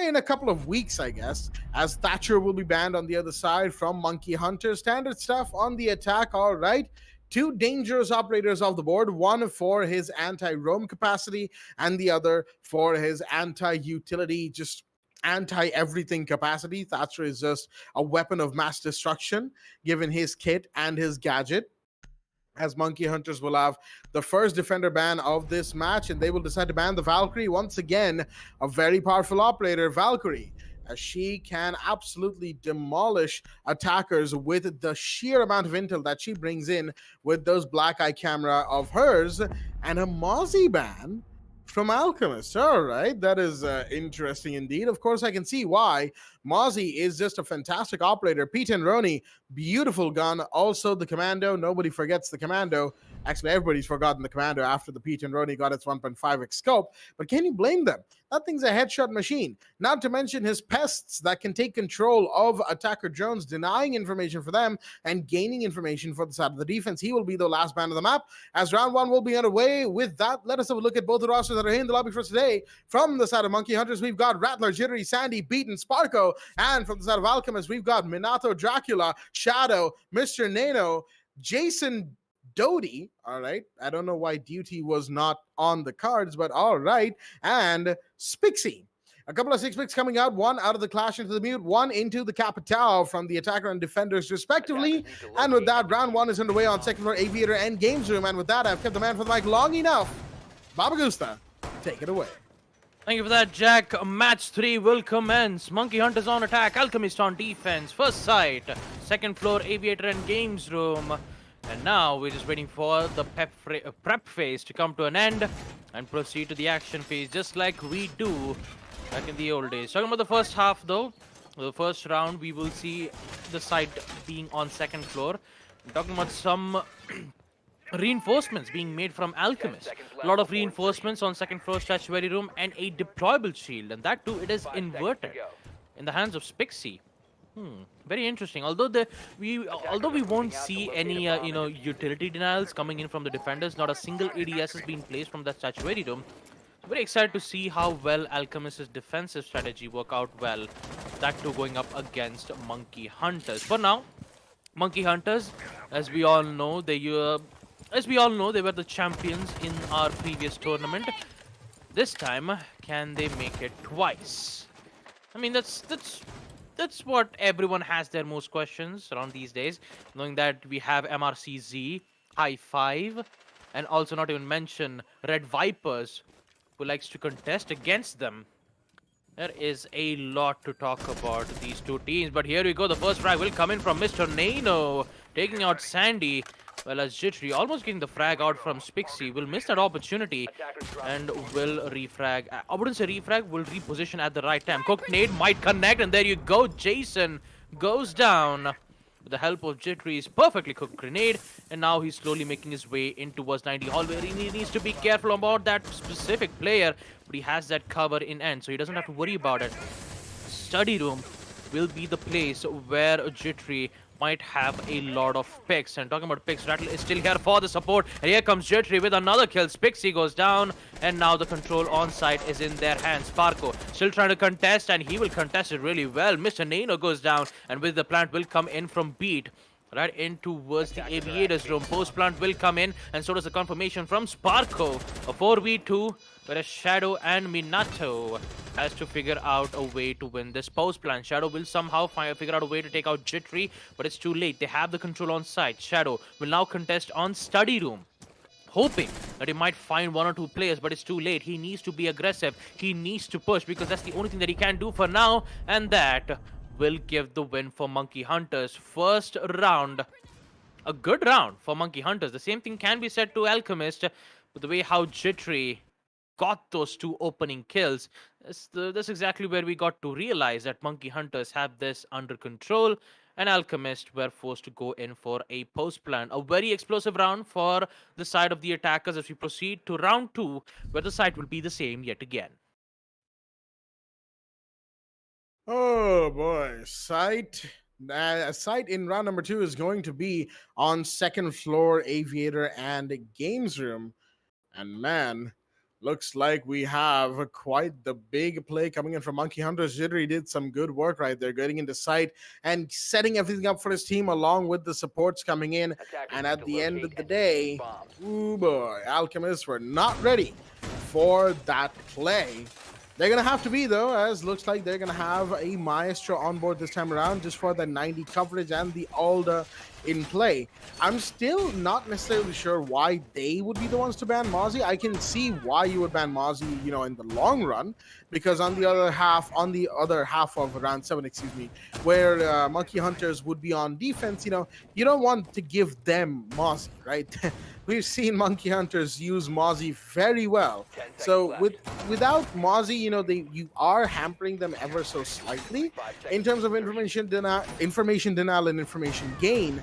in a couple of weeks, I guess, as Thatcher will be banned on the other side from Monkey Hunters. Standard stuff on the attack, all right. Two dangerous operators off the board, one for his anti-roam capacity and the other for his anti-utility, just anti-everything capacity. Thatcher is just a weapon of mass destruction given his kit and his gadget, as Monkey Hunters will have the first defender ban of this match, and they will decide to ban the Valkyrie. Once again, a very powerful operator, Valkyrie, as she can absolutely demolish attackers with the sheer amount of intel that she brings in with those black eye camera of hers, and a Mozzie ban from Alchemist. All right, that is interesting indeed. Of course, I can see why. Mozzie is just a fantastic operator. Pete and Roni, beautiful gun. Also the Commando. Nobody forgets the Commando. Actually, everybody's forgotten the Commando after the Pete and Roni got its 1.5x scope. But can you blame them? That thing's a headshot machine. Not to mention his pests that can take control of attacker drones, denying information for them and gaining information for the side of the defense. He will be the last man of the map, as round one will be underway. With that, let us have a look at both the rosters that are here in the lobby for us today. From the side of Monkey Hunters, we've got Rattler, Jittery, Sandy, Beaten, Sparko. And from the side of Alchemist, we've got Minato, Dracula, Shadow, Mr. Nano, Jason Doty. All right. I don't know why Duty was not on the cards, but all right. And Spixie. A couple of 6 picks coming out, one out of the Clash into the Mute, one into the Capital from the attacker and defenders respectively. And with that, round one is underway on second floor Aviator and Games Room. And with that, I've kept the man for the mic long enough. Babagusta, take it away. Thank you for that, Jack. Match 3 will commence. Monkey Hunters on attack, Alchemist on defense. First sight, second floor Aviator and Games Room. And now we're just waiting for the prep phase to come to an end and proceed to the action phase, just like we do back in the old days. Talking about the first half, though, the first round, we will see the site being on second floor. I'm talking about some reinforcements being made from Alchemist. A lot of reinforcements on second floor statuary room and a deployable shield, and that too it is 5 seconds to inverted go. in the hands of Spixie. Very interesting. Although we won't see any utility denials coming in from the defenders, not a single ADS has been placed from that statuary room. Very excited to see how well Alchemist's defensive strategy work out well. That too going up against Monkey Hunters. For now, Monkey Hunters, as we all know, they were the champions in our previous tournament. This time, can they make it twice? I mean, that's what everyone has their most questions around these days, knowing that we have MRCZ, High Five, and also not even mention Red Vipers, who likes to contest against them. There is a lot to talk about these two teams, but here we go. The first frag will come in from Mr. Nano, taking out Sandy. Well, as Jittery almost getting the frag out from Spixie, will miss that opportunity and will refrag. I wouldn't say refrag, will reposition at the right time. Cooked nade might connect, and there you go. Jason goes down with the help of Jittery's perfectly cooked grenade, and now he's slowly making his way in towards 90 hallway. He needs to be careful about that specific player, but he has that cover in end, so he doesn't have to worry about it. Study room will be the place where Jittery might have a lot of picks. And talking about picks, Rattle is still here for the support. And here comes Jittery with another kill. Spixie goes down, and now the control on site is in their hands. Sparko still trying to contest, and he will contest it really well. Mr. Nano goes down, and with the plant will come in from Beat. Right in towards the Aviator's room. Post plant will come in, and so does the confirmation from Sparko. A 4v2, whereas Shadow and Minato has to figure out a way to win this post plant. Shadow will somehow figure out a way to take out Jittery, but it's too late. They have the control on site. Shadow will now contest on Study Room, hoping that he might find one or two players, but it's too late. He needs to be aggressive. He needs to push, because that's the only thing that he can do for now, and that will give the win for Monkey Hunters. First round, a good round for Monkey Hunters. The same thing can be said to Alchemist, but the way how Jittery got those two opening kills, that's exactly where we got to realize that Monkey Hunters have this under control, and Alchemist were forced to go in for a post plan. A very explosive round for the side of the attackers as we proceed to round 2, where the site will be the same yet again. Oh boy, site in round number 2 is going to be on second floor Aviator and Games Room, and man, looks like we have quite the big play coming in from Monkey Hunters. Jittery did some good work right there, getting into site and setting everything up for his team, along with the supports coming in. And at the end of the day, oh boy, Alchemists were not ready for that play. They're going to have to be, though, as looks like they're going to have a Maestro on board this time around just for the 90 coverage and the Alda in play. I'm still not necessarily sure why they would be the ones to ban Mozzie. I can see why you would ban Mozzie, in the long run, because on the other half of round 7, where Monkey Hunters would be on defense, you don't want to give them Mozzie, right? We've seen Monkey Hunters use Mozzie very well. So without Mozzie, you are hampering them ever so slightly in terms of information denial and information gain.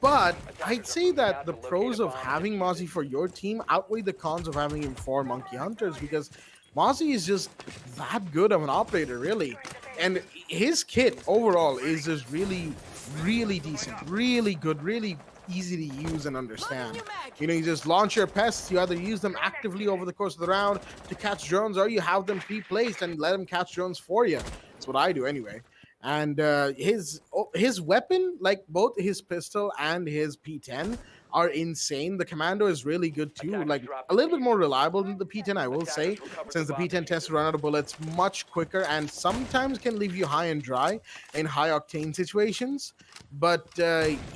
But I'd say that the pros of having Mozzie for your team outweigh the cons of having him for Monkey Hunters, because Mozzie is just that good of an operator, really. And his kit overall is just really, really decent, really good, really easy to use and understand. You just launch your pests. You either use them actively over the course of the round to catch drones, or you have them pre-placed and let them catch drones for you. That's what I do anyway. And his weapon, like both his pistol and his P10, are insane. The Commando is really good too, like a little bit more reliable than the P10, I will say, since the P10 tends to run out of bullets much quicker and sometimes can leave you high and dry in high octane situations. But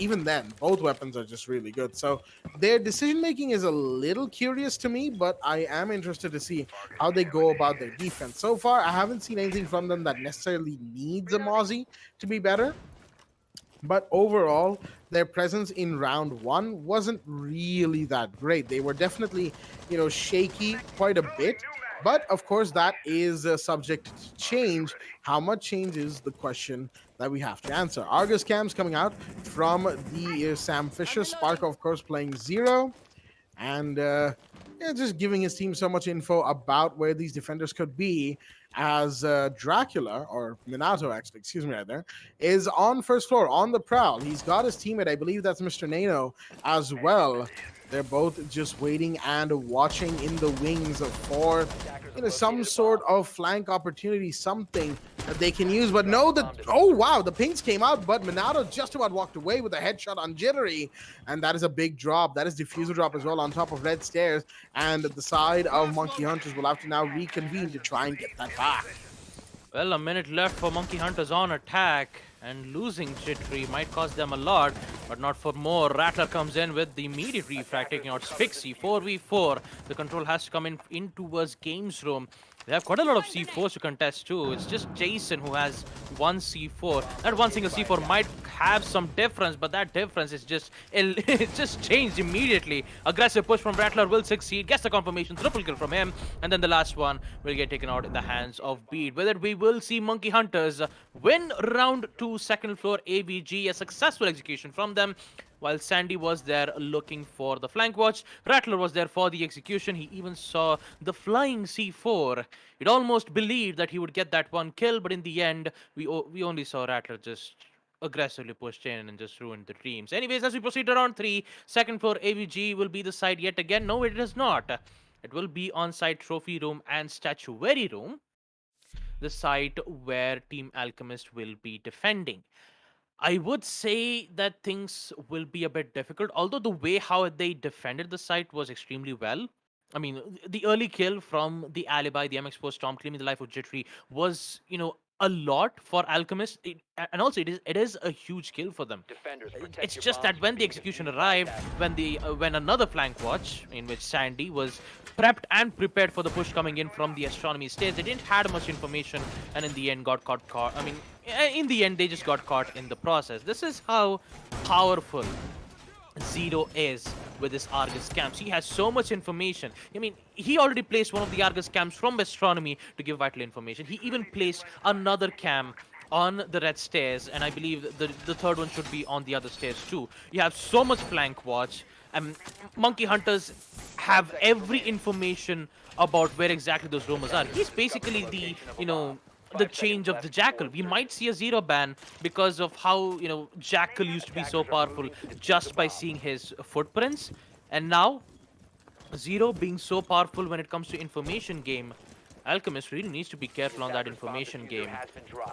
even then, both weapons are just really good. So their decision making is a little curious to me, but I am interested to see how they go about their defense. So far, I haven't seen anything from them that necessarily needs a Mozzie to be better. But overall, their presence in round 1 wasn't really that great. They were definitely, shaky quite a bit. But of course, that is subject to change. How much change is the question that we have to answer. Argus cams coming out from the Sam Fisher. Spark, of course, playing zero. And yeah, just giving his team so much info about where these defenders could be as Dracula, or Minato actually, excuse me, right there, is on first floor, on the prowl. He's got his teammate, I believe that's Mr. Nano as well. They're both just waiting and watching in the wings for some sort of flank opportunity, something that they can use. But no, oh wow, the pings came out, but Minato just about walked away with a headshot on Jittery, and that is a big drop. That is diffuser drop as well on top of red stairs, and the side of Monkey Hunters will have to now reconvene to try and get that back. Well, a minute left for Monkey Hunters on attack, and losing Jittery might cost them a lot, but not for more. Rattler comes in with the immediate refrag, taking out Spixie. 4v4. The control has to come in towards Games Room. They have quite a lot of C4s to contest too. It's just Jason who has one C4. That one single C4 might have some difference, but that difference is just it just changed immediately. Aggressive push from Rattler will succeed. Gets the confirmation, triple kill from him, and then the last one will get taken out in the hands of Beat. With it, we will see Monkey Hunters win round 2, second floor AVG. A successful execution from them. While Sandy was there looking for the flank watch, Rattler was there for the execution. He even saw the flying C4. He'd almost believed that he would get that one kill, but in the end, we only saw Rattler just aggressively pushed in and just ruined the dreams. Anyways, as we proceed to round 3, second floor AVG will be the side yet again. No, it is not. It will be on-site trophy room and statuary room, the site where Team Alchemist will be defending. I would say that things will be a bit difficult, although the way how they defended the site was extremely well. I mean, the early kill from the Alibi, the MX4 Storm claiming the life of Jittery was, a lot for Alchemist. And also, it is a huge kill for them. It's just that when the execution arrived, when another flank watch, in which Sandy was prepped and prepared for the push coming in from the astronomy stage, they didn't had much information, and in the end got caught. I mean, in the end, they just got caught in the process. This is how powerful Zero is with his Argus camps. He has so much information. I mean, he already placed one of the Argus camps from astronomy to give vital information. He even placed another cam on the red stairs, and I believe the third one should be on the other stairs too. You have so much flank watch. Monkey Hunters have every information about where exactly those rumors are. He's basically the change of the Jackal. We might see a zero ban because of how, Jackal used to be so powerful just by seeing his footprints. And now, Zero being so powerful when it comes to information game, Alchemist really needs to be careful on that information game.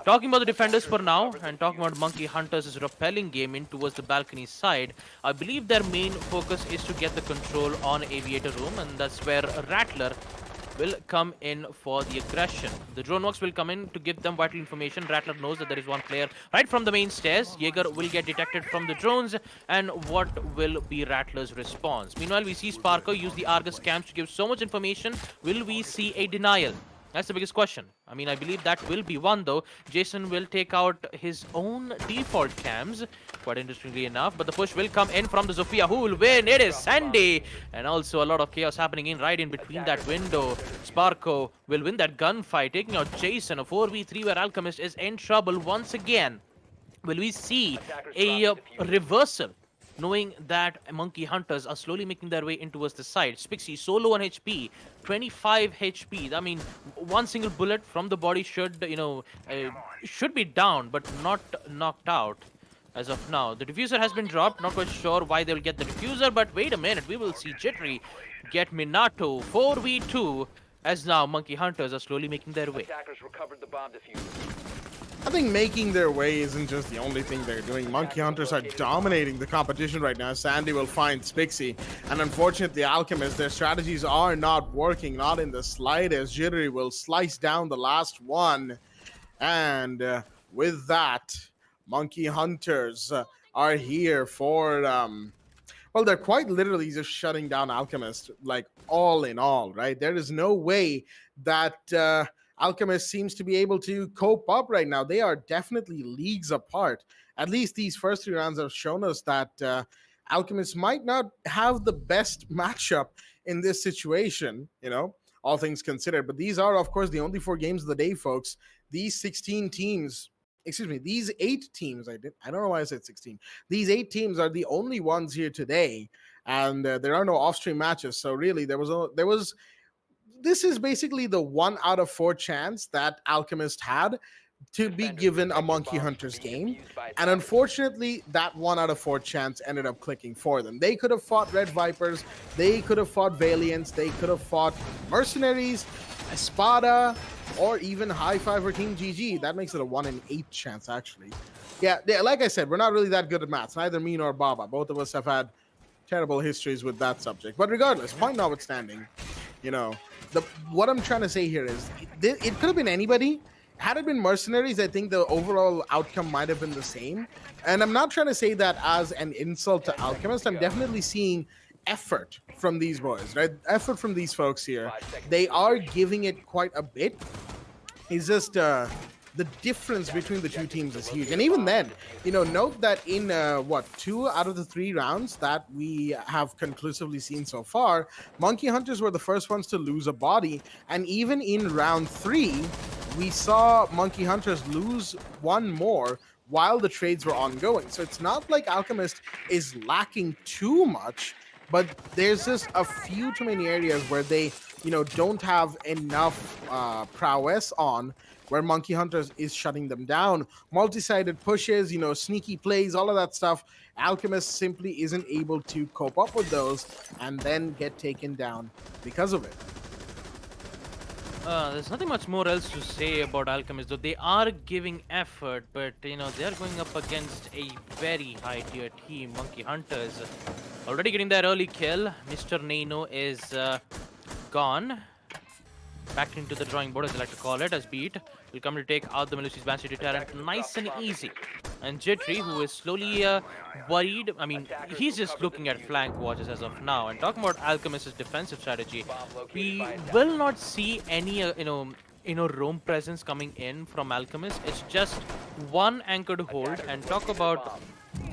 Talking about the defenders for now, and talking about Monkey Hunters' repelling game in towards the balcony side, I believe their main focus is to get the control on Aviator Room, and that's where Rattler will come in for the aggression. The drone works will come in to give them vital information. Rattler knows that there is one player right from the main stairs. Jaeger will get detected from the drones, and what will be Rattler's response? Meanwhile, we see Sparko use the Argus cams to give so much information. Will we see a denial? That's the biggest question. I mean, I believe that will be one, though. Jason will take out his own default cams, quite interestingly enough. But the push will come in from the Zofia. Who will win? It is Sandy! And also a lot of chaos happening right in between that window. Sparko will win that gunfight, taking out Jason. A 4v3 where Alchemist is in trouble once again. Will we see a reversal? Knowing that Monkey Hunters are slowly making their way in towards the side. Spixie solo on HP, 25 HP. I mean, one single bullet from the body should, should be down, but not knocked out as of now. The diffuser has been dropped. Not quite sure why they'll get the diffuser, but wait a minute. We will see Jittery get Minato 4v2 as now Monkey Hunters are slowly making their way. Attackers recovered the bomb diffuser. I think making their way isn't just the only thing they're doing. Monkey Hunters are dominating the competition right now. Sandy will find Spixie, and unfortunately, Alchemist, their strategies are not working, not in the slightest. Jittery will slice down the last one, and with that, Monkey Hunters are here for, well, they're quite literally just shutting down Alchemist, like all in all, right? There is no way that Alchemist seems to be able to cope up right now. They are definitely leagues apart. At least these first 3 rounds have shown us that Alchemist might not have the best matchup in this situation, all things considered. But these are, of course, the only 4 games of the day, folks. These 16 teams, excuse me, these 8 teams, I don't know why I said 16. These 8 teams are the only ones here today, and there are no off-stream matches. So really, this is basically the 1 out of 4 chance that Alchemist had to be given a Monkey Hunters game. And unfortunately, that 1 out of 4 chance ended up clicking for them. They could have fought Red Vipers, they could have fought Valiants, they could have fought Mercenaries, Espada, or even High Five or Team GG. That makes it a 1 in 8 chance, actually. Yeah, like I said, we're not really that good at maths. Neither me nor Baba. Both of us have had terrible histories with that subject. But regardless, point notwithstanding, what I'm trying to say here is it could have been anybody. Had it been Mercenaries, I think the overall outcome might have been the same. And I'm not trying to say that as an insult to Alchemist. I'm definitely seeing effort from these boys, right? Effort from these folks here. They are giving it quite a bit. It's just the difference between the 2 teams is huge. And even then, note that in 2 out of the 3 rounds that we have conclusively seen so far, Monkey Hunters were the first ones to lose a body. And even in round 3, we saw Monkey Hunters lose 1 more while the trades were ongoing. So it's not like Alchemist is lacking too much, but there's just a few too many areas where they, don't have enough prowess on, where Monkey Hunters is shutting them down. Multi-sided pushes, sneaky plays, all of that stuff. Alchemist simply isn't able to cope up with those and then get taken down because of it. There's nothing much more else to say about Alchemist, though they are giving effort, but they are going up against a very high tier team, Monkey Hunters. Already getting that early kill. Mr. Nano is gone. Back into the drawing board, as I like to call it, as Beat will come to take out the Melusi's Band City Tyrant nice and easy. And Jittery, who is slowly worried, I mean, he's just looking at flank watches as of now. And talking about Alchemist's defensive strategy, we will not see any, roam presence coming in from Alchemist. It's just one anchored hold. And talk about...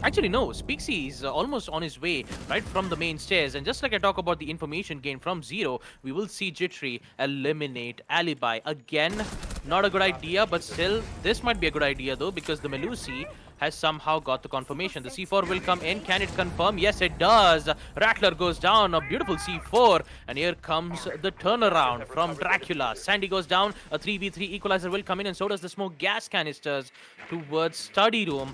Actually, no. Speaksy is almost on his way right from the main stairs. And just like I talk about the information gain from Zero, we will see Jittery eliminate Alibi. Again, not a good idea, but still, this might be a good idea, though, because the Melusi has somehow got the confirmation. The C4 will come in. Can it confirm? Yes, it does. Rattler goes down. A beautiful C4. And here comes the turnaround from Dracula. Sandy goes down. A 3v3 equalizer will come in, and so does the smoke gas canisters towards study room,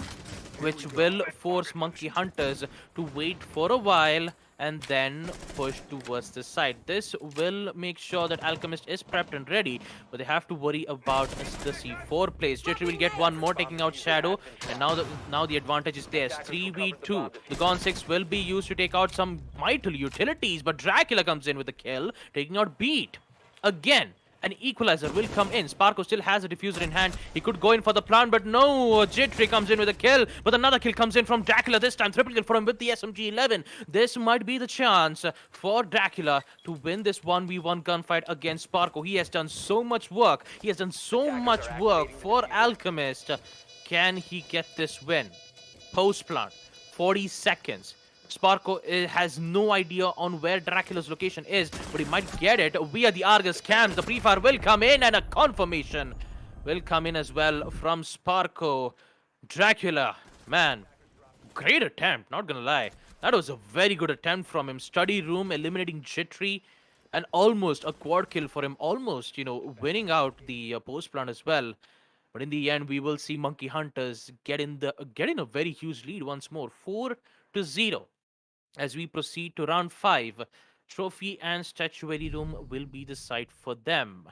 which will force Monkey Hunters to wait for a while and then push towards the side. This will make sure that Alchemist is prepped and ready, but they have to worry about the C4 plays. Jittery will get one more, taking out Shadow, and now the advantage is theirs. 3v2. The Gone 6 will be used to take out some vital utilities, but Dracula comes in with a kill, taking out Beat. Again, an equalizer will come in. Sparko still has a diffuser in hand. He could go in for the plant, but no. Jittery comes in with a kill, but another kill comes in from Dracula this time. Triple kill for him with the SMG-11. This might be the chance for Dracula to win this 1v1 gunfight against Sparko. He has done so much work. He has done so much work for Alchemist. Can he get this win? Post-plant. 40 seconds. Sparko has no idea on where Dracula's location is, but he might get it via the Argus cams. The pre-fire will come in, and a confirmation will come in as well from Sparko. Dracula, man, great attempt, not gonna lie. That was a very good attempt from him. Study room, eliminating Jittery, and almost a quad kill for him. Almost, winning out the post plant as well. But in the end, we will see Monkey Hunters get in a very huge lead once more, 4-0. As we proceed to round 5, trophy and statuary room will be the site for them.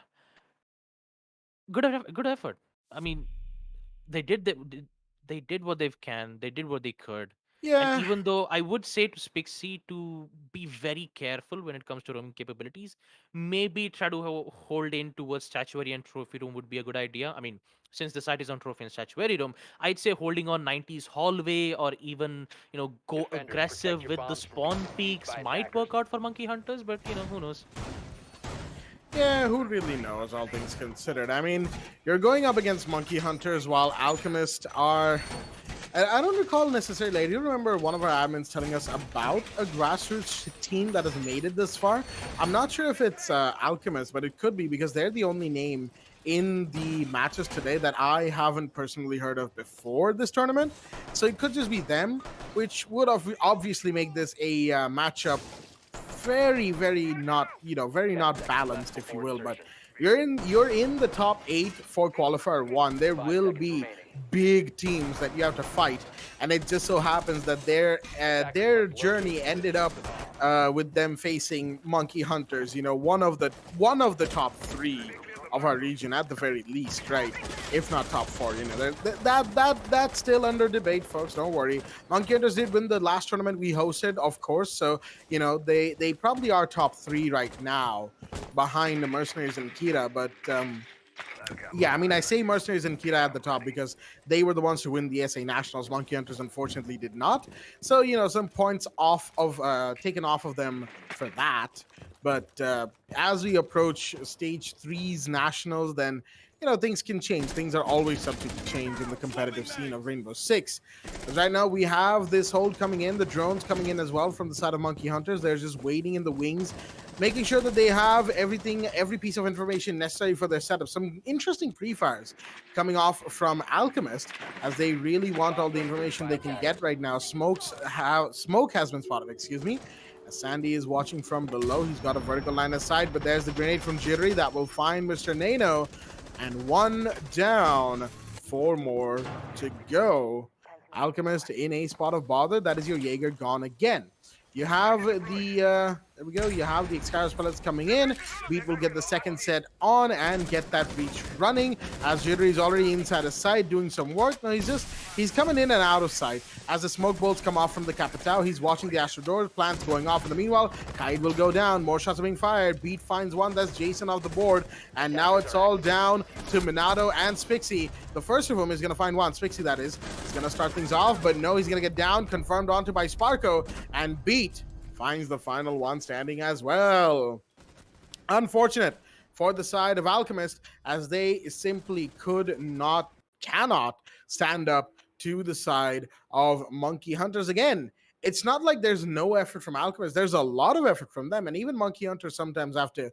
Good effort. I mean, they did what they can. They did what they could. Yeah. And even though I would say to Spixie to be very careful when it comes to roaming capabilities, maybe try to hold in towards statuary and trophy room would be a good idea. I mean, since the site is on trophy and statuary room, I'd say holding on 90s hallway or even, go aggressive with the spawn peaks might work out for Monkey Hunters, but, who knows? Yeah, who really knows, all things considered. I mean, you're going up against Monkey Hunters while Alchemist are... I don't recall necessarily. I do remember one of our admins telling us about a grassroots team that has made it this far. I'm not sure if it's Alchemist, but it could be because they're the only name in the matches today that I haven't personally heard of before this tournament. So it could just be them, which would obviously make this a matchup very not, very not balanced, if you will. But you're in the top 8 for qualifier 1. There will be big teams that you have to fight, and it just so happens that their journey ended up with them facing Monkey Hunters, one of the top 3 of our region at the very least, right? If not top 4, that's still under debate, folks. Don't worry. Monkey Hunters did win the last tournament we hosted, of course, so they probably are top 3 right now, behind the Mercenaries and Kira. But yeah, I mean, I say Mercenaries and Kira at the top because they were the ones to win the SA Nationals. Monkey Hunters unfortunately did not. So, some points taken off of them for that. But as we approach Stage 3's Nationals, then, things can change. Things are always subject to change in the competitive scene of Rainbow Six. Because right now we have this hold coming in, the drones coming in as well from the side of Monkey Hunters. They're just waiting in the wings, making sure that they have every piece of information necessary for their setup. Some interesting pre-fires coming off from Alchemist, as they really want all the information they can get right now. Smoke has been spotted, excuse me. As Sandy is watching from below, he's got a vertical line of sight, but there's the grenade from Jittery that will find Mr. Nano. And 1 down, 4 more to go. Alchemist in a spot of bother. That is your Jaeger gone again. You have the there we go. You have the Excaris pellets coming in. Beat will get the second set on and get that breach running, as Jittery is already inside his side doing some work. No, he's coming in and out of sight as the smoke bolts come off from the Capitao. He's watching the Astro doors, plants going off. In the meanwhile, Kaid will go down. More shots are being fired. Beat finds one. That's Jason off the board, and now it's all down to Minato and Spixie. The first of them is going to find one. Spixie, that is. He's going to start things off, but no, he's going to get down. Confirmed onto by Sparko, and Beat finds the final one standing as well. Unfortunate for the side of Alchemist, as they simply cannot stand up to the side of Monkey Hunters again. It's not like there's no effort from Alchemist. There's a lot of effort from them, and even Monkey Hunters sometimes have to,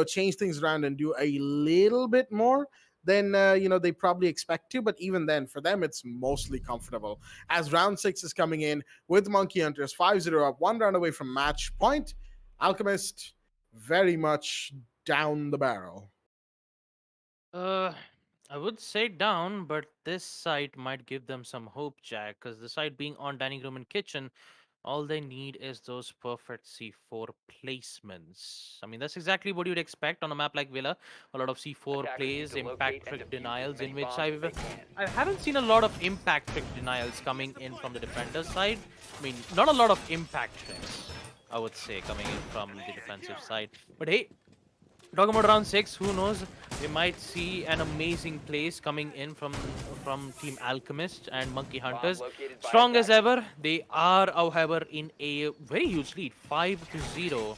change things around and do a little bit more than they probably expect to. But even then, for them, it's mostly comfortable, as round 6 is coming in with Monkey Hunters 5-0 up, 1 round away from match point. Alchemist very much down the barrel. I would say down, but this site might give them some hope, Jack, because the site being on dining room and kitchen, all they need is those perfect C4 placements. I mean, that's exactly what you'd expect on a map like Villa. A lot of C4 plays, impact trick denials, in which I haven't seen a lot of impact trick denials coming in from the defender side. I mean, not a lot of impact tricks, I would say, coming in from the defensive side. But hey, talking about round 6, who knows? We might see an amazing plays coming in from Team Alchemist and Monkey Hunters. Strong as ever, they are, however, in a very huge lead, 5-0.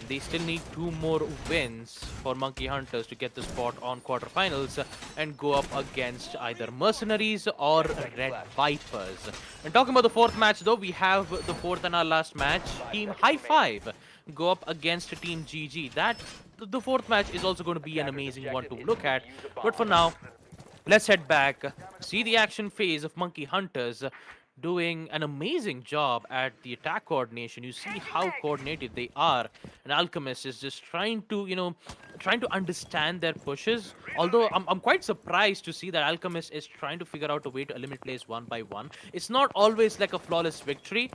They still need 2 more wins for Monkey Hunters to get the spot on quarterfinals and go up against either Mercenaries or Red Vipers. And talking about the 4th match, though, we have the 4th and our last match. Team High Five go up against Team GG. The 4th match is also going to be an amazing one to look at. But for now, let's head back, see the action phase of Monkey Hunters doing an amazing job at the attack coordination. You see how coordinated they are, and Alchemist is just trying to understand their pushes. Although I'm quite surprised to see that Alchemist is trying to figure out a way to eliminate players one by one. It's not always like a flawless victory.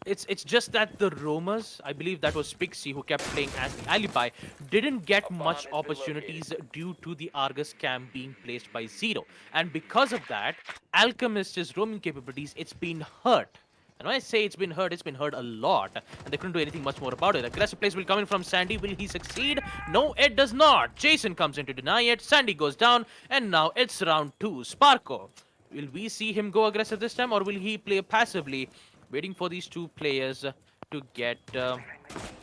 It's just that the roamers, I believe that was Pixie who kept playing as the alibi, didn't get much opportunities due to the Argus cam being placed by Zero. And because of that, Alchemist's roaming capabilities, it's been hurt. And when I say it's been hurt a lot. And they couldn't do anything much more about it. Aggressive plays will come in from Sandy. Will he succeed? No, it does not. Jason comes in to deny it. Sandy goes down. And now it's round 2. Sparko. Will we see him go aggressive this time, or will he play passively, waiting for these 2 players to get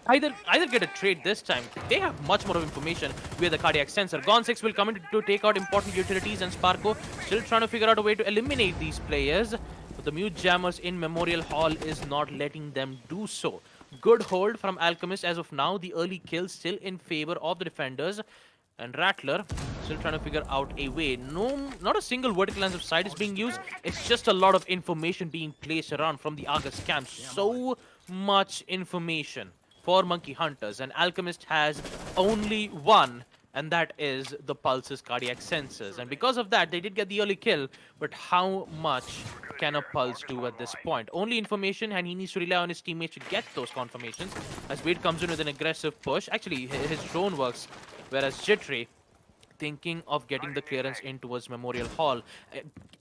either get a trade this time. They have much more of information via the cardiac sensor. Gone 6 will come in to take out important utilities, and Sparko still trying to figure out a way to eliminate these players. But the mute jammers in Memorial Hall is not letting them do so. Good hold from Alchemist as of now. The early kill still in favor of the defenders. And Rattler still trying to figure out a way. No, not a single vertical lines of sight is being used. It's just a lot of information being placed around from the Argus camp. So much information for Monkey Hunters. And Alchemist has only one, and that is the Pulse's cardiac sensors. And because of that, they did get the early kill. But how much can a Pulse do at this point? Only information, and he needs to rely on his teammates to get those confirmations. As Wade comes in with an aggressive push. Actually, his drone works. Whereas Jittery thinking of getting the clearance in towards Memorial Hall.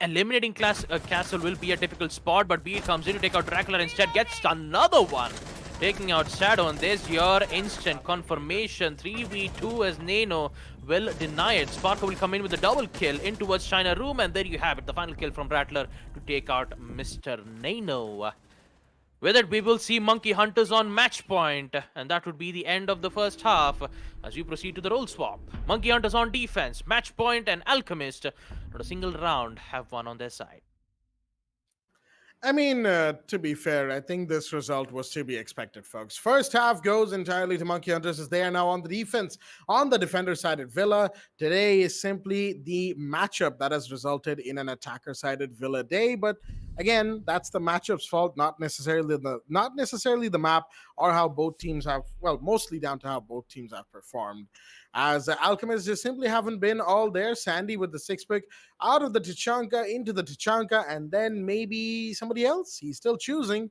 Eliminating Castle will be a difficult spot, but B comes in to take out Dracula instead, gets another one. Taking out Shadow, and there's your instant confirmation. 3v2 as Nano will deny it. Sparko will come in with a double kill in towards China Room, and there you have it. The final kill from Rattler to take out Mr. Nano. With it, we will see Monkey Hunters on match point, and that would be the end of the first half as we proceed to the role swap. Monkey Hunters on defense, match point, and Alchemist, not a single round, have one on their side. I mean, to be fair, I think this result was to be expected, folks. First half goes entirely to Monkey Hunters as they are now on the defense. On the defender side at Villa, today is simply the matchup that has resulted in an attacker-sided Villa day. But again, that's the matchup's fault, not necessarily the map or how both teams have, well, mostly down to how both teams have performed. As Alchemists just simply haven't been all there. Sandy with the 6-pick out of the Tachanka into the Tachanka, and then maybe somebody else. He's still choosing,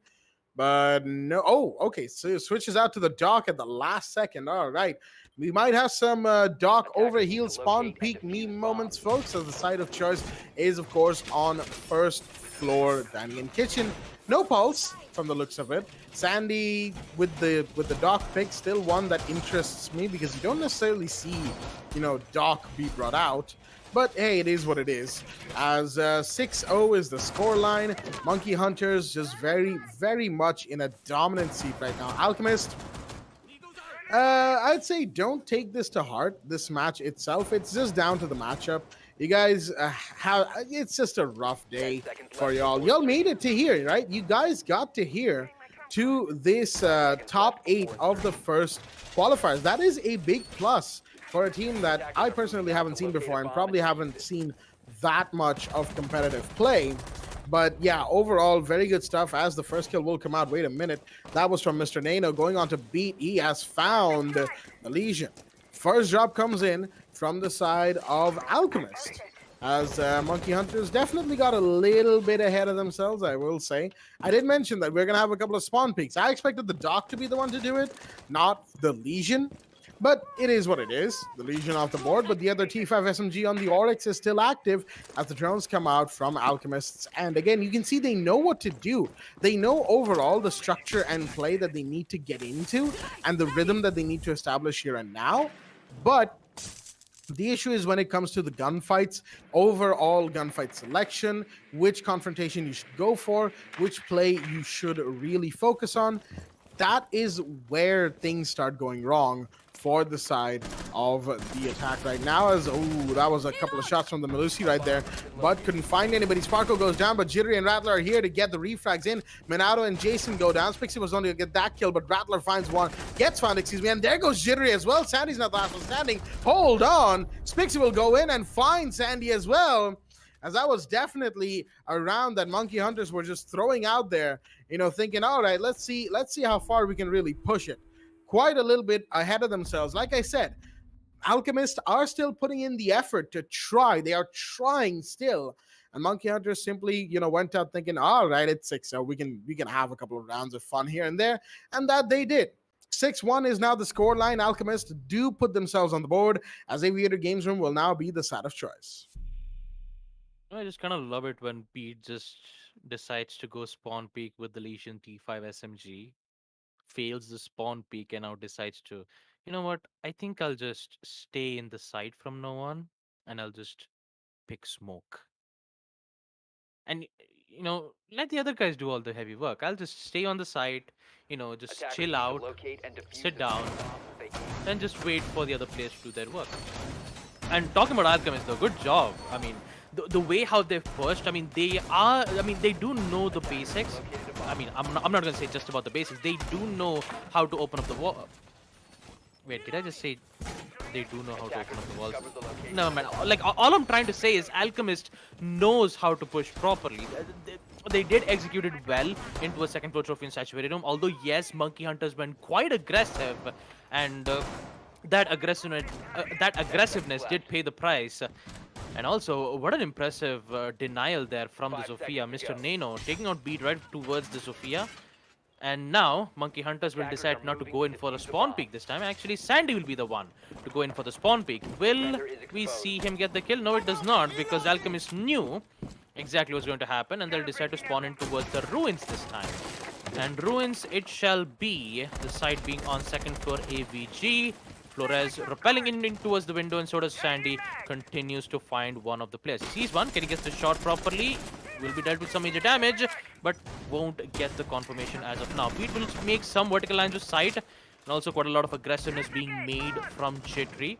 but no. Oh, okay. So it switches out to the Doc at the last second. All right. We might have some Doc overheal spawn peak meme moments, folks, as the side of choice is, of course, on first floor dining and kitchen. No pulse from the looks of it. Sandy with the Doc pick, still one that interests me because you don't necessarily see, Doc be brought out. But hey, it is what it is. As 6-0 is the scoreline. Monkey Hunters just very, very much in a dominant seat right now. Alchemist, I'd say don't take this to heart, this match itself. It's just down to the matchup. You guys it's just a rough day for y'all. Y'all made it to here, right? You guys got to here to this top 8 of the first qualifiers. That is a big plus for a team that I personally haven't seen before and probably haven't seen that much of competitive play. But yeah, overall, very good stuff as the first kill will come out. Wait a minute. That was from Mr. Nano going on to beat. He has found the Legion. First drop comes in from the side of Alchemist. As Monkey Hunters definitely got a little bit ahead of themselves, I will say. I did mention that we're going to have a couple of spawn peaks. I expected the Doc to be the one to do it, not the Legion. But it is what it is. The Legion off the board, but the other T5 SMG on the Oryx is still active as the drones come out from Alchemists. And again, you can see they know what to do. They know overall the structure and play that they need to get into and the rhythm that they need to establish here and now. But the issue is when it comes to the gunfights, overall gunfight selection, which confrontation you should go for, which play you should really focus on. That is where things start going wrong for the side of the attack right now. As that was a couple of shots from the Melusi right there, but couldn't find anybody. Sparko goes down, but Jittery and Rattler are here to get the refrags in. Minato and Jason go down. Spixie was only to get that kill, but Rattler gets found, and there goes Jittery as well. Sandy's not the last one standing. Hold on. Spixie will go in and find Sandy as well. As that was definitely a round that Monkey Hunters were just throwing out there, thinking, all right, let's see how far we can really push it. Quite a little bit ahead of themselves. Like I said, Alchemists are still putting in the effort to try. They are trying still. And Monkey Hunters simply, went out thinking, all right, it's 6-0. We can have a couple of rounds of fun here and there. And that they did. 6-1 is now the scoreline. Alchemists do put themselves on the board as Aviator Games Room will now be the side of choice. I just kind of love it when Pete just decides to go spawn peek with the Legion T5 SMG, fails the spawn peek, and now decides to, you know what, I think I'll just stay in the site from now on, and I'll just pick smoke. And let the other guys do all the heavy work. I'll just stay on the site, just Attackers chill need to out, locate and defuse sit the down, bomb. They and just wait for the other players to do their work. And talking about Alchemist, though, good job. I mean, the way how they've pushed, they do know the basics. I mean, I'm not going to say just about the basics. They do know how to open up the wall. Wait, did I just say they do know how to open up the walls? discovered the location. No, man. Like, all I'm trying to say is Alchemist knows how to push properly. They did execute it well into a second floor trophy in Saturated Room. Although, yes, Monkey Hunters went quite aggressive, and that aggressiveness did pay the price. And also, what an impressive denial there from the 5 Sophia. seconds to Mr. go. Nano taking out beat right towards the Sophia. And now, Monkey Hunters will Attackers decide are not to moving go in to for a defuse the spawn bomb. peek this time. Actually, Sandy will be the one to go in for the spawn peek. Will Defender is we exposed. see him get the kill? No, it does not, because Alchemist knew exactly what's going to happen, and they'll decide to spawn in towards the Ruins this time. And Ruins it shall be, the site being on second floor AVG. Flores repelling in towards the window, and so does Sandy. Continues to find one of the players. He sees one. Can he get the shot properly? Will be dealt with some major damage, but won't get the confirmation as of now. Beat will make some vertical lines of sight, and also quite a lot of aggressiveness being made from Jittery.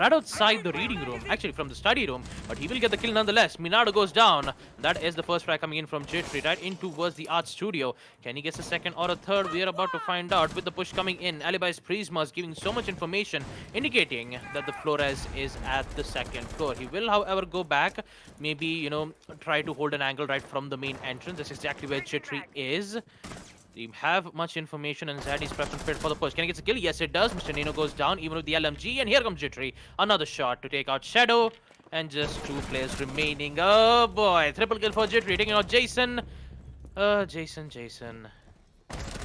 Right outside the reading room, actually from the study room, but he will get the kill nonetheless. Minado goes down. That is the first frag coming in from Jittery, right in towards the art studio. Can he get a second or a third? We are about to find out with the push coming in. Alibi's Prismas giving so much information, indicating that the Flores is at the second floor. He will, however, go back, maybe, try to hold an angle right from the main entrance. That's exactly where Jittery is. They have much information, and Zaddy's preference fit for the push. Can he get a kill? Yes, it does. Mr. Nino goes down, even with the LMG, and here comes Jittery. Another shot to take out Shadow, and just 2 players remaining. Oh boy, triple kill for Jittery, taking out Jason. Jason.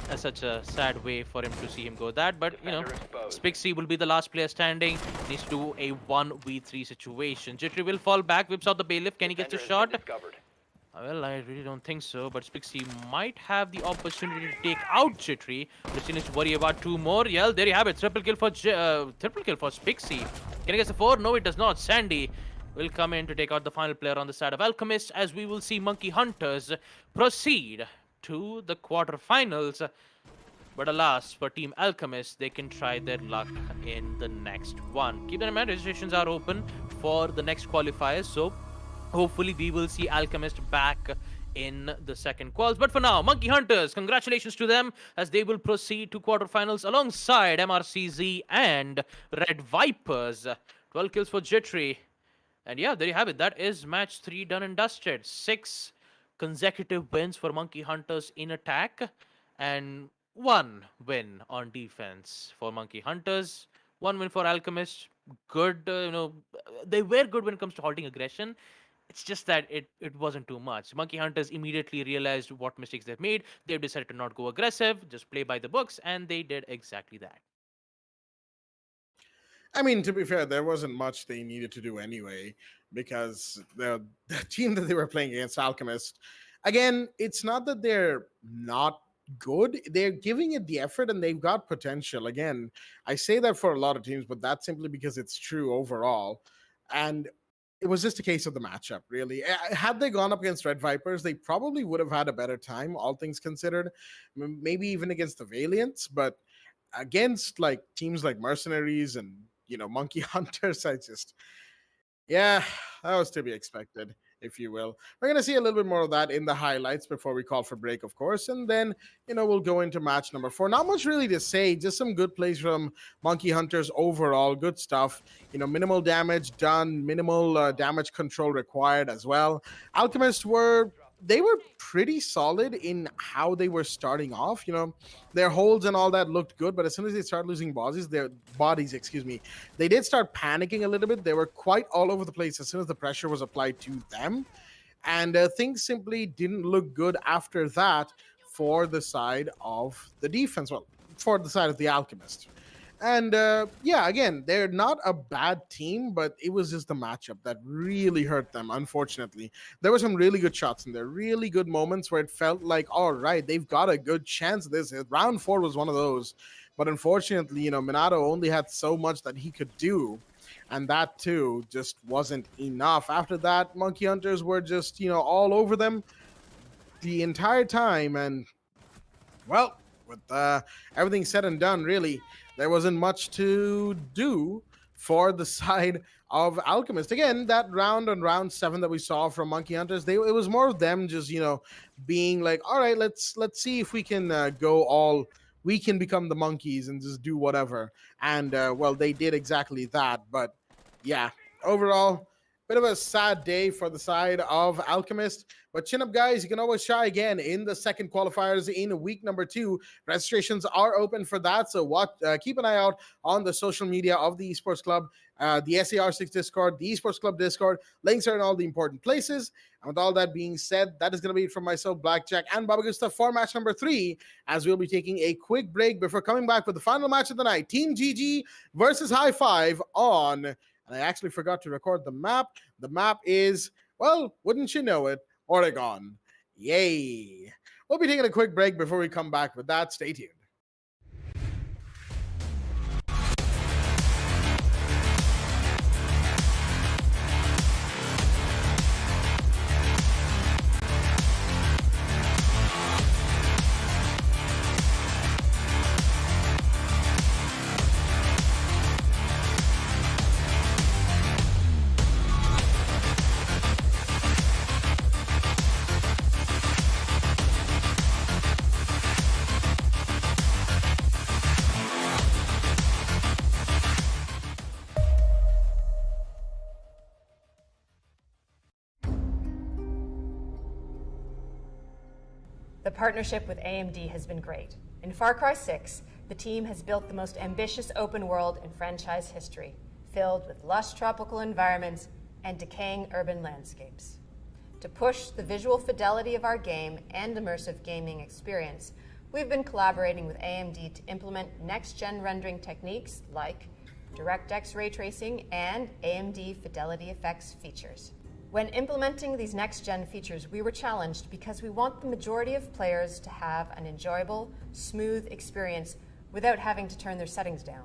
That's such a sad way for him to see him go that, but Defender exposed. Spixie will be the last player standing. Needs to do a 1v3 situation. Jittery will fall back, whips out the bailiff. Can he get the Defender has shot? been discovered. Well, I really don't think so, but Spixie might have the opportunity to take out Jittery. But still needs to worry about 2 more. Yeah, there you have it. Triple kill for Spixie. Can he get the 4? No, it does not. Sandy will come in to take out the final player on the side of Alchemist, as we will see Monkey Hunters proceed to the quarterfinals. But alas, for Team Alchemist, they can try their luck in the next one. Keep that in mind, registrations are open for the next qualifiers, so hopefully we will see Alchemist back in the second quals. But for now, Monkey Hunters, congratulations to them, as they will proceed to quarterfinals alongside MRCZ and Red Vipers. 12 kills for Jittery. And yeah, there you have it. That is match 3 done and dusted. 6 consecutive wins for Monkey Hunters in attack, and 1 win on defense for Monkey Hunters. 1 win for Alchemist. Good, they were good when it comes to halting aggression. It's just that it wasn't too much. Monkey Hunters immediately realized what mistakes they've made. They've decided to not go aggressive, just play by the books, and they did exactly that. I mean, to be fair, there wasn't much they needed to do anyway, because the team that they were playing against, Alchemist, again, it's not that they're not good. They're giving it the effort, and they've got potential. Again, I say that for a lot of teams, but that's simply because it's true overall. And it was just a case of the matchup, really. Had they gone up against Red Vipers, they probably would have had a better time, all things considered. Maybe even against the Valiants, but against like teams like Mercenaries and Monkey Hunters, yeah, that was to be expected, if you will. We're going to see a little bit more of that in the highlights before we call for break, of course. And then, we'll go into match number 4. Not much really to say, just some good plays from Monkey Hunters overall. Good stuff. Minimal damage done, minimal damage control required as well. Alchemists were pretty solid in how they were starting off. Their holds and all that looked good, but as soon as they start losing their bodies, they did start panicking a little bit. They were quite all over the place as soon as the pressure was applied to them, and things simply didn't look good after that for the side of the defense. Well, for the side of the Alchemist. And yeah, again, they're not a bad team, but it was just the matchup that really hurt them, unfortunately. There were some really good shots in there, really good moments where it felt like, all right, they've got a good chance of this. Round 4 was one of those. But unfortunately, Minato only had so much that he could do. And that, too, just wasn't enough. After that, Monkey Hunters were just, all over them. the entire time. And well, with everything said and done, really, there wasn't much to do for the side of Alchemist. Again, that round on round 7 that we saw from Monkey Hunters, it was more of them just being like, all right, let's see if we can go all. We can become the monkeys and just do whatever. And well, they did exactly that. But yeah, overall, bit of a sad day for the side of Alchemist. But chin up, guys. You can always try again in the second qualifiers in week number 2. Registrations are open for that. So keep an eye out on the social media of the Esports Club, the SAR6 Discord, the Esports Club Discord. Links are in all the important places. And with all that being said, that is going to be it from myself, Blackjack, and Baba Gusta for match number 3, as we'll be taking a quick break before coming back with the final match of the night. Team GG versus High Five on... And I actually forgot to record the map. The map is, well, wouldn't you know it, Oregon. Yay. We'll be taking a quick break before we come back with that. Stay tuned. The partnership with AMD has been great. In Far Cry 6, the team has built the most ambitious open world in franchise history, filled with lush tropical environments and decaying urban landscapes. To push the visual fidelity of our game and immersive gaming experience, we've been collaborating with AMD to implement next-gen rendering techniques like DirectX ray tracing and AMD Fidelity Effects features. When implementing these next-gen features, we were challenged because we want the majority of players to have an enjoyable, smooth experience without having to turn their settings down.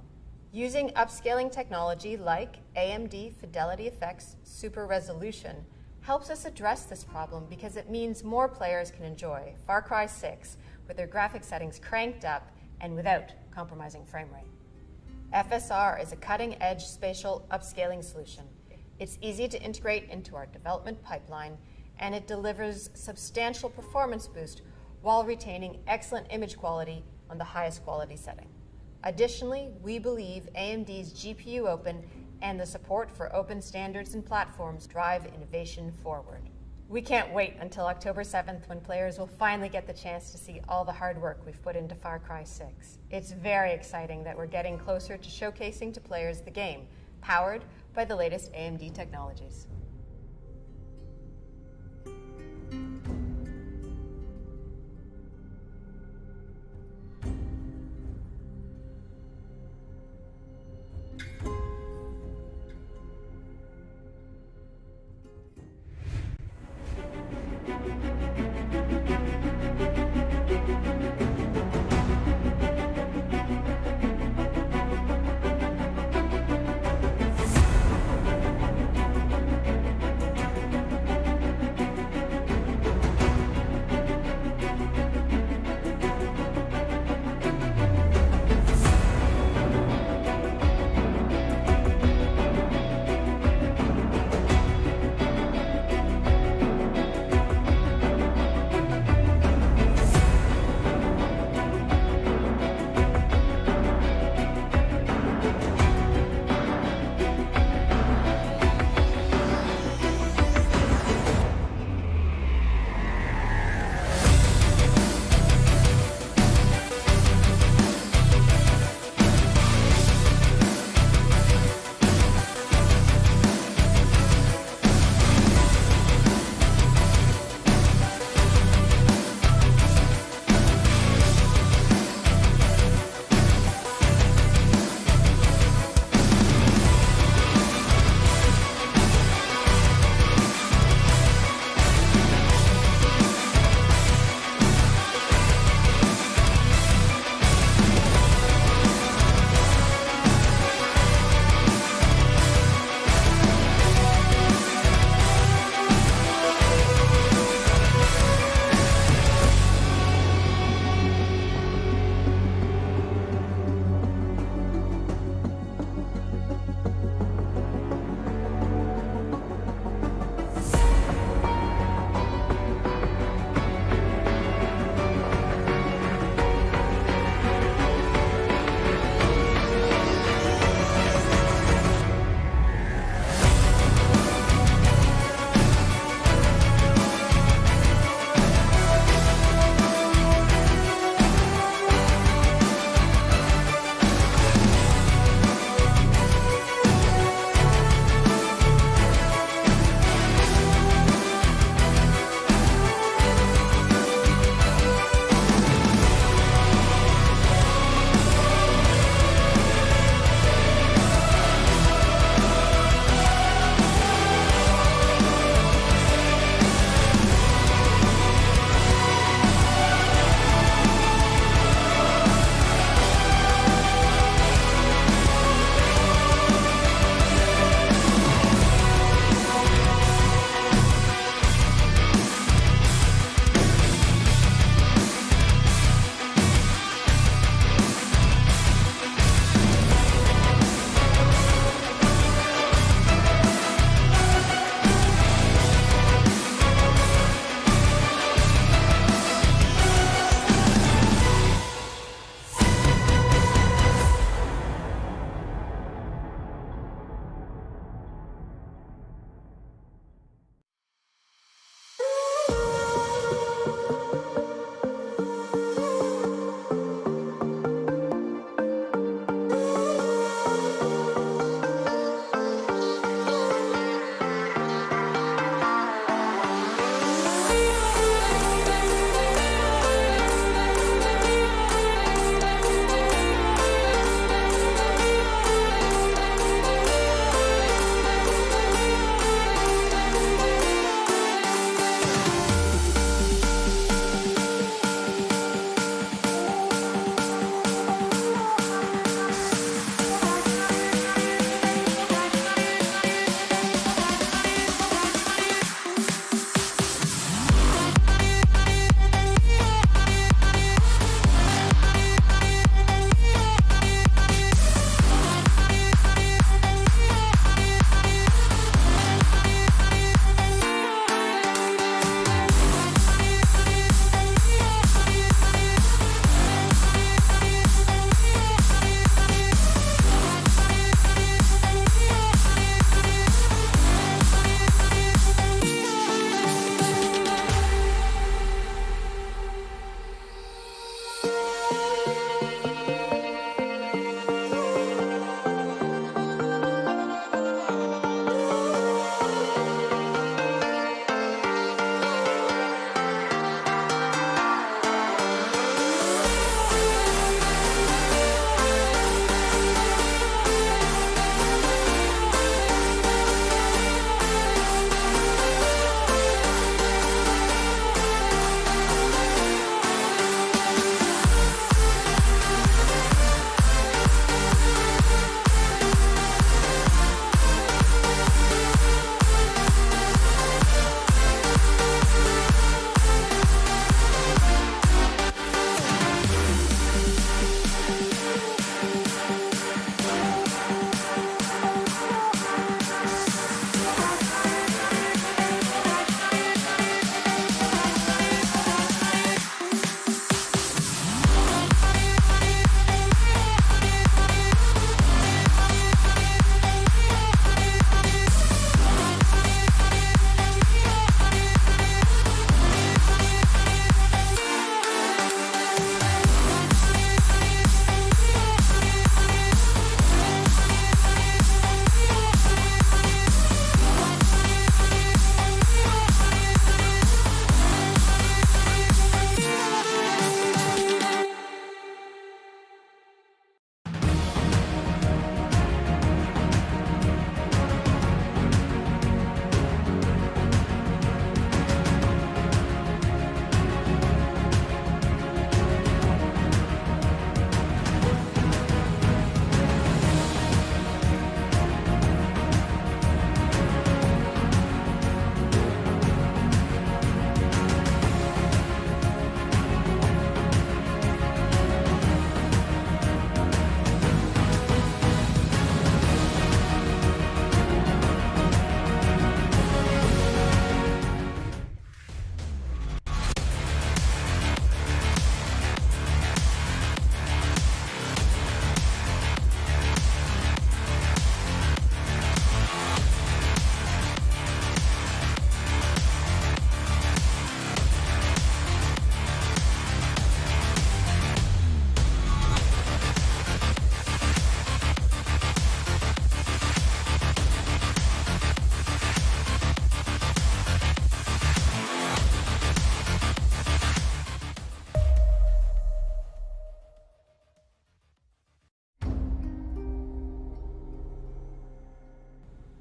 Using upscaling technology like AMD Fidelity Effects Super Resolution helps us address this problem because it means more players can enjoy Far Cry 6 with their graphic settings cranked up and without compromising frame rate. FSR is a cutting-edge spatial upscaling solution. It's easy to integrate into our development pipeline, and it delivers substantial performance boost while retaining excellent image quality on the highest quality setting. Additionally, we believe AMD's GPU Open and the support for open standards and platforms drive innovation forward. We can't wait until October 7th when players will finally get the chance to see all the hard work we've put into Far Cry 6. It's very exciting that we're getting closer to showcasing to players the game, powered by the latest AMD technologies.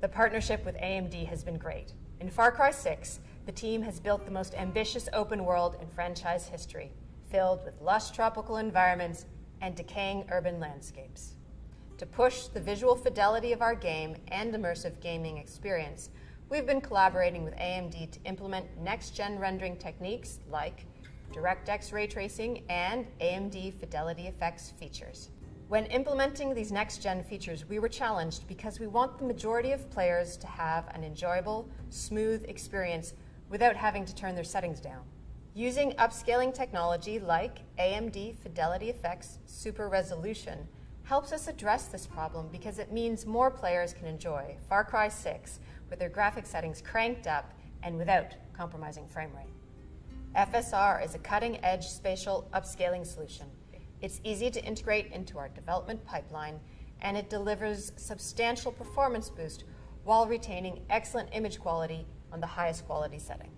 The partnership with AMD has been great. In Far Cry 6, the team has built the most ambitious open world in franchise history, filled with lush tropical environments and decaying urban landscapes. To push the visual fidelity of our game and immersive gaming experience, we've been collaborating with AMD to implement next-gen rendering techniques like DirectX ray tracing and AMD Fidelity Effects features. When implementing these next-gen features, we were challenged because we want the majority of players to have an enjoyable, smooth experience without having to turn their settings down. Using upscaling technology like AMD Fidelity Effects Super Resolution helps us address this problem because it means more players can enjoy Far Cry 6 with their graphic settings cranked up and without compromising frame rate. FSR is a cutting-edge spatial upscaling solution. It's easy to integrate into our development pipeline, and it delivers substantial performance boost while retaining excellent image quality on the highest quality setting.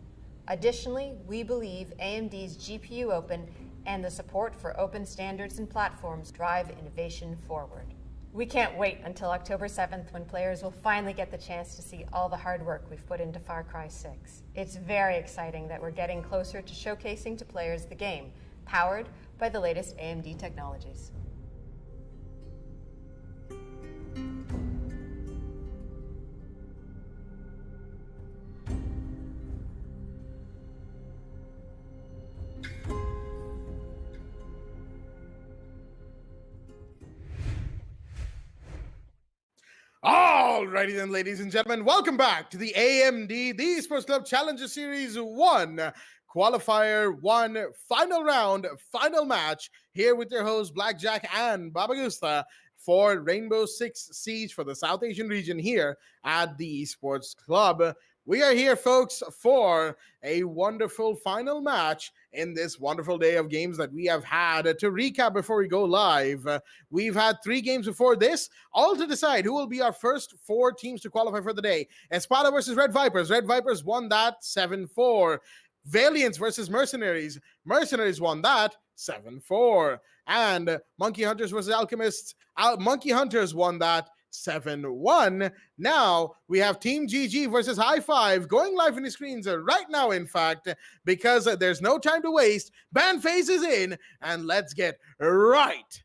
Additionally, we believe AMD's GPU Open and the support for open standards and platforms drive innovation forward. We can't wait until October 7th when players will finally get the chance to see all the hard work we've put into Far Cry 6. It's very exciting that we're getting closer to showcasing to players the game, powered by the latest AMD technologies. Alrighty then, ladies and gentlemen, welcome back to the AMD the Esports Club Challenger Series 1 Qualifier 1 final round, final match here with your hosts Blackjack and Babagusta for Rainbow Six Siege for the South Asian region here at the Esports Club. We are here, folks, for a wonderful final match in this wonderful day of games that we have had. To recap before we go live, we've had 3 games before this, all to decide who will be our first 4 teams to qualify for the day. Espada versus Red Vipers. Red Vipers won that 7-4. Valiant versus Mercenaries. Mercenaries won that 7-4. And Monkey Hunters versus Alchemists. Monkey Hunters won that 7-1. Now we have Team GG versus High Five going live in the screens right now, in fact, because there's no time to waste. Ban phase is in, and let's get right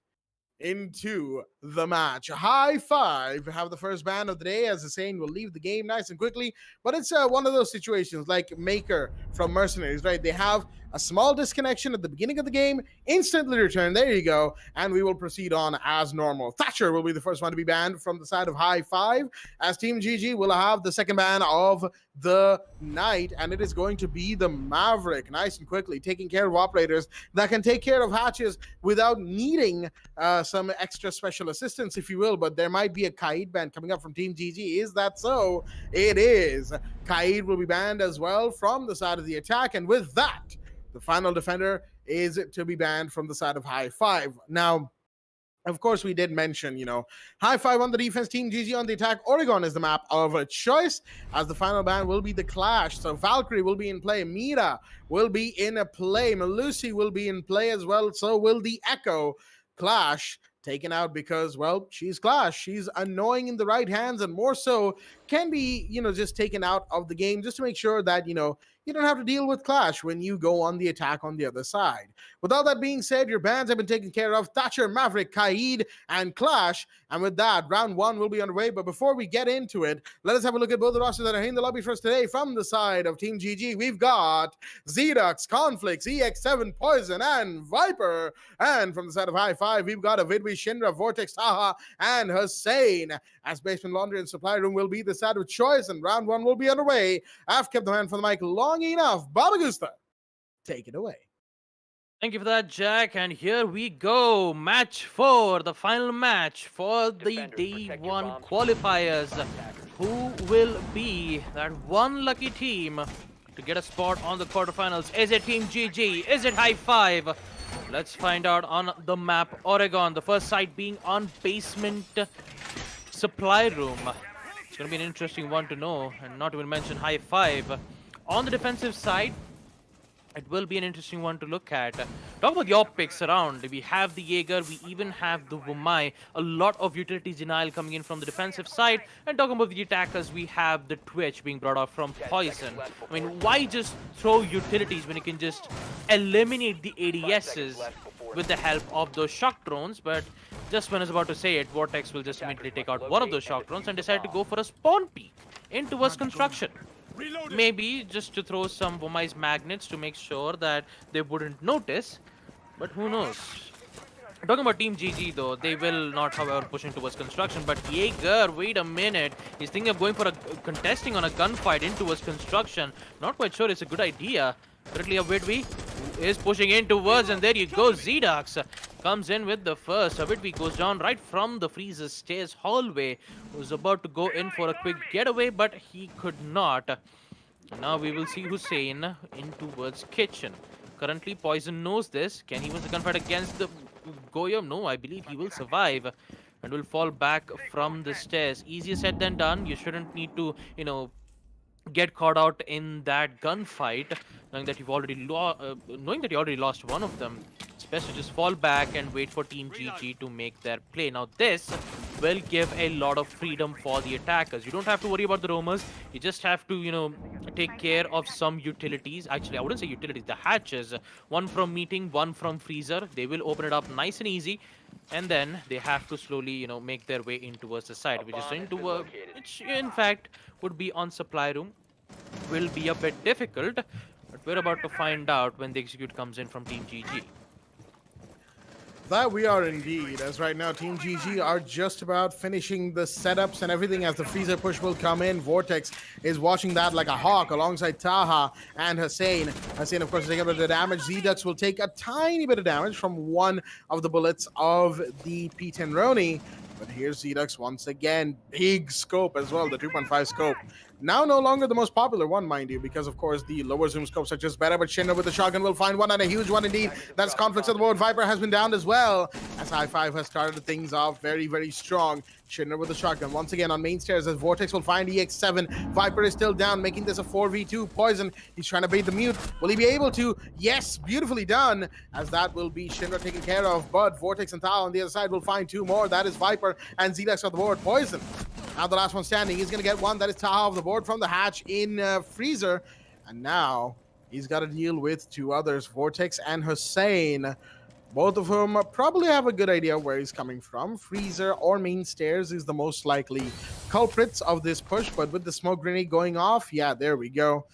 into the match. High Five have the first ban of the day, as the saying will leave the game nice and quickly, but it's one of those situations like Maker from Mercenaries, right? They have a small disconnection at the beginning of the game, instantly return, there you go, and we will proceed on as normal. Thatcher will be the first one to be banned from the side of High Five, as Team GG will have the second ban of the night, and it is going to be the Maverick, nice and quickly, taking care of operators that can take care of hatches without needing some extra special assistance, if you will. But there might be a Kaid ban coming up from Team GG. Is that so? It is. Kaid will be banned as well from the side of the attack, and with that, the final defender is to be banned from the side of High Five. Now, of course, we did mention, High Five on the defense, Team GG on the attack. Oregon is the map of a choice, as the final ban will be the Clash. So Valkyrie will be in play. Mira will be in a play. Melusi will be in play as well. So will the Echo. Clash taken out because, well, she's Clash. She's annoying in the right hands, and more so can be, just taken out of the game just to make sure that, you don't have to deal with Clash when you go on the attack on the other side. With all that being said, your bans have been taken care of. Thatcher, Maverick, Kaid, and Clash. And with that, round 1 will be underway. But before we get into it, let us have a look at both the rosters that are in the lobby for us today. From the side of Team GG, we've got Zedux, Conflicts, EX7, Poison, and Viper. And from the side of High Five, we've got Avidwi, Shinra, Vortex, Taha, and Hussein. As Basement Laundry and Supply Room will be the side of choice, and round 1 will be underway. I've kept the man from the mic long enough. Babagusta, take it away. Thank you for that, Jack. And here we go. Match 4, the final match for the Defenders, Day protect your 1 bombs. qualifiers. Who will be that one lucky team to get a spot on the quarterfinals? Is it Team GG? Is it High Five? Let's find out on the map Oregon. The first site being on Basement Supply Room. It's going to be an interesting one to know, and not to even mention High Five. On the defensive side, It will be an interesting one to look at. Talk about your picks around. We have the Jaeger, we even have the Wumai. A lot of utility denial coming in from the defensive side. And talking about the attackers, we have the Twitch being brought out from Poison. I mean, why just throw utilities when you can just eliminate the ADSs with the help of those shock drones? But just when I was about to say it, Vortex will just immediately take out one of those shock drones and decide to go for a spawn peek in towards construction. Maybe just to throw some Wumai's magnets to make sure that they wouldn't notice, but who knows. Talking about Team GG though, they will not, however, pushing towards construction. But Jaeger, wait a minute, he's thinking of going for a contesting on a gunfight in towards construction. Not quite sure it's a good idea. Currently, Avidvi is pushing in towards, and there you go, Zdax comes in with the first. Avidvi goes down right from the freezer stairs hallway. Was about to go in for a quick getaway, but he could not. Now we will see Hussein in towards kitchen. Currently, Poison knows this. Can he win the gunfight against the Goyam? No, I believe he will survive and will fall back from the stairs. Easier said than done. You shouldn't need to, get caught out in that gunfight, knowing that you've already knowing that you already lost one of them. It's best to just fall back and wait for Team GG to make their play. Now this will give a lot of freedom for the attackers. You don't have to worry about the roamers. You just have to, take care of some utilities. Actually, I wouldn't say utilities, the hatches. One from meeting, one from freezer. They will open it up nice and easy. And then they have to slowly, make their way in towards the side, which is into which in fact would be on supply room. Will be a bit difficult, but we're about to find out when the execute comes in from Team GG. That we are indeed, as right now Team GG are just about finishing the setups and everything as the freezer push will come in. Vortex is watching that like a hawk alongside Taha and Hussein. Hussein, of course, is taking a bit of damage. Zdax will take a tiny bit of damage from one of the bullets of the P10 Roni. But here's Zdax once again. Big scope as well, the 2.5 scope. Now no longer the most popular one, mind you, because of course the lower zoom scopes are just better, but Shinra with the shotgun will find one, and a huge one indeed. That's conflicts on the board. Viper has been downed as well, as High Five has started things off very, very strong. Shinra with the shotgun once again on main stairs as Vortex will find EX7. Viper is still down, making this a 4v2. Poison, he's trying to bait the mute. Will he be able to? Yes, beautifully done, as that will be Shinra taken care of, but Vortex and Tal on the other side will find two more. That is Viper and Zdax on the board. Poison, now the last one standing. He's going to get one. That is Taha off the board from the hatch in freezer. And now he's got to deal with two others, Vortex and Hussein. Both of whom probably have a good idea where he's coming from. Freezer or main stairs is the most likely culprits of this push. But with the smoke grenade going off, yeah, there we go.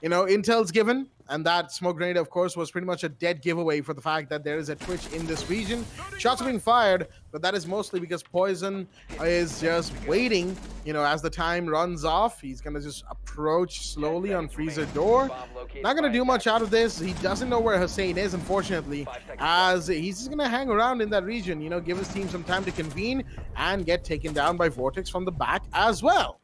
Intel's given. And that smoke grenade, of course, was pretty much a dead giveaway for the fact that there is a Twitch in this region. Shots are being fired, but that is mostly because Poison is just waiting, as the time runs off. He's going to just approach slowly on Freezer door. Not going to do much out of this. He doesn't know where Hussein is, unfortunately, as he's just going to hang around in that region, give his team some time to convene and get taken down by Vortex from the back as well.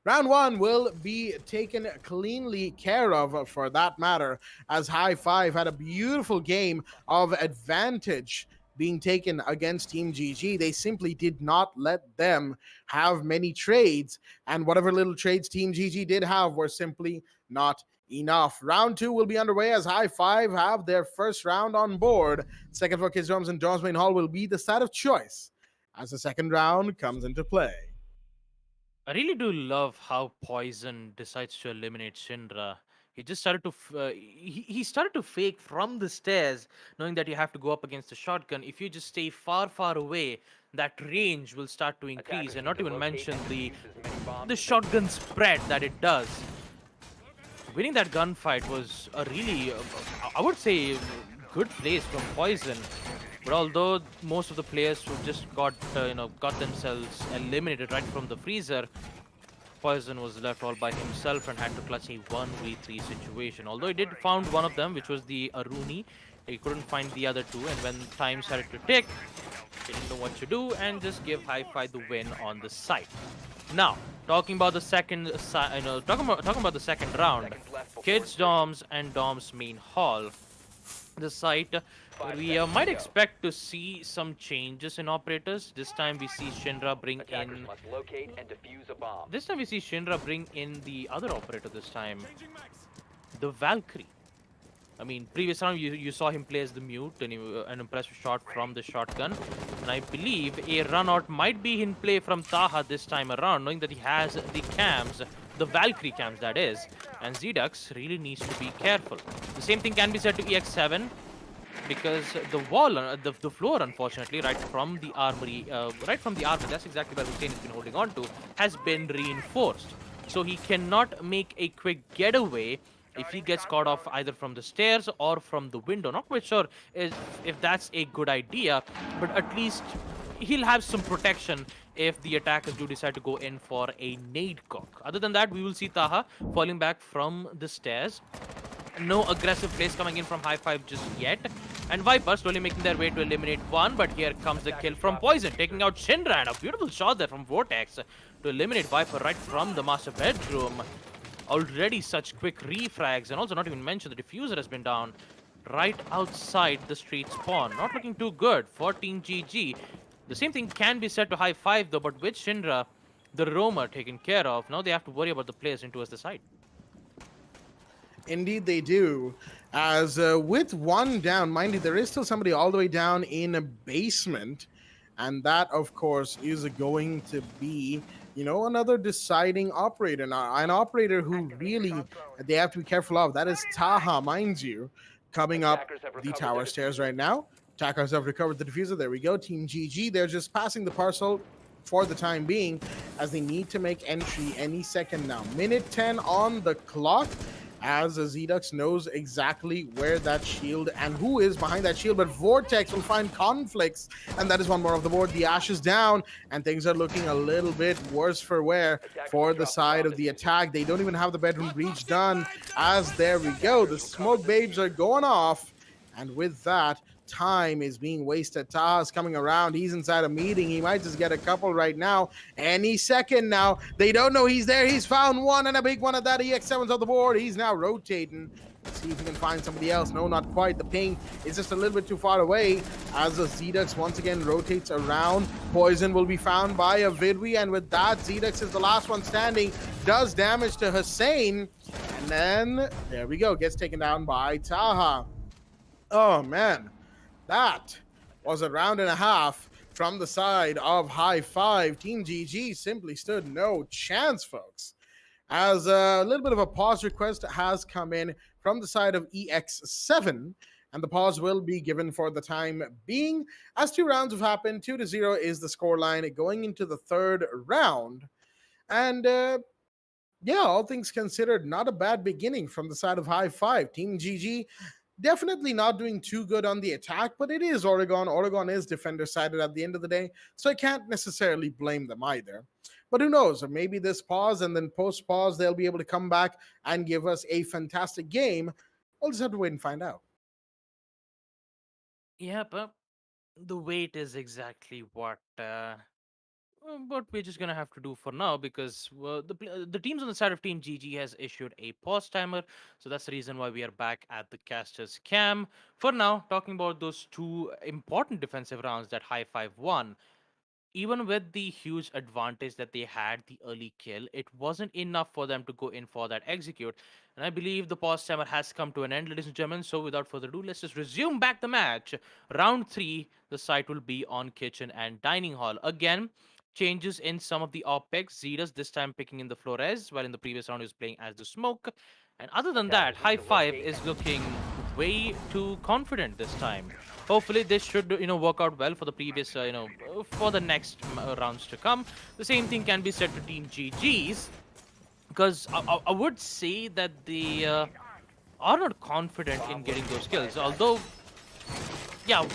Round one will be taken cleanly care of, for that matter, as High Five had a beautiful game of advantage being taken against Team GG. They simply did not let them have many trades, and whatever little trades Team GG did have were simply not enough. Round two will be underway as High Five have their first round on board. Second floor Kids Dorms and Dorms Main Hall will be the side of choice as the second round comes into play. I really do love how Poison decides to eliminate Shinra. He just started to he started to fake from the stairs, knowing that you have to go up against the shotgun. If you just stay far, far away, that range will start to increase, and not even mention the shotgun spread that it does. Winning that gunfight was a really, I would say, good place from Poison. But although most of the players who just got themselves eliminated right from the freezer, Poison was left all by himself and had to clutch a 1v3 situation. Although he did found one of them, which was the Aruni, he couldn't find the other two. And when time started to tick, he didn't know what to do and just give High Five the win on the site. Now, talking about the second, talking about the second round, Kids Dorms and Dorms Main Hall. The site, we might expect to see some changes in operators. This time we see Shinra bring in. This time we see Shinra bring in the other operator. This time, the Valkyrie. I mean, previous round you saw him play as the mute and an impressive shot from the shotgun. And I believe a run out might be in play from Taha this time around, knowing that he has the cams, the Valkyrie cams that is. And Zedux really needs to be careful. The same thing can be said to EX7, because the wall, the floor, unfortunately, right from the armory, that's exactly where Hussein has been holding on to, has been reinforced. So he cannot make a quick getaway if he gets caught off either from the stairs or from the window. Not quite sure if that's a good idea, but at least he'll have some protection if the attackers do decide to go in for a nade cock. Other than that, we will see Taha falling back from the stairs. No aggressive plays coming in from High Five just yet. And Viper slowly making their way to eliminate one, but here comes the kill from Poison, taking out Shinra, and a beautiful shot there from Vortex to eliminate Viper right from the master bedroom. Already such quick refrags, and also not even mention the diffuser has been down right outside the street spawn. Not looking too good for Team GG. The same thing can be said to High Five though, but with Shinra, the roamer taken care of, now they have to worry about the players in towards the side. Indeed, they do. As with one down, mind you, there is still somebody all the way down in a basement. And that, of course, is going to be, another deciding operator. Now, an operator who really they have to be careful of. That is Taha, mind you, coming up the tower stairs right now. Attackers have recovered the diffuser. There we go. Team GG, they're just passing the parcel for the time being, as they need to make entry any second now. Minute 10 on the clock, as Zedux knows exactly where that shield and who is behind that shield, but Vortex will find conflicts, and that is one more of the board. The Ash is down, and things are looking a little bit worse for wear for the side of the attack. They don't even have the bedroom breach done, as there we go. The smoke babes are going off, and with that, time is being wasted. Taha's coming around. He's inside a meeting. He might just get a couple right now. Any second now. They don't know he's there. He's found one, and a big one of that. EX7's on the board. He's now rotating. Let's see if he can find somebody else. No, not quite. The ping is just a little bit too far away, as the Zedux once again rotates around. Poison will be found by a Vidwi, and with that, Zedux is the last one standing. Does damage to Hussein, and then there we go. Gets taken down by Taha. Oh, man. That was a round and a half from the side of High Five. Team GG simply stood no chance, folks. As a little bit of a pause request has come in from the side of EX7, and the pause will be given for the time being. As 2 rounds have happened, 2-0 is the scoreline going into the 3rd round. And yeah, all things considered, not a bad beginning from the side of High Five. Team GG definitely not doing too good on the attack, but it is Oregon. Oregon is defender-sided at the end of the day, so I can't necessarily blame them either. But who knows? Or maybe this pause and then post-pause, they'll be able to come back and give us a fantastic game. We'll just have to wait and find out. Yeah, but the wait is exactly what we're just gonna have to do for now, because the teams on the side of Team GG has issued a pause timer, so that's the reason why we are back at the caster's cam. For now, talking about those 2 important defensive rounds that High Five won. Even with the huge advantage that they had, the early kill, it wasn't enough for them to go in for that execute. And I believe the pause timer has come to an end, ladies and gentlemen. So without further ado, let's just resume back the match. Round 3, the site will be on kitchen and dining hall. Again, changes in some of the OpEx. Zedus this time picking in the Flores, while in the previous round he was playing as the Smoke. And other than that, High Five is looking way too confident this time. Hopefully this should work out well for the previous for the next rounds to come. The same thing can be said to Team GG's, because I would say that they are not confident in getting those kills, although yeah,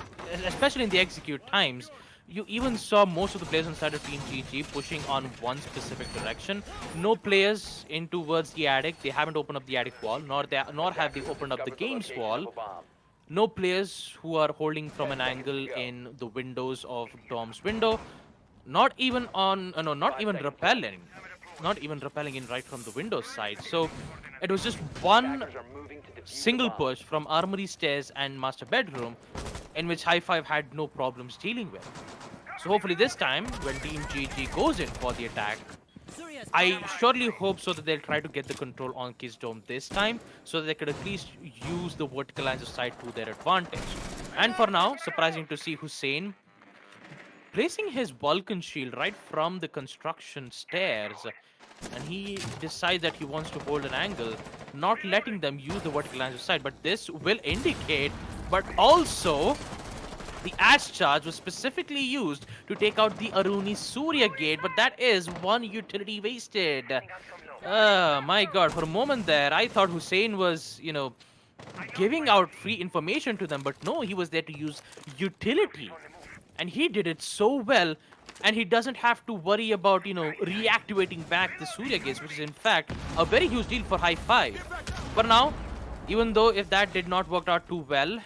especially in the execute times, you even saw most of the players inside of Team GG pushing on one specific direction. No players in towards the attic. They haven't opened up the attic wall, nor have they opened up the games wall. No players who are holding from an angle in the windows of Dom's window. Not even not even rappelling in right from the window side. So it was just one single push from Armory stairs and master bedroom, in which High Five had no problems dealing with. So hopefully this time, when Team GG goes in for the attack, I surely hope so that they'll try to get the control on Kiss Dome this time, so that they could at least use the vertical lines of sight to their advantage. And for now, surprising to see Hussein placing his Vulcan shield right from the construction stairs, and he decides that he wants to hold an angle, not letting them use the vertical lines of sight. But this will indicate, but also the Ash charge was specifically used to take out the Aruni Surya gate, but that is one utility wasted. My god, for a moment there, I thought Hussein was, giving out free information to them, but no, he was there to use utility. And he did it so well, and he doesn't have to worry about, reactivating back the Surya gates, which is in fact a very huge deal for High Five. For now, even though if that did not work out too well,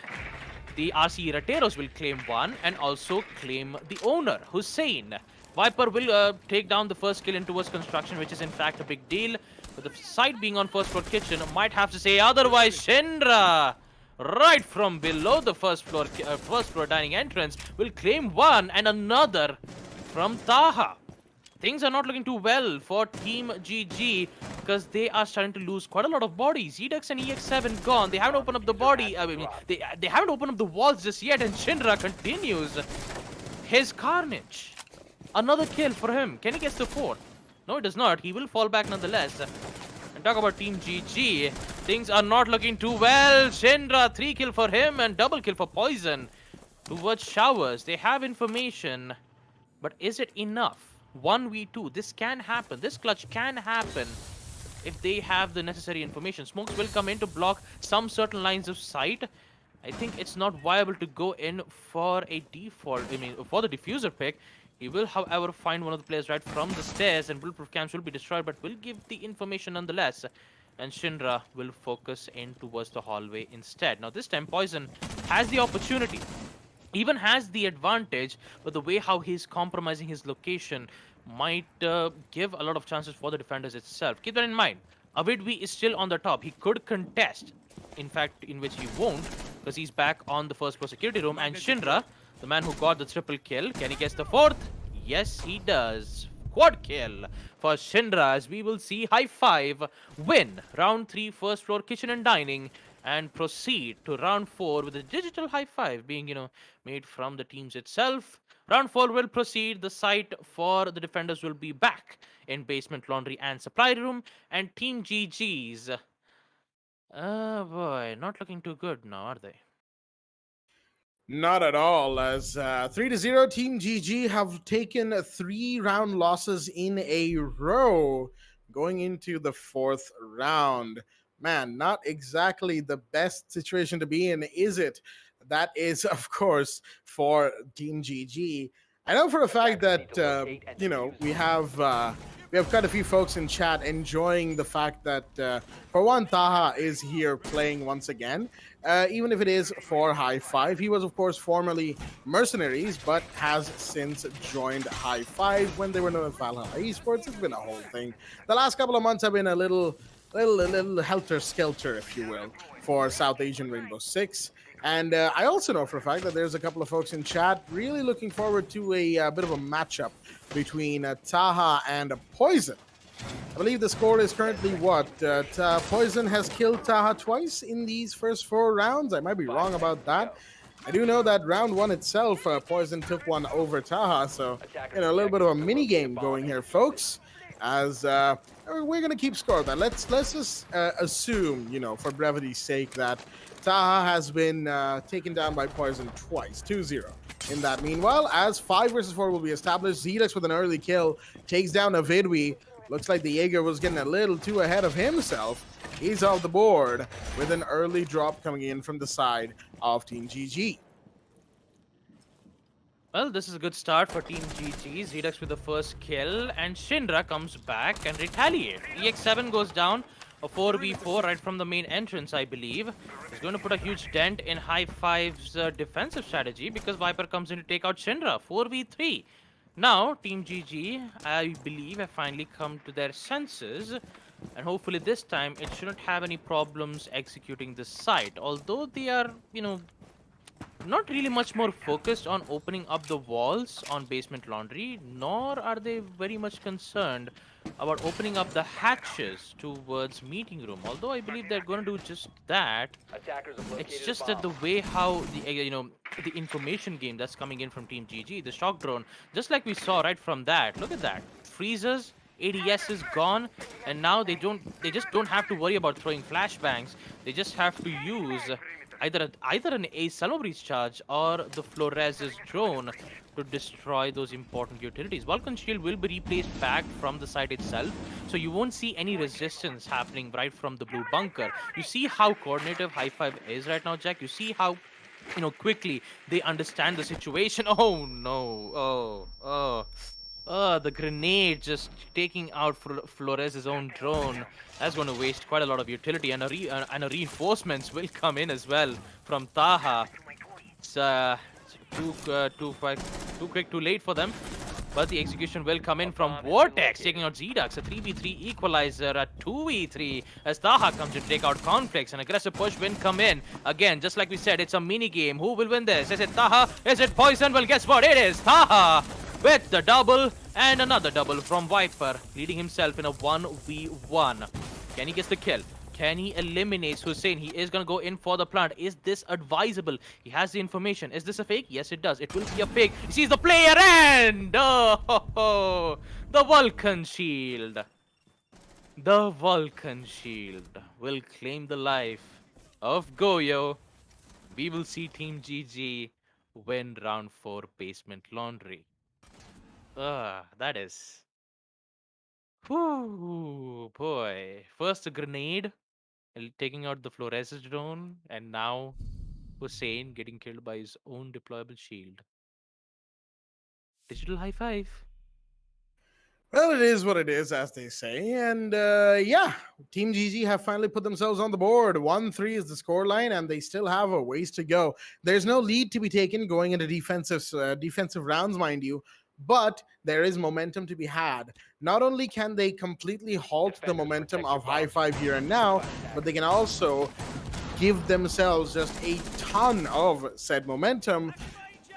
the RC Rateros will claim one and also claim the owner, Hussein. Viper will take down the first kill in towards construction, which is in fact a big deal. But the site being on first floor kitchen might have to say otherwise. Shendra, right from below the first floor dining entrance, will claim one and another from Taha. Things are not looking too well for Team GG because they are starting to lose quite a lot of bodies. Edux and EX7 gone. They haven't opened up the body. They haven't opened up the walls just yet, and Shinra continues his carnage. Another kill for him. Can he get the fourth? No, it does not. He will fall back nonetheless. And talk about Team GG. Things are not looking too well. Shinra, 3 kill for him and double kill for Poison. Towards Showers. They have information. But is it enough? 1v2. This can happen. This clutch can happen if they have the necessary information. Smokes will come in to block some certain lines of sight. I think it's not viable to go in for a default. For the diffuser pick. He will, however, find one of the players right from the stairs, and bulletproof cams will be destroyed, but will give the information nonetheless. And Shinra will focus in towards the hallway instead. Now, this time, Poison has the opportunity. Even has the advantage, but the way how he's compromising his location might give a lot of chances for the defenders itself. Keep that in mind. Avidvi is still on the top. He could contest, in fact, in which he won't, because he's back on the first floor security room. And Shinra, the man who got the triple kill, can he get the fourth? Yes, he does. Quad kill for Shinra, as we will see High Five win round 3 first floor kitchen and dining, and proceed to round 4 with a digital high five being, made from the teams itself. Round 4 will proceed. The site for the defenders will be back in basement, laundry, and supply room. And Team GG's, oh boy, not looking too good now, are they? Not at all, as 3-0 Team GG have taken 3 round losses in a row going into the 4th round. Man, not exactly the best situation to be in, is it? That is, of course, for Team GG. I know for a fact that, we have quite a few folks in chat enjoying the fact that, for one, Taha is here playing once again, even if it is for High Five. He was, of course, formerly Mercenaries, but has since joined High Five when they were known as Valiant Esports. It's been a whole thing. The last couple of months have been a little helter-skelter, if you will, for South Asian Rainbow Six. And I also know for a fact that there's a couple of folks in chat really looking forward to a bit of a matchup between Taha and Poison. I believe the score is currently what? Poison has killed Taha twice in these first 4 rounds. I might be wrong about that. I do know that round 1 itself, Poison took one over Taha. So, a little bit of a mini game going here, folks. As we're gonna keep score of that. Let's just assume, for brevity's sake, that Taha has been taken down by Poison twice, 2-0. In that meanwhile, as 5 versus 4 will be established, Zedex with an early kill takes down Avidwi. Looks like the Jaeger was getting a little too ahead of himself. He's off the board with an early drop coming in from the side of Team GG. Well, this is a good start for Team GG. Zedex with the first kill, and Shinra comes back and retaliates. EX7 goes down. A 4v4 right from the main entrance, I believe. Is going to put a huge dent in High Five's defensive strategy, because Viper comes in to take out Shinra. 4v3. Now, Team GG, I believe, have finally come to their senses. And hopefully this time, it shouldn't have any problems executing this site. Although they are, not really much more focused on opening up the walls on basement laundry, nor are they very much concerned about opening up the hatches towards meeting room. Although I believe they're going to do just that. Attackers have located It's a just that the bomb. way how the information game that's coming in from Team GG, the shock drone, just like we saw right from that. Look at that, freezers, ADS is gone, and now they just don't have to worry about throwing flashbangs. They just have to use either an A Salvo breach charge or the Flores' drone to destroy those important utilities. Vulcan Shield will be replaced back from the site itself, so you won't see any resistance happening right from the blue bunker. You see how coordinative High Five is right now, Jack. You see how quickly they understand the situation. Oh no! The grenade just taking out Flores' own drone. That's going to waste quite a lot of utility, and a reinforcements will come in as well from Taha. It's too quick, too late for them. But the execution will come in from Vortex, taking out Zedux, a 3v3 equalizer, a 2v3, as Taha comes to take out Conflicts. An aggressive push will come in. Again, just like we said, it's a mini game. Who will win this? Is it Taha? Is it Poison? Well, guess what? It is Taha with the double, and another double from Viper, leading himself in a 1v1. Can he get the kill? Can he eliminate Hussein? He is going to go in for the plant. Is this advisable? He has the information. Is this a fake? Yes, it does. It will be a fake. He sees the player and the Vulcan Shield. The Vulcan Shield will claim the life of Goyo. We will see Team GG win round 4 Basement Laundry. That is... Whew, boy. First a grenade, taking out the Flores' drone, and now Hussein getting killed by his own deployable shield. Digital high five. Well, it is what it is, as they say. And yeah, Team GG have finally put themselves on the board. 1-3 is the scoreline, and they still have a ways to go. There's no lead to be taken going into defensive rounds, mind you. But there is momentum to be had. Not only can they completely halt the momentum of High Five here and now, but they can also give themselves just a ton of said momentum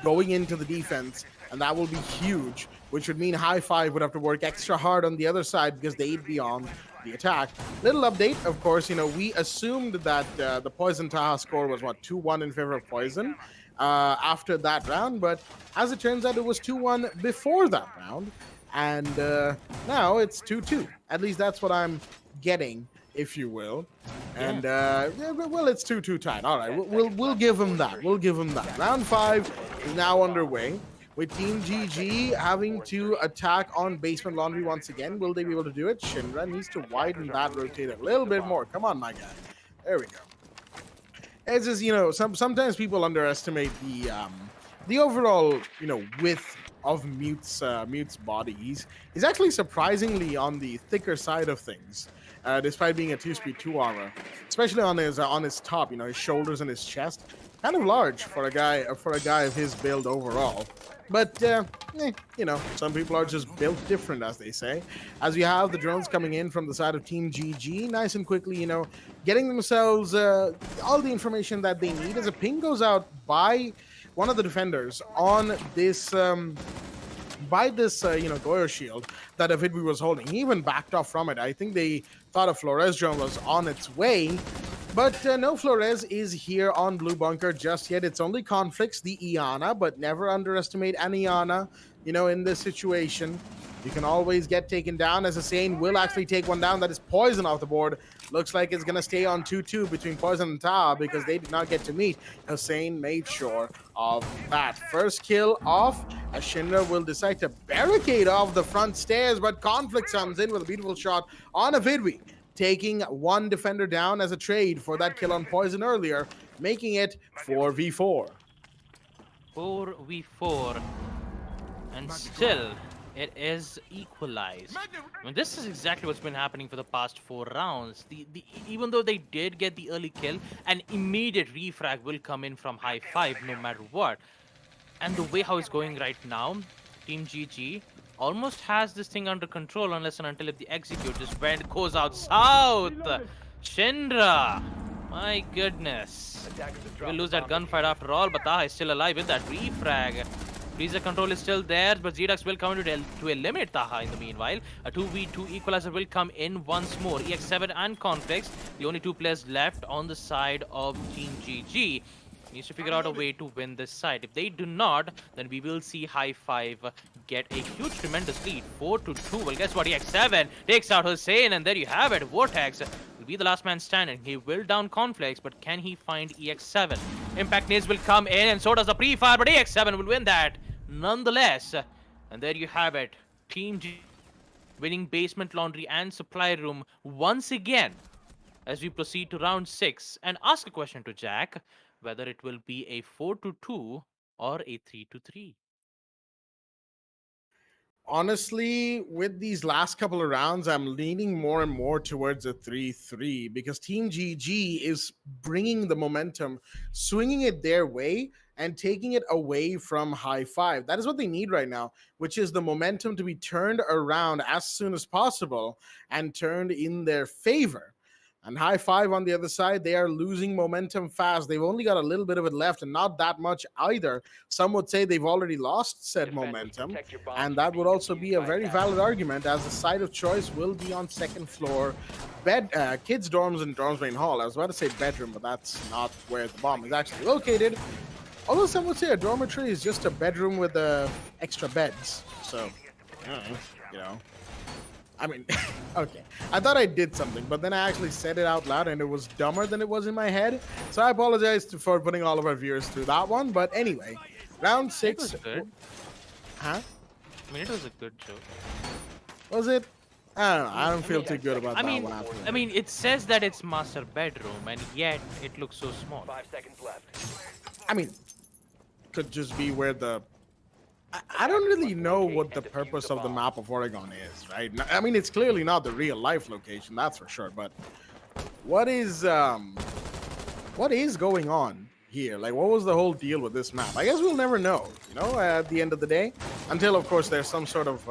going into the defense, and that will be huge, which would mean High Five would have to work extra hard on the other side because they'd be on the attack. Little update, of course, we assumed that the Poison Taha score was, 2-1 in favor of Poison after that round, but as it turns out, it was 2-1 before that round, and now it's 2-2. At least that's what I'm getting, if you will. And well, it's 2-2 tied. All right, we'll give him that. We'll give him that. Round 5 is now underway, with Team GG having to attack on Basement Laundry once again. Will they be able to do it? Shinra needs to widen that rotate a little bit more. Come on, my guy. There we go. It's just, sometimes people underestimate the overall, width of Mute's body. He's actually surprisingly on the thicker side of things, despite being a 2-speed 2 armor, especially on his top. His shoulders and his chest, kind of large for a guy of his build overall. But some people are just built different, as they say. As we have the drones coming in from the side of Team GG, nice and quickly, getting themselves all the information that they need. As a ping goes out by one of the defenders on this Goyo shield that Avidwi was holding. He even backed off from it. I think they thought a Flores drone was on its way. But no Flores is here on Blue Bunker just yet. It's only Conflicts, the Iana, but never underestimate an Iana, in this situation. You can always get taken down, as Hussein will actually take one down. That is Poison off the board. Looks like it's going to stay on 2-2 between Poison and Taha because they did not get to meet. Hussein made sure of that. First kill off, as Shinra will decide to barricade off the front stairs, but Conflict comes in with a beautiful shot on Avidwi, taking one defender down as a trade for that kill on Poison earlier, making it 4v4. 4v4. And still, it is equalized. This is exactly what's been happening for the past 4 rounds. Even though they did get the early kill, an immediate refrag will come in from High Five no matter what. And the way how it's going right now, Team GG almost has this thing under control, unless and until if the execute just goes out south. Shinra My goodness. Attackers have We'll dropped lose the that bomb gunfight after all, but Taha is still alive with that refrag. Freezer control is still there, but Zedux will come in to eliminate Taha in the meanwhile. A 2v2 equalizer will come in once more. EX7 and Conflicts, the only two players left on the side of Team GG. Needs to figure out a way to win this side. If they do not, then we will see High Five get a huge, tremendous lead. 4-2. Well, guess what? EX7 takes out Hussein, and there you have it. Vortex will be the last man standing. He will down Conflicts, but can he find EX7? Impact nades will come in, and so does the pre-fire, but EX7 will win that nonetheless. And there you have it. Team G winning basement laundry and supply room once again as we proceed to round 6 and ask a question to Jack whether it will be a 4-2 or a 3-3. Honestly, with these last couple of rounds, I'm leaning more and more towards a 3-3 because Team GG is bringing the momentum, swinging it their way, and taking it away from High Five. That is what they need right now, which is the momentum to be turned around as soon as possible and turned in their favor. And High Five on the other side, they are losing momentum fast. They've only got a little bit of it left and not that much either. Some would say they've already lost said Defenders, momentum. protect your bombs And from that would being also be defused a by very attackers. valid argument as the site of choice will be on second floor kids' dorms in Dorms Main Hall. I was about to say bedroom, but that's not where the bomb is actually located. Although some would say a dormitory is just a bedroom with extra beds. So, you know. I mean, okay. I thought I did something, but then I actually said it out loud and it was dumber than it was in my head. So I apologize for putting all of our viewers through that one. But anyway, round 6. It was good. Huh? I mean, it was a good joke. Was it? I don't know. I don't feel too good about that one after. I mean, it says that it's master bedroom, and yet it looks so small. 5 seconds left. I mean, could just be where the... I don't really know what the purpose of the map of Oregon is, right? I mean, it's clearly not the real life location, that's for sure. But what is going on here? Like, what was the whole deal with this map? I guess we'll never know, you know, at the end of the day, until of course there's some sort of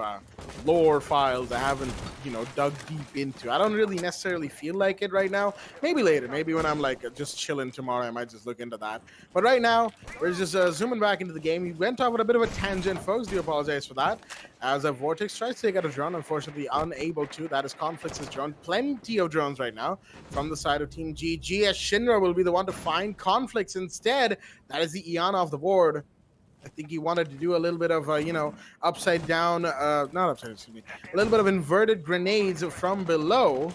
lore files I haven't, you know, dug deep into. I don't really necessarily feel like it right now. Maybe later, maybe when I'm like just chilling tomorrow, I might just look into that. But right now, we're just zooming back into the game. We went off with a bit of a tangent, folks. Do apologize for that. As a Vortex tries to take out a drone, unfortunately unable to. That is Conflicts' drone. Plenty of drones right now from the side of Team GG, as Shinra will be the one to find Conflicts instead. That is the Iana off the board. I think he wanted to do a little bit of, you know, upside down, not upside, excuse me, a little bit of inverted grenades from below.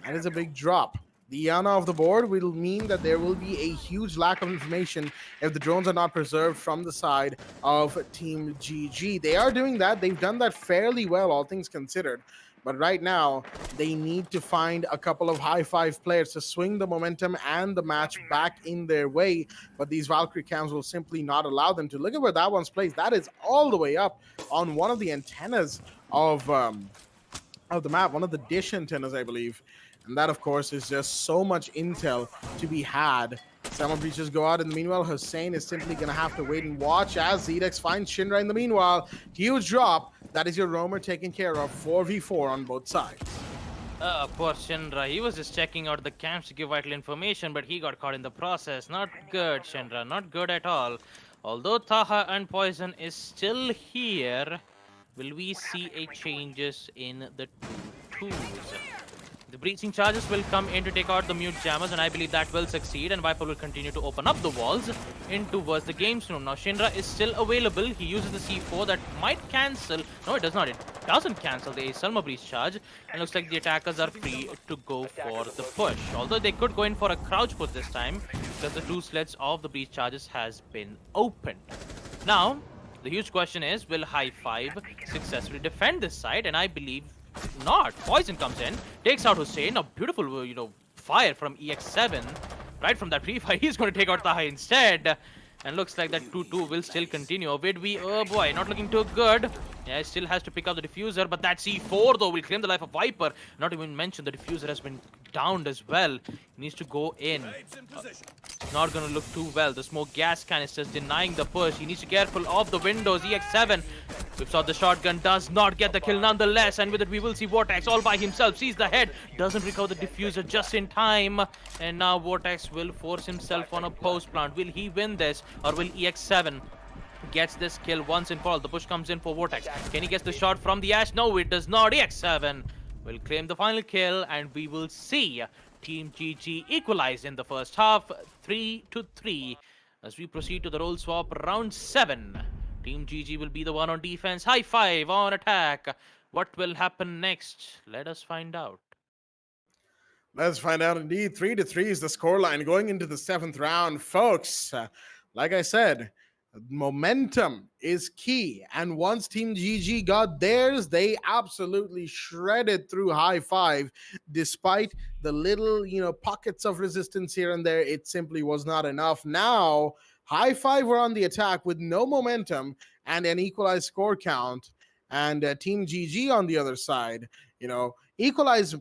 That is a big drop. The Iana off the board will mean that there will be a huge lack of information if the drones are not preserved from the side of Team GG. They are doing that. They've done that fairly well, all things considered. But right now, they need to find a couple of High Five players to swing the momentum and the match back in their way. But these Valkyrie cams will simply not allow them to. Look at where that one's placed. That is all the way up on one of the antennas of the map, one of the dish antennas, I believe. And that, of course, is just so much intel to be had. Some of these just go out. In the meanwhile, Hussein is simply going to have to wait and watch as Zedex finds Shinra in the meanwhile. Huge drop. That is your roamer taken care of. 4v4 on both sides. Poor Shinra. He was just checking out the camps to give vital information, but he got caught in the process. Not good, Shinra. Not good at all. Although Taha and Poison is still here, will we see a changes in the twos? The breaching charges will come in to take out the mute jammers, and I believe that will succeed, and Viper will continue to open up the walls in towards the game's room. Now Shinra is still available. He uses the C4 that might cancel. No, it does not. It doesn't cancel the Selma breach charge, and looks like the attackers are free to go for the push. Although they could go in for a crouch push this time, because the two sleds of the breach charges has been opened. Now, the huge question is, will High Five successfully defend this side? And I believe not. Poison comes in, takes out Hussein. A beautiful, you know, fire from EX7. Right from that pre-fire, he's going to take out Taha instead. And looks like that 2-2 will still continue. Vidvi, oh boy, not looking too good. Yeah, he still has to pick up the diffuser, but that C4 though will claim the life of Viper. Not even mention the diffuser has been downed as well. He needs to go in. Not gonna look too well. The smoke gas canisters denying the push. He needs to be careful of the windows. EX7 Whips out the shotgun, does not get the kill nonetheless, and with it we will see Vortex all by himself, sees the head, doesn't recover the diffuser just in time, and now Vortex will force himself on a post plant. Will he win this, or will EX7 gets this kill once and for all? The push comes in for Vortex. Can he get the shot from the Ash? No, it does not. EX7 will claim the final kill, and we will see Team GG equalize in the first half, 3-3, as we proceed to the role swap round 7. Team GG will be the one on defense, High Five on attack. What will happen next? Let us find out. Let's find out indeed. 3-3 is the scoreline going into the 7th round, folks. Like I said, momentum is key, and once Team GG got theirs, they absolutely shredded through High Five. Despite the little, pockets of resistance here and there, it simply was not enough. Now High Five were on the attack with no momentum and an equalized score count, and Team GG on the other side, equalize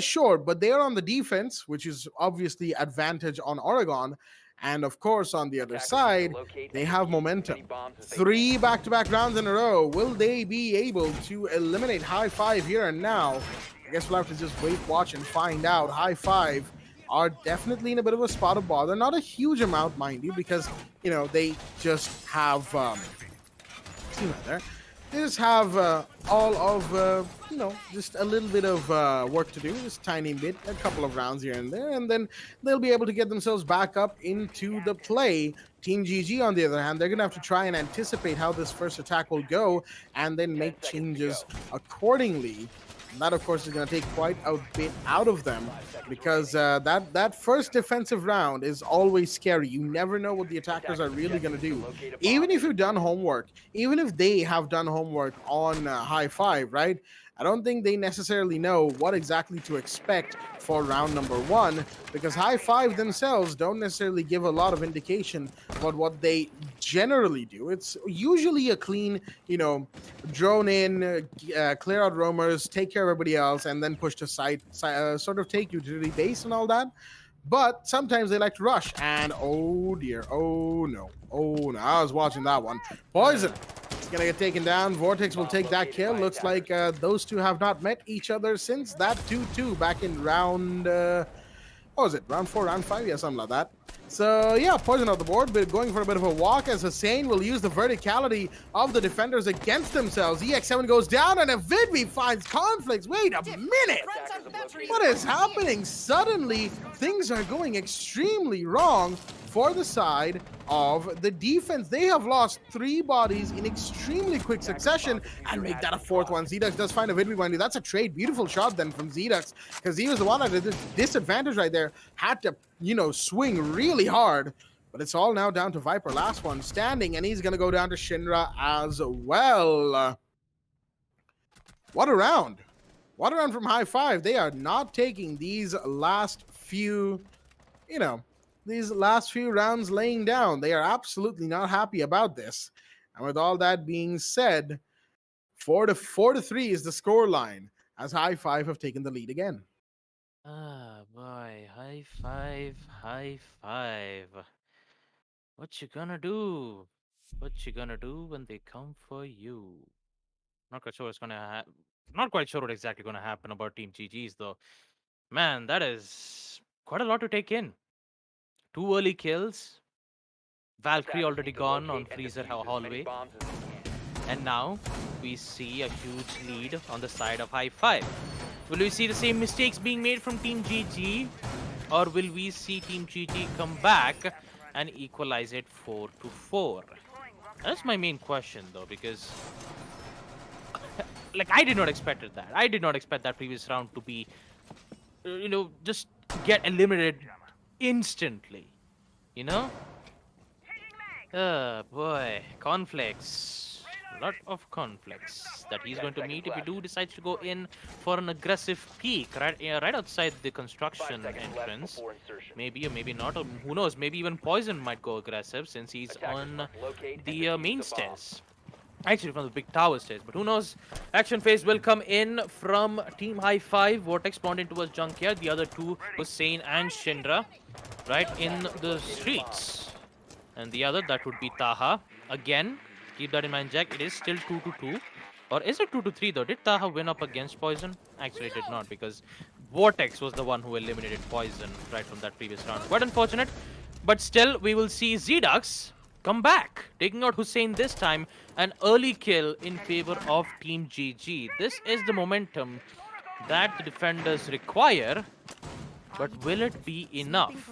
short, but they are on the defense, which is obviously advantage on Oregon. And of course, on the other side, they have momentum. 3 back-to-back rounds in a row. Will they be able to eliminate High Five here and now? I guess we'll have to just wait, watch, and find out. High Five are definitely in a bit of a spot of bother. Not a huge amount, mind you, because, they just have, see right there. They just have all of, just a little bit of work to do, just tiny bit, a couple of rounds here and there, and then they'll be able to get themselves back up into the play. Team GG, on the other hand, they're going to have to try and anticipate how this first attack will go and then make changes accordingly. And that, of course, is going to take quite a bit out of them, because that first defensive round is always scary. You never know what the attackers are really going to do. Even if you've done homework, even if they have done homework on High Five, right? I don't think they necessarily know what exactly to expect for round number 1, because High Five themselves don't necessarily give a lot of indication about what they generally do. It's usually a clean, drone in, clear out roamers, take care of everybody else, and then push to site, sort of take utility base and all that. But sometimes they like to rush, and oh dear, oh no, I was watching that one. Poison gonna get taken down. Vortex will take that kill. Looks like those two have not met each other since that 2-2 back in round, what was it, round 4, round 5? Yeah, something like that. So yeah, Poison on the board, but going for a bit of a walk, as Hussein will use the verticality of the defenders against themselves. EX7 goes down, and Avidvi finds conflicts. Wait a minute! What is happening? Suddenly, things are going extremely wrong for the side of the defense. They have lost 3 bodies in extremely quick succession and make that a 4th one. Zedux does find Avidvi one. That's a trade. Beautiful shot then from Zedux, because he was the one at a disadvantage right there. Had to, swing really hard. But it's all now down to Viper. Last one standing, and he's going to go down to Shinra as well. What a round. What a round from High Five. They are not taking these last few, these last few rounds laying down. They are absolutely not happy about this. And with all that being said, 4-3 is the score line, as High Five have taken the lead again. Ah, boy. High Five. What you gonna do? What you gonna do when they come for you? Not quite sure what's gonna Not quite sure what exactly gonna happen about Team GG's though. Man, that is quite a lot to take in. 2 early kills. Valkyrie already gone on Freezer hallway. And now we see a huge lead on the side of High Five. Will we see the same mistakes being made from Team GG? Or will we see Team GG come back and equalize it 4-4? That's my main question though, because I did not expect that. I did not expect that previous round to be, just get eliminated instantly. Oh boy, conflicts. A lot of conflicts that he's going to meet if he decides to go in for an aggressive peek right outside the construction entrance. Maybe or maybe not, or who knows, maybe even Poison might go aggressive since he's on the main stairs. Actually, from the big tower stairs, but who knows? Action phase will come in from Team High Five. Vortex spawned in towards Junkyard. The other two, Hussein and Shindra, right in the streets. And the other, that would be Taha. Again, Keep that in mind, Jack. It is still 2-2. Or is it 2-3 though? Did Taha win up against Poison? Actually, it did not, because Vortex was the one who eliminated Poison right from that previous round. Quite unfortunate. But still, we will see Zdux come back, taking out Hussein this time. An early kill in favor of Team GG. This is the momentum that the defenders require. But will it be enough?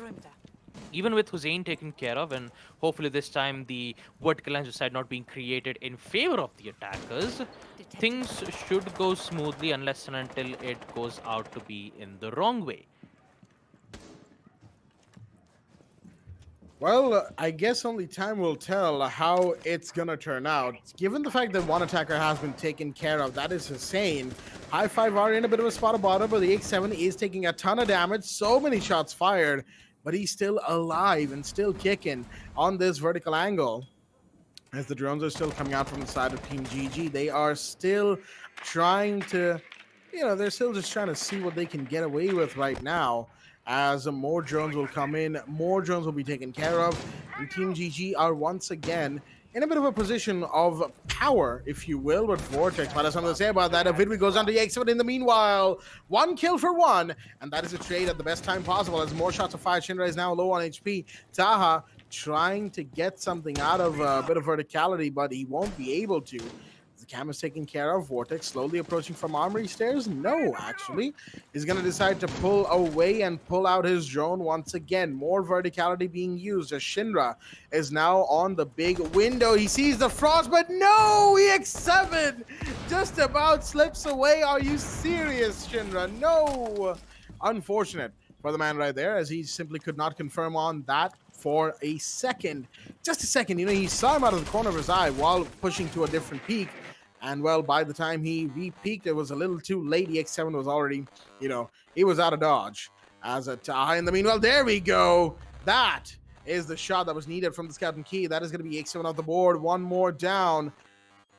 Even with Hussein taken care of, and hopefully this time the vertical lines side not being created in favor of the attackers, things should go smoothly unless and until it goes out to be in the wrong way. Well, I guess only time will tell how it's gonna turn out. Given the fact that one attacker has been taken care of, that is insane. High Five are in a bit of a spot of bottom, but the X7 is taking a ton of damage. So many shots fired, but he's still alive and still kicking on this vertical angle. As the drones are still coming out from the side of Team GG, they are still trying to, they're still just trying to see what they can get away with right now. As more drones will come in, more drones will be taken care of, and Team GG are once again in a bit of a position of power, if you will, with Vortex. But there's something to say about that. Vidwi goes on to X, but in the meanwhile, one kill for one, and that is a trade at the best time possible. As more shots are fired, Shinra is now low on HP. Taha trying to get something out of a bit of verticality, but he won't be able to. The cam is taken care of. Vortex slowly approaching from armory stairs. No, actually. He's going to decide to pull away and pull out his drone once again. More verticality being used as Shinra is now on the big window. He sees the frost, but no! EX7 just about slips away. Are you serious, Shinra? No! Unfortunate for the man right there, as he simply could not confirm on that for a second. Just a second. He saw him out of the corner of his eye while pushing to a different peak. And, well, by the time he re-peaked, it was a little too late. EX7 was already, he was out of dodge. As a Taha in the meanwhile, there we go. That is the shot that was needed from the Scout Key. That is going to be EX7 off the board. One more down.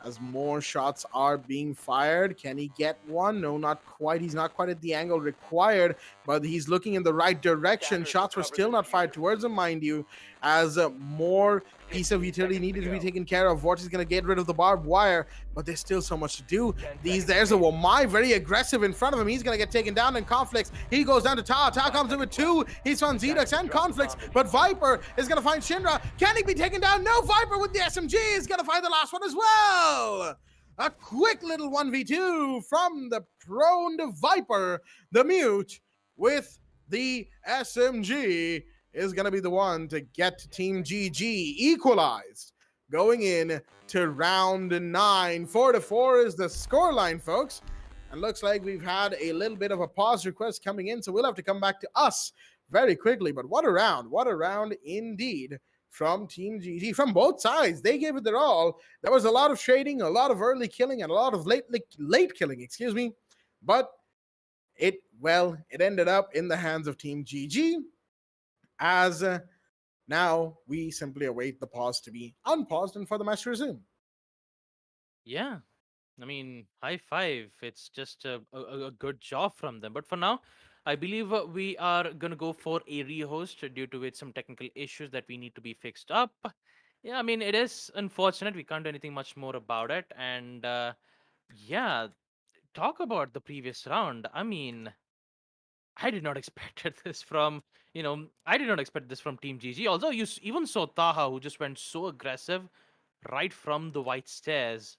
As more shots are being fired. Can he get one? No, not quite. He's not quite at the angle required, but he's looking in the right direction. Shots were still not fired towards him, mind you, as more piece of utility needed to be taken care of. Vortex is going to get rid of the barbed wire, but there's still so much to do. There's a Wamai very aggressive in front of him. He's going to get taken down in Conflicts. He goes down to Taha. Taha comes in with two. He's found Zdux and Conflicts, but Viper is going to find Shinra. Can he be taken down? No, Viper with the SMG is going to find the last one as well. A quick little 1v2 from the prone Viper. The Mute with the SMG is going to be the one to get Team GG equalized. Going in to round 9. 4-4 is the scoreline, folks. And looks like we've had a little bit of a pause request coming in, so we'll have to come back to us very quickly. But what a round indeed from Team GG, from both sides. They gave it their all. There was a lot of trading, a lot of early killing, and a lot of late killing, But it ended up in the hands of Team GG, as now we simply await the pause to be unpaused and for the match to resume. Yeah, I mean, high five. It's just a good job from them. But for now, I believe we are going to go for a rehost due to some technical issues that we need to be fixed up. Yeah, I mean, it is unfortunate. We can't do anything much more about it. And yeah, talk about the previous round. I mean, I did not expect this from, I did not expect this from Team GG. Although you even saw Taha, who just went so aggressive right from the white stairs,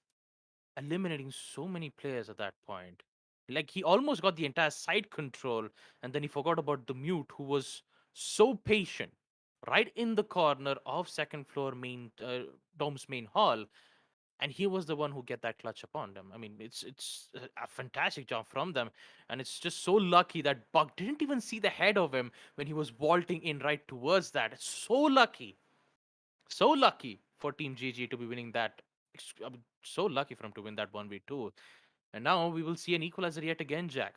eliminating so many players at that point. Like, he almost got the entire side control, and then he forgot about the Mute, who was so patient right in the corner of second floor main Dome's main hall, and he was the one who get that clutch upon them. I mean, it's a fantastic job from them, and it's just so lucky that Buck didn't even see the head of him when he was vaulting in right towards that. It's so lucky for Team GG to be winning that. So lucky for him to win that 1v2. And now we will see an equalizer yet again, Jack.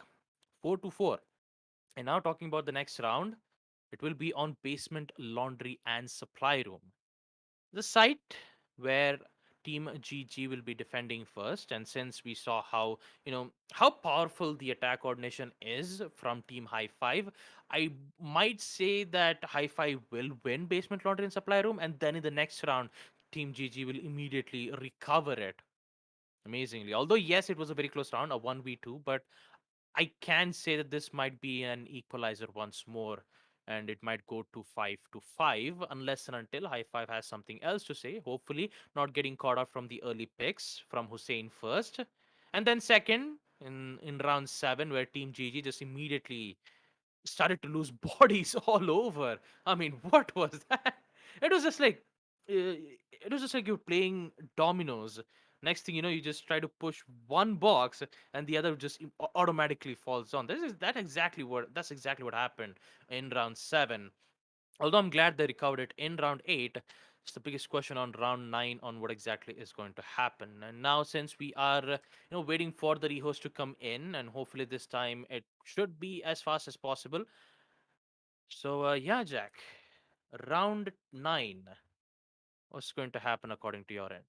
4-4. And now talking about the next round, it will be on basement, laundry, and supply room. The site where Team GG will be defending first, and since we saw how powerful the attack coordination is from Team High Five, I might say that High Five will win basement, laundry, and supply room, and then in the next round, Team GG will immediately recover it amazingly. Although, yes, it was a very close round, a 1v2, but I can say that this might be an equalizer once more, and it might go to 5-5 unless and until High Five has something else to say. Hopefully, not getting caught up from the early picks from Hussein first, and then second in round 7, where Team GG just immediately started to lose bodies all over. I mean, what was that? It was just like it was just like you're playing dominoes. Next thing you know, you just try to push one box and the other just automatically falls on. That's exactly what happened in round 7. Although I'm glad they recovered it in round 8. It's the biggest question on round 9 on what exactly is going to happen. And now, since we are waiting for the rehost to come in, and hopefully this time it should be as fast as possible. So yeah, Jack, round 9. What's going to happen according to your end?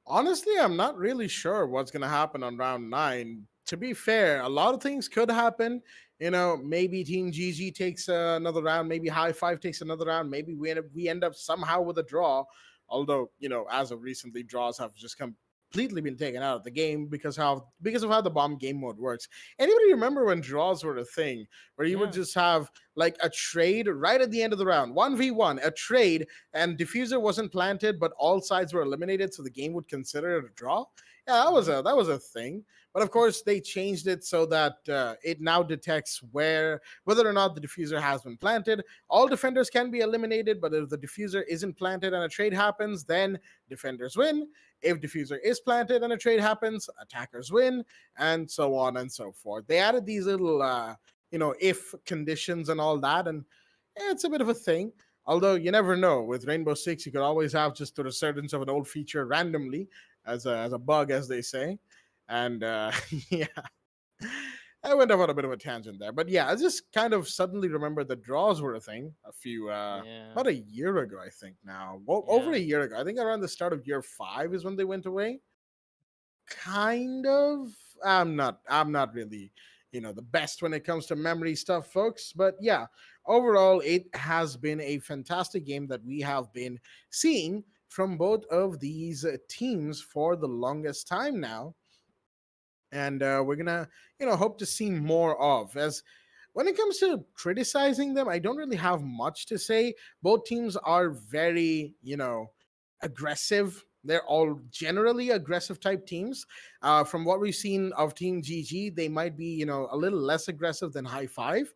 Honestly, I'm not really sure what's going to happen on round 9. To be fair, a lot of things could happen. Maybe Team GG takes another round. Maybe High Five takes another round. Maybe we end up somehow with a draw. Although, as of recently, draws have just completely been taken out of the game because of how the bomb game mode works. Anybody remember when draws were a thing, where you would Yeah. just have like a trade right at the end of the round, 1v1, a trade, and diffuser wasn't planted, but all sides were eliminated, so the game would consider it a draw. Yeah, that was Hmm. a thing. But of course, they changed it so that it now detects whether or not the diffuser has been planted. All defenders can be eliminated, but if the diffuser isn't planted and a trade happens, then defenders win. If diffuser is planted and a trade happens, attackers win, and so on and so forth. They added these little if conditions and all that, and it's a bit of a thing. Although you never know, with Rainbow Six, you could always have just the resurgence of an old feature randomly as a bug, as they say. And yeah, I went off on a bit of a tangent there, but yeah, I just kind of suddenly remembered that draws were a thing Yeah. about a year ago, I think now. Well, over Yeah. a year ago. I think around the start of year 5 is when they went away. Kind of. I'm not really, the best when it comes to memory stuff, folks, but yeah, overall it has been a fantastic game that we have been seeing from both of these teams for the longest time now, and we're gonna hope to see more of. As when it comes to criticizing them, I don't really have much to say. Both teams are very aggressive. They're all generally aggressive type teams. From what we've seen of Team GG, they might be a little less aggressive than High Five,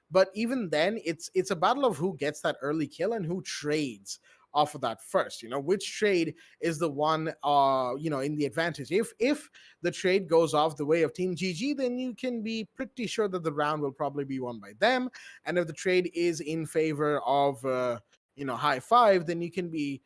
but even then it's a battle of who gets that early kill and who trades off of that first. Which trade is the one in the advantage. If the trade goes off the way of Team GG, then you can be pretty sure that the round will probably be won by them. And if the trade is in favor of High Five, then you can be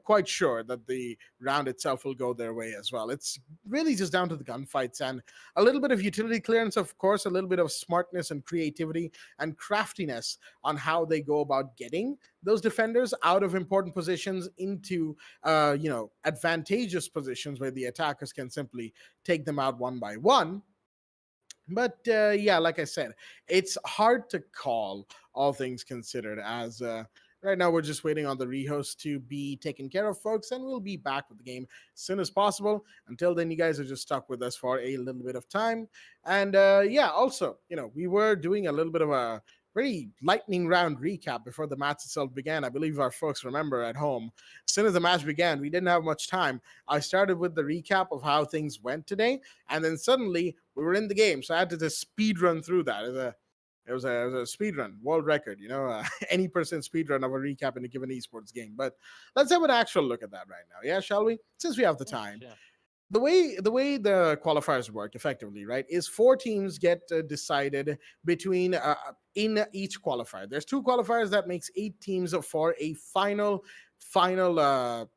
quite sure that the round itself will go their way as well. It's really just down to the gunfights and a little bit of utility clearance, of course, a little bit of smartness and creativity and craftiness on how they go about getting those defenders out of important positions into advantageous positions where the attackers can simply take them out one by one. But yeah, like I said, it's hard to call, all things considered, as right now we're just waiting on the rehost to be taken care of, folks, and we'll be back with the game as soon as possible. Until then, you guys are just stuck with us for a little bit of time. And yeah, also, we were doing a little bit of a very lightning round recap before the match itself began. I believe our folks remember at home. As soon as the match began, we didn't have much time. I started with the recap of how things went today, and then suddenly we were in the game, so I had to just speed run through that. It was a speed run, world record, any percent speed run of a recap in a given esports game. But let's have an actual look at that right now, yeah, shall we? Since we have the Yeah. time. Yeah. The way the qualifiers work effectively, right, is 4 teams get decided between in each qualifier. There's 2 qualifiers that makes 8 teams for a final finals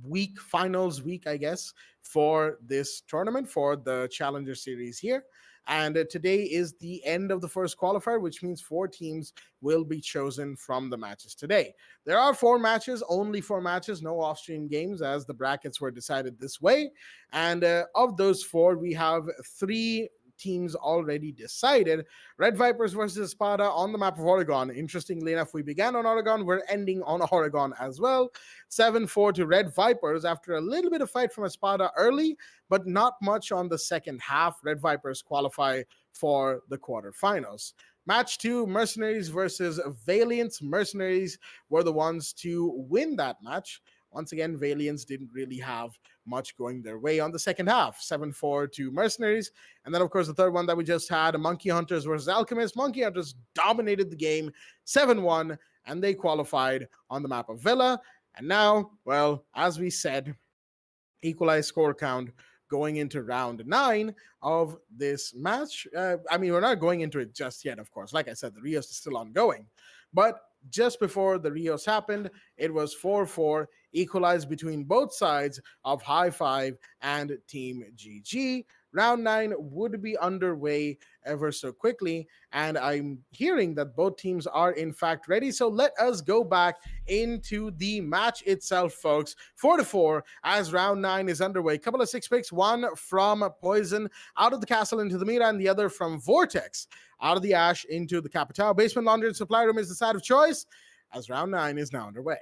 week, I guess, for this tournament, for the Challenger Series here. And today is the end of the first qualifier, which means 4 teams will be chosen from the matches today. There are 4 matches, only 4 matches, no off-stream games, as the brackets were decided this way. And of those 4, we have 3 teams already decided. Red Vipers versus Spada on the map of Oregon. Interestingly enough, we began on Oregon, we're ending on Oregon as well. 7-4 to Red Vipers after a little bit of fight from Espada early, but not much on the second half. Red Vipers qualify for the quarterfinals. Match 2, Mercenaries versus Valiant. Mercenaries were the ones to win that match. Once again, Valiants didn't really have much going their way on the second half. 7-4 to Mercenaries. And then, of course, the third one that we just had, Monkey Hunters versus Alchemists. Monkey Hunters dominated the game 7-1, and they qualified on the map of Villa. And now, well, as we said, equalized score count going into round 9 of this match. We're not going into it just yet, of course. Like I said, the Rios is still ongoing. But just before the Rios happened, it was 4-4, equalized between both sides of High Five and Team GG. Round 9 would be underway ever so quickly, and I'm hearing that both teams are in fact ready. So let us go back into the match itself, folks. 4-4 as round 9 is underway. Couple of 6 picks, one from Poison out of the castle into the Mira, and the other from Vortex out of the Ash into the Capital. Basement Laundry and Supply Room is the side of choice as round 9 is now underway.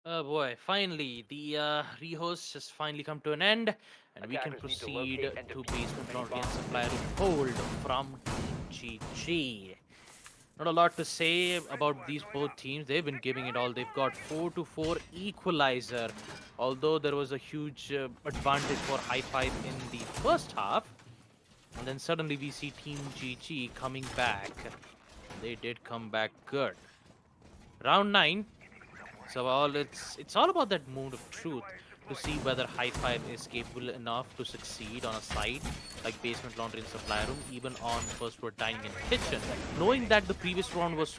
Oh boy, finally, the rehost has finally come to an end, and we can Attackers need to proceed locate and to defuse basement the main laundry and bomb. supply room hold from Team GG. Not a lot to say about these both teams. They've been giving it all. They've got 4-4 equalizer. Although there was a huge advantage for High Five in the first half, and then suddenly we see Team GG coming back. They did come back good. Round 9. So it's all about that moment of truth to see whether High Five is capable enough to succeed on a site like basement laundry and supply room, even on first floor dining and kitchen. Knowing that the previous round was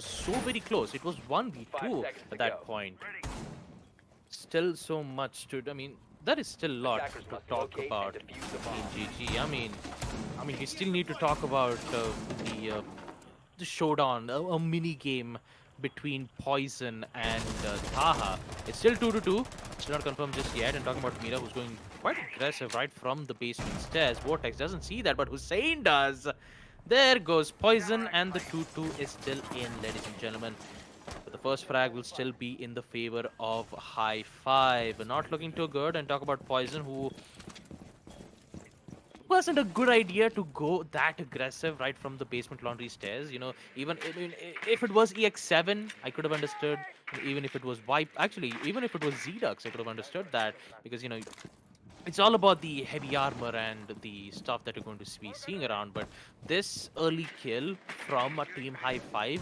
so very close, it was 1v2 at that point. Still so much to. There is still a lot Attackers to must talk locate about and defuse the in bomb. GG. We still need to talk about the showdown, a mini game between Poison and Taha. It's still 2-2. Still not confirmed just yet. And talking about Mira, who's going quite aggressive right from the basement stairs. Vortex doesn't see that, but Hussein does. There goes Poison, and the 2-2 is still in, ladies and gentlemen. But the first frag will still be in the favor of High Five. Not looking too good. And talk about Poison, who wasn't a good idea to go that aggressive right from the basement laundry stairs. Even if it was EX7, I could have understood. Even if it was even if it was Zdux, I could have understood that because it's all about the heavy armor and the stuff that you're going to be seeing around. But this early kill from a team High Five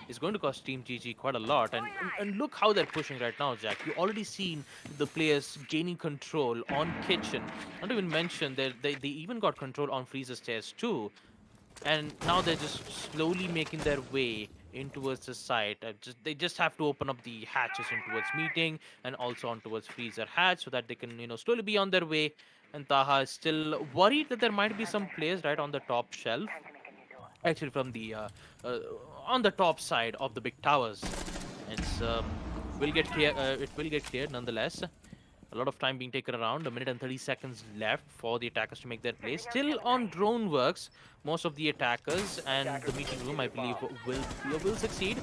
is going to cost Team GG quite a lot. And look how they're pushing right now, Jack. You already seen the players gaining control on kitchen. Not even mention that they even got control on freezer stairs too. And now they're just slowly making their way in towards the site. They just have to open up the hatches in towards meeting and also on towards freezer hatch so that they can slowly be on their way. And Taha is still worried that there might be some players right on the top shelf, actually from the uh, on the top side of the big towers. It's will get clear. It will get cleared nonetheless. A lot of time being taken around. A minute and 30 seconds left for the attackers to make their play. Still on drone works, most of the attackers, and the meeting room, I believe, will succeed.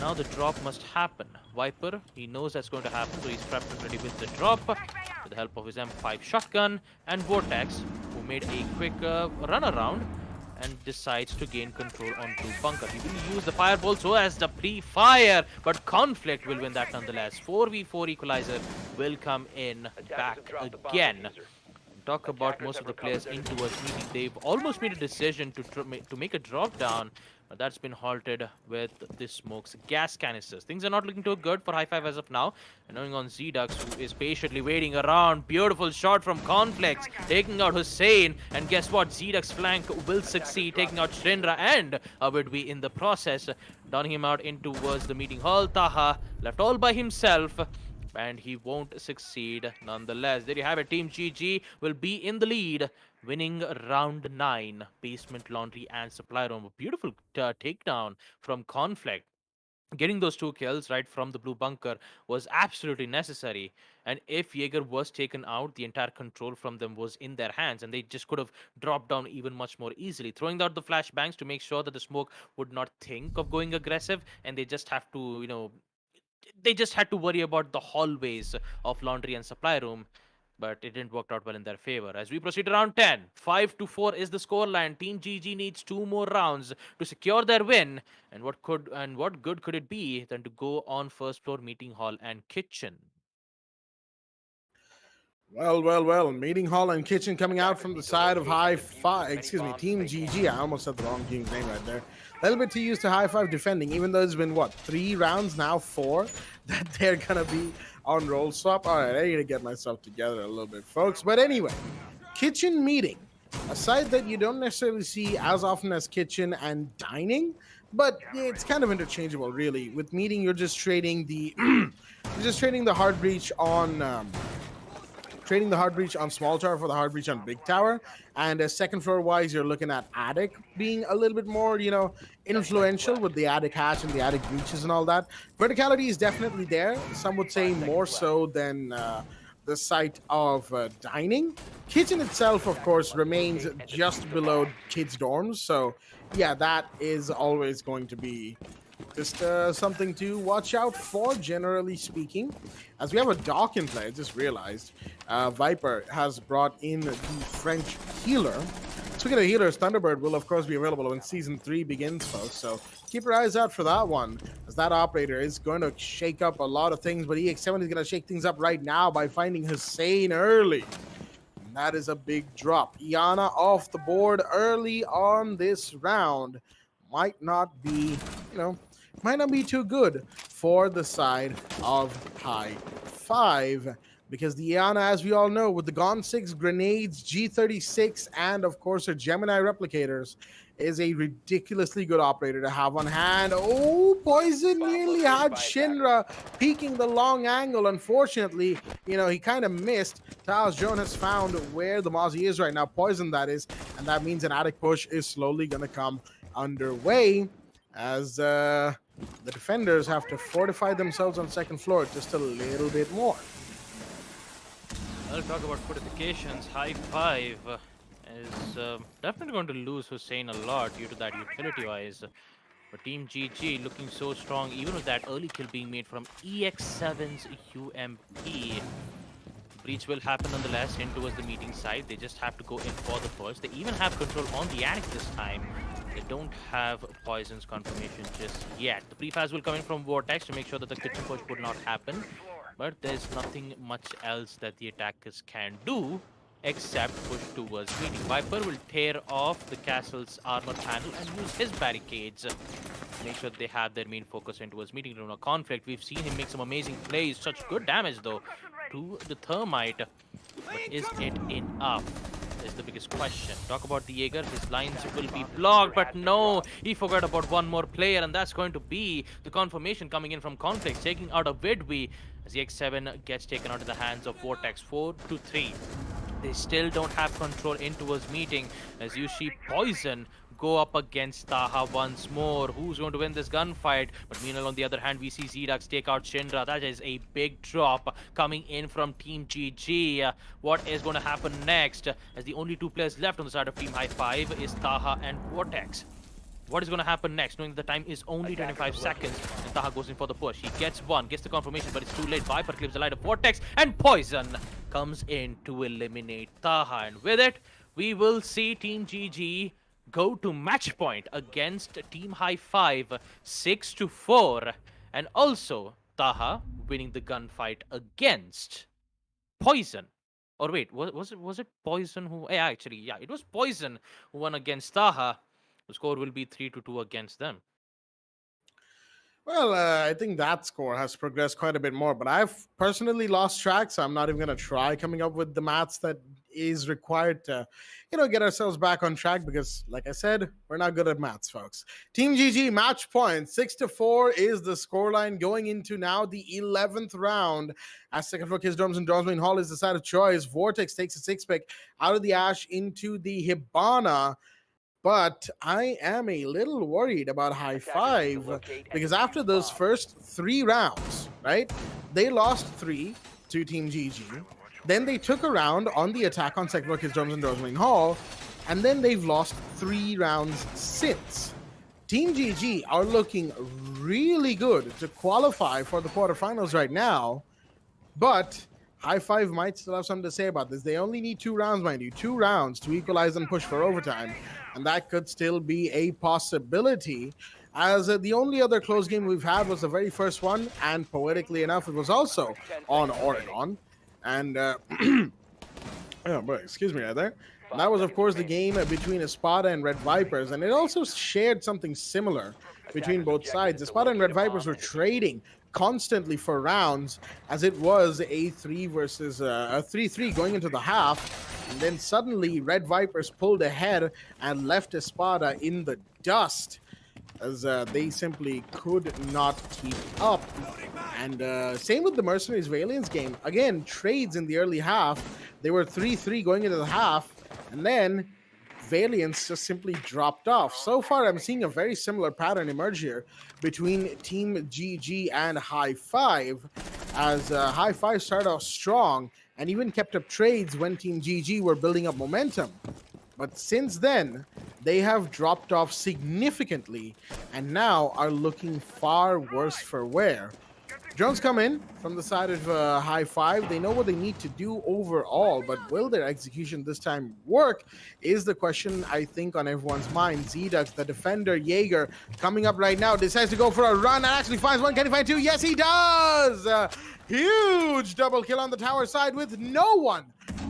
Now the drop must happen. Viper, he knows that's going to happen, so he's trapped and ready with the drop with the help of his M5 shotgun. And Vortex, who made a quick run around and decides to gain control onto Bunker. He will use the fireball so as the pre-fire, but Conflict will win that nonetheless. 4v4 equalizer will come in back again. Talk about most of the players in towards meeting. They've almost made a decision to make a drop down, but that's been halted with the smokes gas canisters. Things are not looking too good for High Five as of now. And knowing on Zdux, who is patiently waiting around. Beautiful shot from Conflicts, taking out Hussein. And guess what? Zdux flank will succeed, taking out Shrindra and Abidwi in the process. Downing him out in towards the meeting hall. Taha left all by himself, and he won't succeed nonetheless. There you have it. Team GG will be in the lead, winning round 9. Basement laundry and supply room. A beautiful takedown from Conflict. Getting those 2 kills right from the blue bunker was absolutely necessary. And if Jaeger was taken out, the entire control from them was in their hands, and they just could have dropped down even much more easily. Throwing out the flashbangs to make sure that the smoke would not think of going aggressive, and they just have to, they just had to worry about the hallways of laundry and supply room, but it didn't work out well in their favor. As we proceed to round 10, 5-4 is the scoreline. Team GG needs 2 more rounds to secure their win. And what good could it be than to go on first floor meeting hall and kitchen? Well. Meeting hall and kitchen coming out from the Need to side of locate High and defuse Five. as many Excuse me, bombs Team as they GG. can. I almost said the wrong team's name right there. A little bit too used to High Five defending, even though it's been 3 rounds now, 4 that they're gonna be on roll swap. All right, I need to get myself together a little bit, folks. But anyway, kitchen meeting. A side that you don't necessarily see as often as kitchen and dining, but it's kind of interchangeable, really. With meeting, you're just trading the hard breach on. Trading the hard breach on small tower for the hard breach on big tower, and second floor wise, you're looking at attic being a little bit more, influential with the attic hatch and the attic breaches and all that. Verticality is definitely there. Some would say more so than the site of dining. Kitchen itself, of course, remains just below kids' dorms, so yeah, that is always going to be just something to watch out for, generally speaking. As we have a dock in play, I just realized Viper has brought in the French healer. Speaking of healers, Thunderbird will, of course, be available when Season 3 begins, folks. So keep your eyes out for that one, as that operator is going to shake up a lot of things. But EX7 is going to shake things up right now by finding Hussein early. And that is a big drop. Iana off the board early on this round. Might not be, might not be too good for the side of High Five, because the Iana, as we all know, with the Gon 6 grenades, G36, and of course her Gemini replicators, is a ridiculously good operator to have on hand. Oh, Poison nearly had Shinra peeking the long angle. Unfortunately, he kind of missed. Taos Joan has found where the Mozzie is right now, Poison that is, and that means an attic push is slowly going to come underway, as the defenders have to fortify themselves on second floor just a little bit more. I'll talk about fortifications. High Five is definitely going to lose Hussein a lot due to that utility-wise. But Team GG looking so strong, even with that early kill being made from EX7's UMP. Breach will happen nonetheless in towards the meeting side. They just have to go in for the first. They even have control on the attic this time. They don't have Poison's confirmation just yet. The prefaz will come in from Vortex to make sure that the kitchen push would not happen. But there's nothing much else that the attackers can do except push towards meeting. Viper will tear off the castle's armor panel and use his barricades. Make sure they have their main focus in towards meeting room. A conflict. We've seen him make some amazing plays. Such good damage though to the thermite. But is it enough? Is the biggest question. Talk about the Jaeger. His lines will be blocked, but no, he forgot about one more player, and that's going to be the confirmation coming in from Conflict, taking out a Vidwi as the X7 gets taken out of the hands of Vortex. 4-3. They still don't have control in towards meeting, as you see Poison go up against Taha once more. Who's going to win this gunfight? But meanwhile, on the other hand, we see Zedux take out Shinra. That is a big drop coming in from Team GG. What is going to happen next? As the only 2 players left on the side of Team High Five is Taha and Vortex. What is going to happen next, knowing the time is only 25 seconds, and Taha goes in for the push. He gets one, gets the confirmation, but it's too late. Viper clips the light of Vortex, and Poison comes in to eliminate Taha. And with it, we will see Team GG go to match point against Team High Five 6-4, and also Taha winning the gunfight against Poison. Or wait, was it Poison who? Yeah, actually, yeah, it was Poison who won against Taha. The score will be 3-2 against them. Well, I think that score has progressed quite a bit more, but I've personally lost track, so I'm not even going to try coming up with the maths that is required to, get ourselves back on track, because, like I said, we're not good at maths, folks. Team GG match point 6-4 is the scoreline going into now the 11th round. As second floor Kids Dorms and Dorms Main Hall is the side of choice. Vortex takes a 6-pick out of the Ash into the Hibana. But I am a little worried about High Five because after those first 3 rounds, right, they lost 3 to Team GG. Then they took a round on the attack on second floor Kids Dorms and Rosaline Hall, and then they've lost 3 rounds since. Team GG are looking really good to qualify for the quarterfinals right now, but High Five might still have something to say about this. They only need 2 rounds, mind you, 2 rounds to equalize and push for overtime, and that could still be a possibility. As the only other close game we've had was the very first one, and poetically enough, it was also on Oregon. And oh, boy, excuse me right there. And that was, of course, the game between Espada and Red Vipers, and it also shared something similar between both sides. Espada and Red Vipers were trading constantly for rounds, as it was a 3-3 going into the half, and then suddenly Red Vipers pulled ahead and left Espada in the dust, as they simply could not keep up. And same with the Mercenaries Valiant's game. Again, trades in the early half. They were 3-3 going into the half, and then Valiants just simply dropped off. So far, I'm seeing a very similar pattern emerge here between Team GG and High Five, as High Five started off strong and even kept up trades when Team GG were building up momentum. But since then, they have dropped off significantly and now are looking far worse for wear. Drones come in from the side of High Five. They know what they need to do overall, but will their execution this time work is the question, I think, on everyone's mind. Zedux, the defender, Jaeger, coming up right now, decides to go for a run and actually finds one. Can he find 2? Yes, he does! Huge double kill on the tower side with no one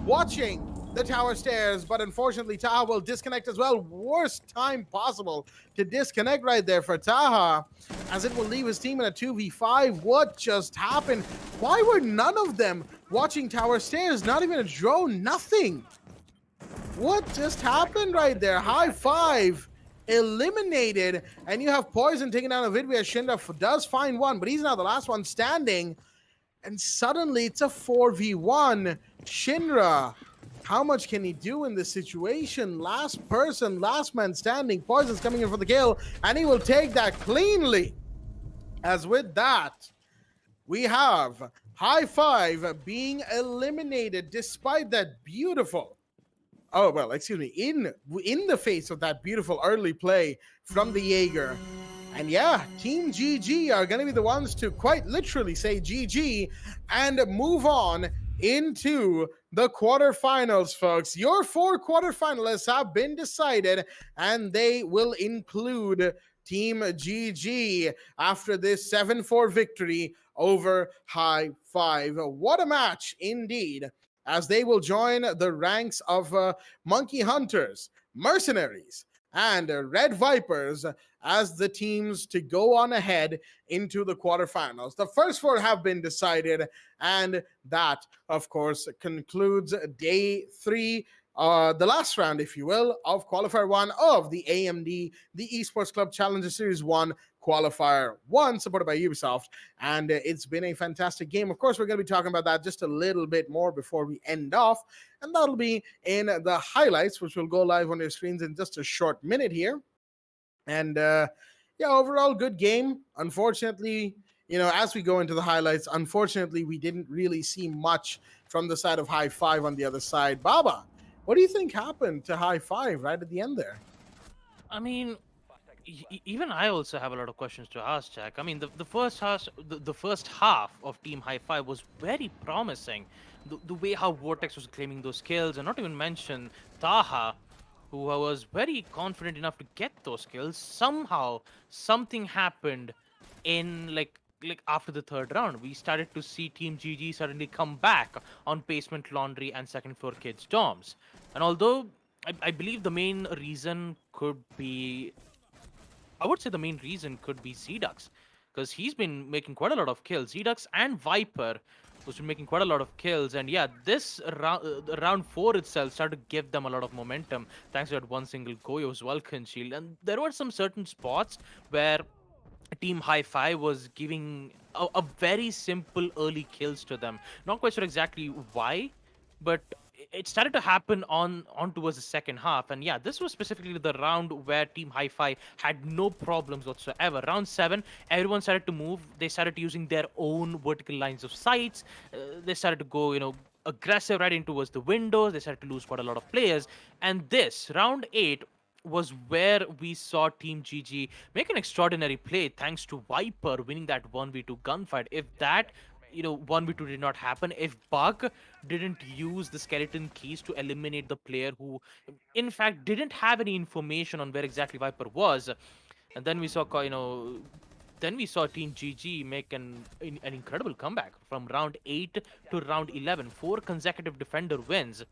watching the tower stairs, but unfortunately Taha will disconnect as well. Worst time possible to disconnect right there for Taha, as it will leave his team in a 2v5. What just happened? Why were none of them watching tower stairs? Not even a drone, nothing. What just happened right there? High Five eliminated, and you have Poison taking down a Vidway. Shinra does find one, but he's now the last one standing, and suddenly it's a 4v1. Shinra, how much can he do in this situation? Last person, last man standing. Poison's coming in for the kill, and he will take that cleanly. As with that, we have High Five being eliminated despite that beautiful, oh, well, excuse me, in the face of that beautiful early play from the Jaeger. And yeah, Team GG are going to be the ones to quite literally say GG and move on into the quarterfinals, folks. Your 4 quarterfinalists have been decided, and they will include Team GG after this 7-4 victory over High Five. What a match indeed, as they will join the ranks of Monkey Hunters, Mercenaries, and Red Vipers as the teams to go on ahead into the quarterfinals. The first 4 have been decided, and that, of course, concludes day 3, the last round, if you will, of Qualifier 1 of the AMD, the Esports Club Challenger Series 1 Qualifier 1, supported by Ubisoft, and it's been a fantastic game. Of course, we're going to be talking about that just a little bit more before we end off, and that'll be in the highlights, which will go live on your screens in just a short minute here. And yeah, overall good game. Unfortunately, you know, as we go into the highlights, unfortunately, we didn't really see much from the side of High Five on the other side. Baba, what do you think happened to High Five right at the end there? I mean, even I also have a lot of questions to ask, Jack. I mean, the first half of Team High Five was very promising. The way how Vortex was claiming those kills, and not even mention Taha, who was very confident enough to get those kills. Somehow, something happened in like after the 3rd round. We started to see Team GG suddenly come back on Basement Laundry and second floor Kids Dorms. And although I believe the main reason could be, I would say the main reason could be Zedux, because he's been making quite a lot of kills. Zedux and Viper was making quite a lot of kills, and yeah, this round 4 itself started to give them a lot of momentum thanks to that one single Goyo's Vulcan shield. And there were some certain spots where Team High Five was giving a very simple early kills to them. Not quite sure exactly why, but it started to happen on towards the second half. And yeah, this was specifically the round where Team Hi-Fi had no problems whatsoever. Round 7, everyone started to move. They started using their own vertical lines of sights. They started to go, aggressive right in towards the windows. They started to lose quite a lot of players. And this round 8 was where we saw Team GG make an extraordinary play thanks to Viper winning that 1v2 gunfight. If that 1v2 did not happen, if Bug didn't use the skeleton keys to eliminate the player who in fact didn't have any information on where exactly Viper was, and then we saw Team GG make an incredible comeback from round 8 to round 11, 4 consecutive defender wins.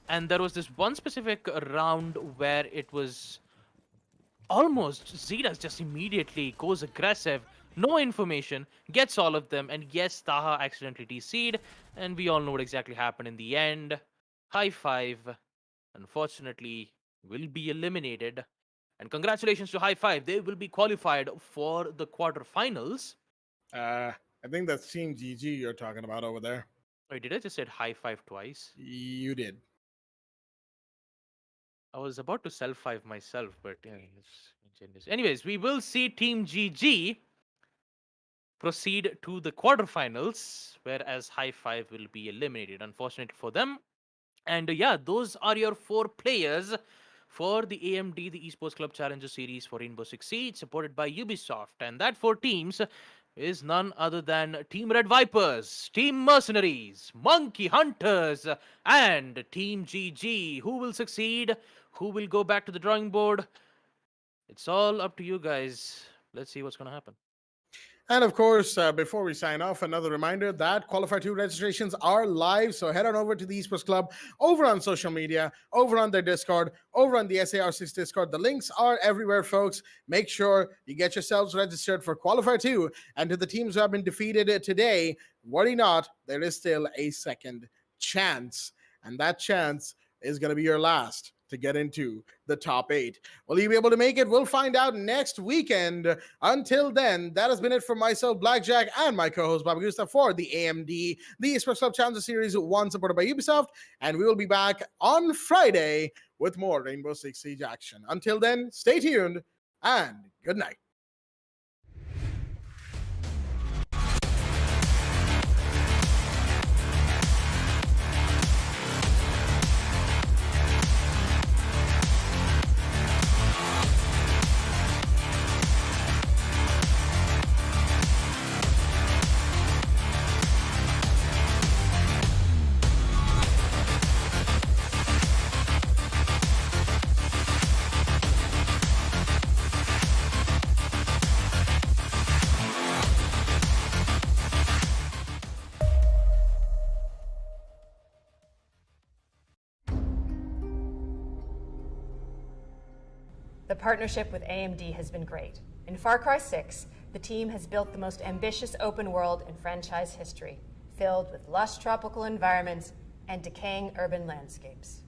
And there was this one specific round where it was almost Zetas just immediately goes aggressive, no information, gets all of them, and yes, Taha accidentally DC'd, and we all know what exactly happened in the end. High five, unfortunately, will be eliminated. And congratulations to High Five, they will be qualified for the quarterfinals. I think that's Team GG you're talking about over there. Wait, did I just say High Five twice? You did. I was about to self five myself, but yeah, it's ingenious. Anyways, we will see Team GG proceed to the quarterfinals, whereas High Five will be eliminated. Unfortunately for them. And yeah, those are your 4 players for the AMD, the Esports Club Challenger Series for Rainbow Six Siege, supported by Ubisoft. And that 4 teams is none other than Team Red Vipers, Team Mercenaries, Monkey Hunters, and Team GG. Who will succeed? Who will go back to the drawing board? It's all up to you guys. Let's see what's going to happen. And of course, before we sign off, another reminder that Qualifier 2 registrations are live. So head on over to the Esports Club, over on social media, over on their Discord, over on the SAR6 Discord. The links are everywhere, folks. Make sure you get yourselves registered for Qualifier 2. And to the teams who have been defeated today, worry not, there is still a second chance. And that chance is going to be your last to get into the top 8. Will you be able to make it? We'll find out next weekend. Until then, that has been it for myself, Blackjack, and my co-host, Baba Gusta, for the AMD, the Esports Club Challenger Series 1, supported by Ubisoft. And we will be back on Friday with more Rainbow Six Siege action. Until then, stay tuned, and good night. The partnership with AMD has been great. In Far Cry 6, the team has built the most ambitious open world in franchise history, filled with lush tropical environments and decaying urban landscapes.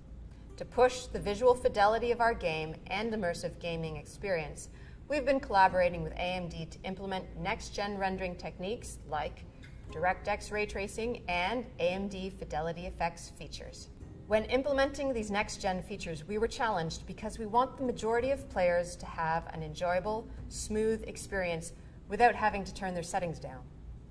To push the visual fidelity of our game and immersive gaming experience, we've been collaborating with AMD to implement next-gen rendering techniques like DirectX ray tracing and AMD Fidelity Effects features. When implementing these next-gen features, we were challenged because we want the majority of players to have an enjoyable, smooth experience without having to turn their settings down.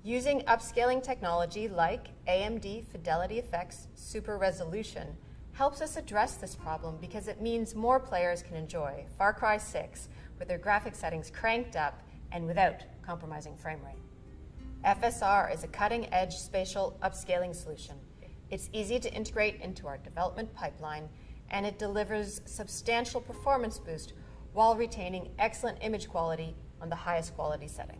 Using upscaling technology like AMD Fidelity Effects Super Resolution helps us address this problem because it means more players can enjoy Far Cry 6 with their graphic settings cranked up and without compromising frame rate. FSR is a cutting-edge spatial upscaling solution. It's easy to integrate into our development pipeline, and it delivers substantial performance boost while retaining excellent image quality on the highest quality setting.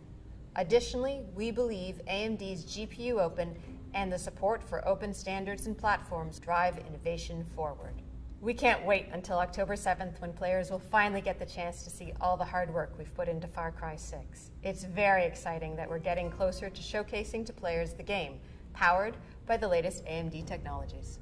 Additionally, we believe AMD's GPU Open and the support for open standards and platforms drive innovation forward. We can't wait until October 7th when players will finally get the chance to see all the hard work we've put into Far Cry 6. It's very exciting that we're getting closer to showcasing to players the game, powered by the latest AMD technologies.